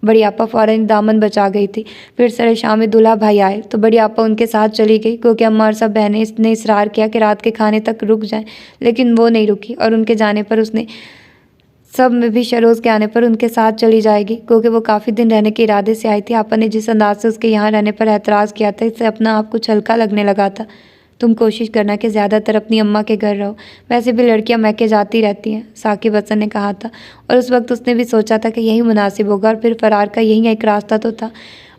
बड़ी आपा फ़ौरन दामन बचा गई थी। फिर सरे शाम में दूल्हा भाई आए तो बड़ी आपा उनके साथ चली गई, क्योंकि अम्मा और सब बहनें इसने इसरार किया कि रात के खाने तक रुक जाएं, लेकिन वो नहीं रुकी और उनके जाने पर उसने सब में भी शरोज़ के आने पर उनके साथ चली जाएगी, क्योंकि वो काफ़ी दिन रहने के इरादे से आई थी। आपा ने जिस अंदाज से उसके यहाँ रहने पर एतराज़ किया था, इससे अपना आप कुछ हल्का लगने लगा था। तुम कोशिश करना कि ज़्यादातर अपनी अम्मा के घर रहो, वैसे भी लड़कियां मैके जाती रहती हैं, साकिब हसन ने कहा था। और उस वक्त उसने भी सोचा था कि यही मुनासिब होगा और फिर फ़रार का यही एक रास्ता तो था।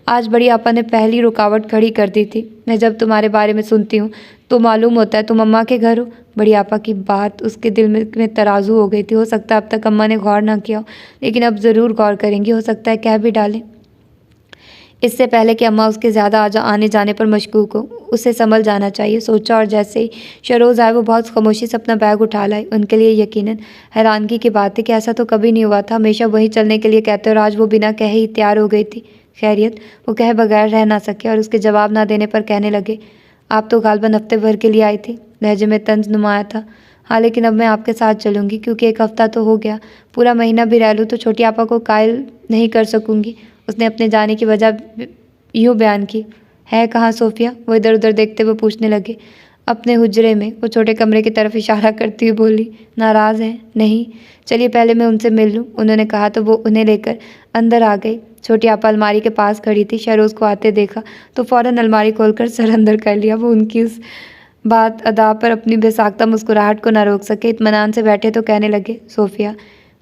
आज बड़ी आपा ने पहली रुकावट खड़ी कर दी थी। मैं जब तुम्हारे बारे में सुनती हूँ तो मालूम होता है तुम अम्मा के घर हो। बड़ी आपा की बात उसके दिल में तराजू हो गई थी। हो सकता है अब तक अम्मा ने गौर ना किया हो, लेकिन अब ज़रूर गौर करेंगी। हो सकता है कह भी डालें, इससे पहले कि अम्मा उसके ज़्यादा आने जाने पर मशकूक हो। उसे संभल जाना चाहिए, सोचा। और जैसे ही शरोज़ आए वो बहुत खामोशी से अपना बैग उठा लाई। उनके लिए यकीनन हैरानगी की बात है कि ऐसा तो कभी नहीं हुआ था। हमेशा वहीं चलने के लिए कहते और आज वो बिना कहे ही तैयार हो गई थी। खैरियत, वो कहे बगैर रह ना सके और उसके जवाब ना देने पर कहने लगे, आप तो गालबन हफ्ते भर के लिए आई थी। लहजे में तंज नुमाया था। हाँ, लेकिन अब मैं आपके साथ चलूँगी क्योंकि एक हफ़्ता तो हो गया। पूरा महीना भी रह लूँ तो छोटी आपा को कायल नहीं कर सकूँगी। उसने अपने जाने की वजह यूँ बयान की। है कहाँ सोफिया? वो इधर उधर देखते हुए पूछने लगे। अपने हुजरे में। वो छोटे कमरे की तरफ इशारा करती हुई बोली। नाराज़ हैं? नहीं। चलिए पहले मैं उनसे मिल लूँ, उन्होंने कहा तो वो उन्हें लेकर अंदर आ गई। छोटी आपा अलमारी के पास खड़ी थी। शहरोज़ को आते देखा तो फ़ौरन अलमारी खोलकर सर अंदर कर लिया। वो उनकी उस बात अदा पर अपनी बेसाख्ता मुस्कुराहट को न रोक सके। इत्मीनान से बैठे तो कहने लगे, सोफिया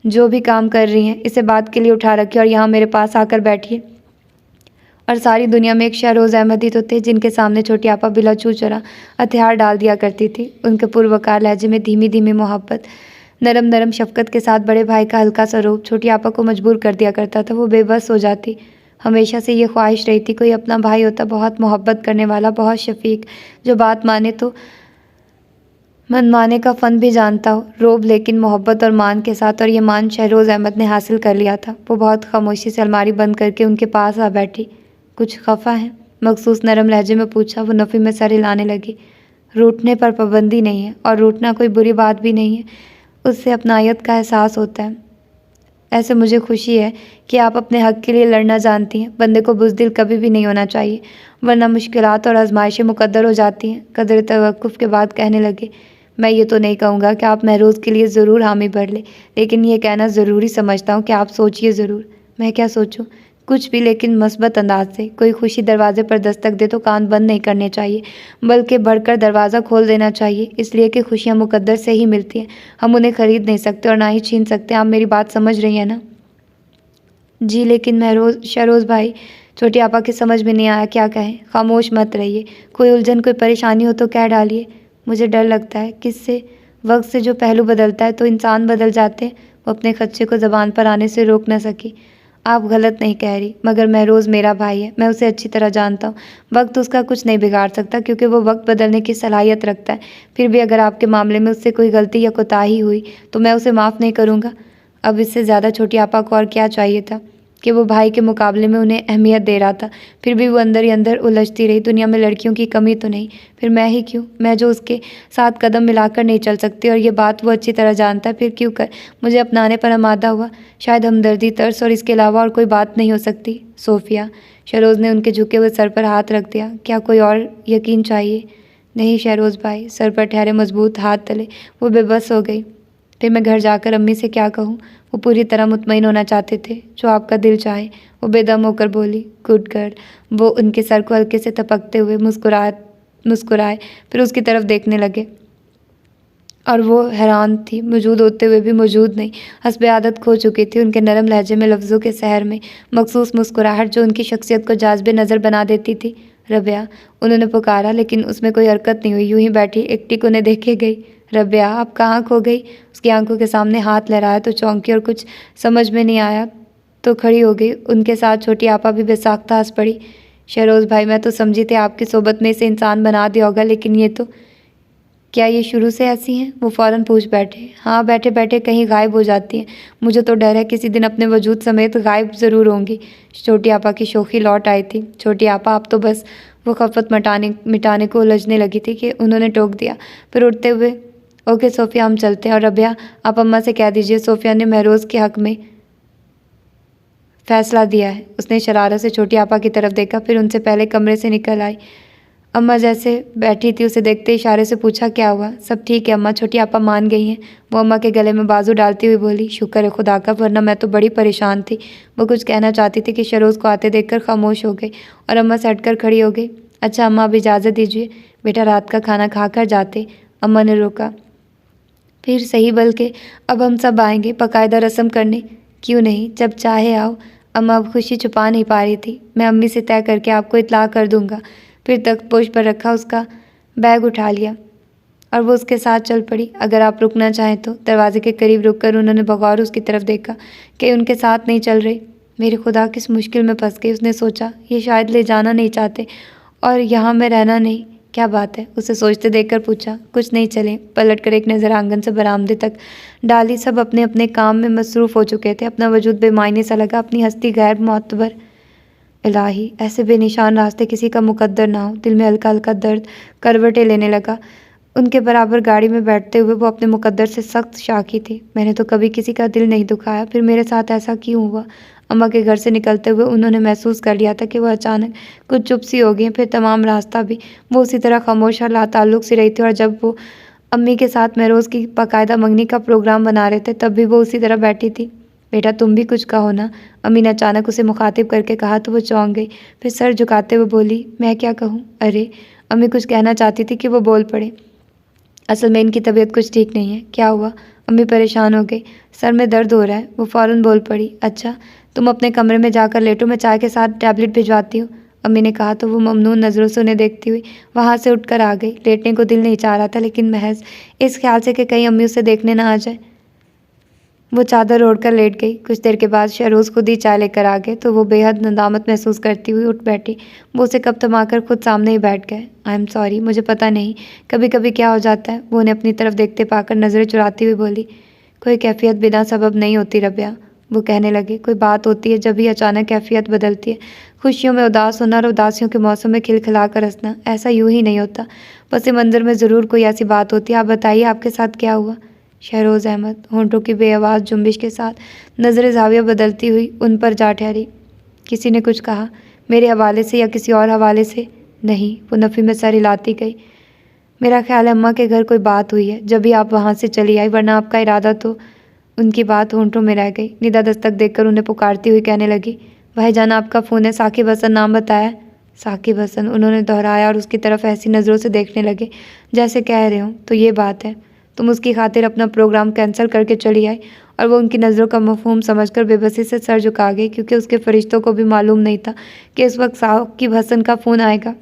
जो भी काम कर रही हैं इसे बात के लिए उठा रखिए और यहाँ मेरे पास आकर बैठिए। और सारी दुनिया में एक शहरोज़ अहमद ही तो थे जिनके सामने छोटी आपा बिला चू चरा हथियार डाल दिया करती थी। उनके पुरवकार लहजे में धीमी धीमी मोहब्बत, नरम नरम शफकत के साथ बड़े भाई का हल्का सा रूप छोटी आपा को मजबूर कर दिया करता था। वो बेबस हो जाती। हमेशा से ये ख्वाहिश रही थी कोई अपना भाई होता, बहुत मोहब्बत करने वाला, बहुत शफीक, जो बात माने तो मनमाने का फ़न भी जानता हो। रोब लेकिन मोहब्बत और मान के साथ, और ये मान शहरोज़ अहमद ने हासिल कर लिया था। वो बहुत खामोशी से अलमारी बंद करके उनके पास आ बैठी। कुछ खफा है? मखसूस नरम लहजे में पूछा। वो नफ़ी में सर हिलाने लगी। रूठने पर पाबंदी नहीं है और रूठना कोई बुरी बात भी नहीं है, उससे अपनायत का एहसास होता है। ऐसे मुझे खुशी है कि आप अपने हक़ के लिए लड़ना जानती हैं। बंदे को बुज़दिल कभी भी नहीं होना चाहिए, वरना मुश्किलात और आजमाइशें मुकद्दर हो जाती हैं। कदर तवक्कुफ़ के बाद कहने लगे, मैं ये तो नहीं कहूँगा कि आप महरोज़ के लिए ज़रूर हामी भर लें, लेकिन ये कहना ज़रूरी समझता हूँ कि आप सोचिए ज़रूर। मैं क्या सोचूं? कुछ भी, लेकिन मस्बत अंदाज से। कोई खुशी दरवाजे पर दस्तक दे तो कान बंद नहीं करने चाहिए, बल्कि बढ़कर दरवाज़ा खोल देना चाहिए, इसलिए कि खुशियाँ मुकद्दर से ही मिलती हैं। हम उन्हें ख़रीद नहीं सकते और ना ही छीन सकते। आप मेरी बात समझ रही हैं ना? जी, लेकिन महरोज़ शहरोज़ भाई, छोटी आपा की समझ में नहीं आया क्या कहें। खामोश मत रहिए, कोई उलझन कोई परेशानी हो तो कह डालिए। मुझे डर लगता है किससे वक्त से जो पहलू बदलता है तो इंसान बदल जाते हैं। वो अपने खदशे को ज़बान पर आने से रोक न सकी। आप गलत नहीं कह रही, मगर महरोज़ मेरा भाई है, मैं उसे अच्छी तरह जानता हूँ। वक्त उसका कुछ नहीं बिगाड़ सकता क्योंकि वो वक्त बदलने की सलाहियत रखता है। फिर भी अगर आपके मामले में उससे कोई गलती या कोताही हुई तो मैं उसे माफ़ नहीं करूँगा। अब इससे ज़्यादा छोटी आपा को और क्या चाहिए था कि वो भाई के मुकाबले में उन्हें अहमियत दे रहा था। फिर भी वो अंदर ही अंदर उलझती रही। दुनिया में लड़कियों की कमी तो नहीं, फिर मैं ही क्यों? मैं जो उसके साथ कदम मिलाकर नहीं चल सकती, और ये बात वो अच्छी तरह जानता है। फिर क्यों कर मुझे अपनाने पर आमादा हुआ? शायद हमदर्दी, तरस और इसके अलावा और कोई बात नहीं हो सकती। सोफिया, शहरोज़ ने उनके झुके हुए सर पर हाथ रख दिया। क्या कोई और यकीन चाहिए? नहीं शहरोज़ भाई, सर पर ठहरे मजबूत हाथ तले वो बेबस हो गई। फिर मैं घर जाकर अम्मी से क्या कहूँ? वो पूरी तरह मुतमईन होना चाहते थे। जो आपका दिल चाहे, वो बेदम होकर बोली। Good girl. वो उनके सर को हल्के से थपकते हुए मुस्कुराए, फिर उसकी तरफ देखने लगे। और वो हैरान थी, मौजूद होते हुए भी मौजूद नहीं, हस्बे आदत खो चुकी थी। उनके नरम लहजे में, लफ्ज़ों के सहर में मखसूस मुस्कुराहट जो उनकी शख्सियत को जाज़बे नज़र बना देती थी। रबिया, उन्होंने पुकारा, लेकिन उसमें कोई हरकत नहीं हुई। यूं ही बैठी एकटिक उन्हें देखे गई। रबिया, आप कहाँ खो गई? उसकी आंखों के सामने हाथ लहराया तो चौंकी और कुछ समझ में नहीं आया तो खड़ी हो गई। उनके साथ छोटी आपा भी बेसाख्ता हंस पड़ी। शहरोज़ भाई, मैं तो समझी थी आपकी सोबत में इसे इंसान बना दिया होगा, लेकिन ये तो क्या ये शुरू से ऐसी हैं? वो फ़ौरन पूछ बैठे। हाँ, बैठे बैठे कहीं गायब हो जाती हैं। मुझे तो डर है किसी दिन अपने वजूद समेत गायब ज़रूर होंगी। छोटी आपा की शोखी लौट आई थी। छोटी आपा, आप तो बस वो खफत मिटाने को उलझने लगी थी कि उन्होंने टोक दिया। फिर उठते हुए, ओके सोफिया, हम चलते हैं। और रबिया, आप अम्मा से कह दीजिए सोफिया ने महरोज़ के हक़ में फ़ैसला दिया है। उसने शरारत से छोटी आपा की तरफ देखा, फिर उनसे पहले कमरे से निकल आई। अम्मा जैसे बैठी थी उसे देखते इशारे से पूछा, क्या हुआ? सब ठीक है अम्मा, छोटी आपा मान गई हैं। वो अम्मा के गले में बाजू डालती हुई बोली। शुक्र है खुदा का, वरना मैं तो बड़ी परेशान थी। वो कुछ कहना चाहती थी कि शरोज़ को आते देखकर खामोश हो गई और अम्मा से हटकर खड़ी हो गई। अच्छा अम्मा अब इजाज़त दीजिए, बेटा रात का खाना खा कर जाते। अम्मा ने रोका। फिर सही बल्कि अब हम सब आएंगे बाकायदा रस्म करने। क्यों नहीं, जब चाहे आओ। अम्मा अब खुशी छुपा नहीं पा रही थी। मैं अम्मी से तय करके आपको इत्तला कर दूंगा। फिर तख्त पोश पर रखा उसका बैग उठा लिया और वो उसके साथ चल पड़ी। अगर आप रुकना चाहें तो। दरवाजे के करीब रुककर उन्होंने बगौर उसकी तरफ देखा कि उनके साथ नहीं चल रही। मेरे खुदा किस मुश्किल में फंस गई, उसने सोचा। ये शायद ले जाना नहीं चाहते और यहाँ मैं रहना नहीं। क्या बात है, उसे सोचते देखकर पूछा। कुछ नहीं, चले। पलटकर एक नज़र आंगन से बरामदे तक डाली। सब अपने अपने काम में मसरूफ़ हो चुके थे। अपना वजूद बेमायने सा लगा, अपनी हस्ती गैर मोतबर। इलाही, ऐसे बेनिशान रास्ते किसी का मुकद्दर ना हो। दिल में हल्का हल्का दर्द करवटें लेने लगा। उनके बराबर गाड़ी में बैठते हुए वो अपने मुकद्दर से सख्त शाकी थी। मैंने तो कभी किसी का दिल नहीं दुखाया, फिर मेरे साथ ऐसा क्यों हुआ। अम्मा के घर से निकलते हुए उन्होंने महसूस कर लिया था कि वह अचानक कुछ चुप सी हो गई। फिर तमाम रास्ता भी वो उसी तरह खामोश और लाताल्लुक सी रही थी। और जब वो अम्मी के साथ महरोज़ की बाकायदा मंगनी का प्रोग्राम बना रहे थे तब भी वो उसी तरह बैठी थी। बेटा तुम भी कुछ कहो ना, अम्मी ने अचानक उसे मुखातिब करके कहा तो वो चौंक गई। फिर सर झुकाते हुए बोली, मैं क्या कहूँ। अरे, अम्मी कुछ कहना चाहती थी कि वो बोल पड़े। असल में इनकी तबीयत कुछ ठीक नहीं है। क्या हुआ। अम्मी परेशान हो गई। सर में दर्द हो रहा है। वो फ़ौरन बोल पड़ी। अच्छा, तुम अपने कमरे में जाकर लेटो, मैं चाय के साथ टैबलेट भिजवाती हूँ। अम्मी ने कहा तो वो ममनून नज़रों से उन्हें देखती हुई वहाँ से उठकर आ गई। लेटने को दिल नहीं चाह रहा था, लेकिन महज इस ख्याल से कि कहीं अम्मी उसे देखने ना आ जाए वो चादर ओढ़कर लेट गई। कुछ देर के बाद शहरोज़ खुद ही चाय लेकर आ गए तो वो बेहद नदामत महसूस करती हुई उठ बैठी। वो उसे कब थमाकर खुद सामने ही बैठ गए। आई एम सॉरी, मुझे पता नहीं कभी कभी क्या हो जाता है। वो उन्हें अपनी तरफ देखते पाकर नज़रें चुराती हुई बोली, कोई कैफियत बिना सबब नहीं होती रबिया। वो कहने लगे, कोई बात होती है जब भी अचानक कैफियत बदलती है। खुशियों में उदास होना और उदासियों के मौसम में खिलखिला कर हंसना, ऐसा यूं ही नहीं होता। पस मंज़र में ज़रूर कोई ऐसी बात होती है। आप बताइए, आपके साथ क्या हुआ। शहरोज़ अहमद होंठों की बेआवाज़ जुम्बिश के साथ नज़रें ज़ाविया बदलती हुई उन पर जा ठहरी। किसी ने कुछ कहा, मेरे हवाले से या किसी और हवाले से। नहीं, वो नफ़ी में सर हिलाती गई। मेरा ख्याल है अम्मा के घर कोई बात हुई है जब भी आप वहाँ से चली आई, वरना आपका इरादा तो। उनकी बात होंठों में रह गई। निदा दस्तक देखकर उन्हें पुकारती हुई कहने लगी, भाईजान आपका फ़ोन है। साकिब हसन नाम बताया। साकिब हसन, उन्होंने दोहराया और उसकी तरफ ऐसी नज़रों से देखने लगे जैसे कह रहे हों, तो ये बात है। तुम उसकी खातिर अपना प्रोग्राम कैंसिल करके चली आई। और वो उनकी नज़रों का मफहूम समझकर बेबसी से सर झुका गई, क्योंकि उसके फरिश्तों को भी मालूम नहीं था कि इस वक्त साकिब हसन का फ़ोन आएगा।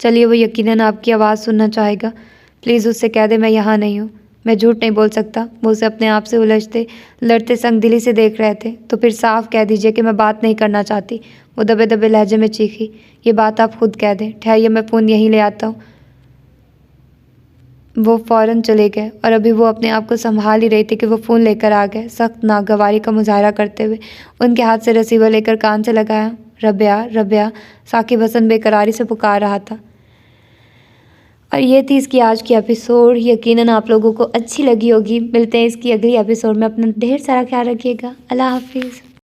चलिए, वो यकीनन आपकी आवाज़ सुनना चाहेगा। प्लीज़ उससे कह दे मैं यहाँ नहीं हूँ। मैं झूठ नहीं बोल सकता। वो उसे अपने आप से उलझते लड़ते संग दिली से देख रहे थे। तो फिर साफ कह दीजिए कि मैं बात नहीं करना चाहती। वो दबे दबे लहजे में चीखी, ये बात आप खुद कह दें। ठहरिए, मैं फ़ोन यहीं ले आता हूँ। वो फ़ौरन चले गए और अभी वो अपने आप को संभाल ही रही थी कि वो फ़ोन लेकर आ गए, सख्त नागवारी का मुजाहरा करते हुए। उनके हाथ से रिसीवर लेकर कान से लगाया। रबिया, रबिया, साकिब हसन बेकरारी से पुकार रहा था। और ये थी इसकी आज की एपिसोड। यकीनन आप लोगों को अच्छी लगी होगी। मिलते हैं इसकी अगली एपिसोड में। अपना ढेर सारा ख्याल रखिएगा। अल्लाह हाफिज़।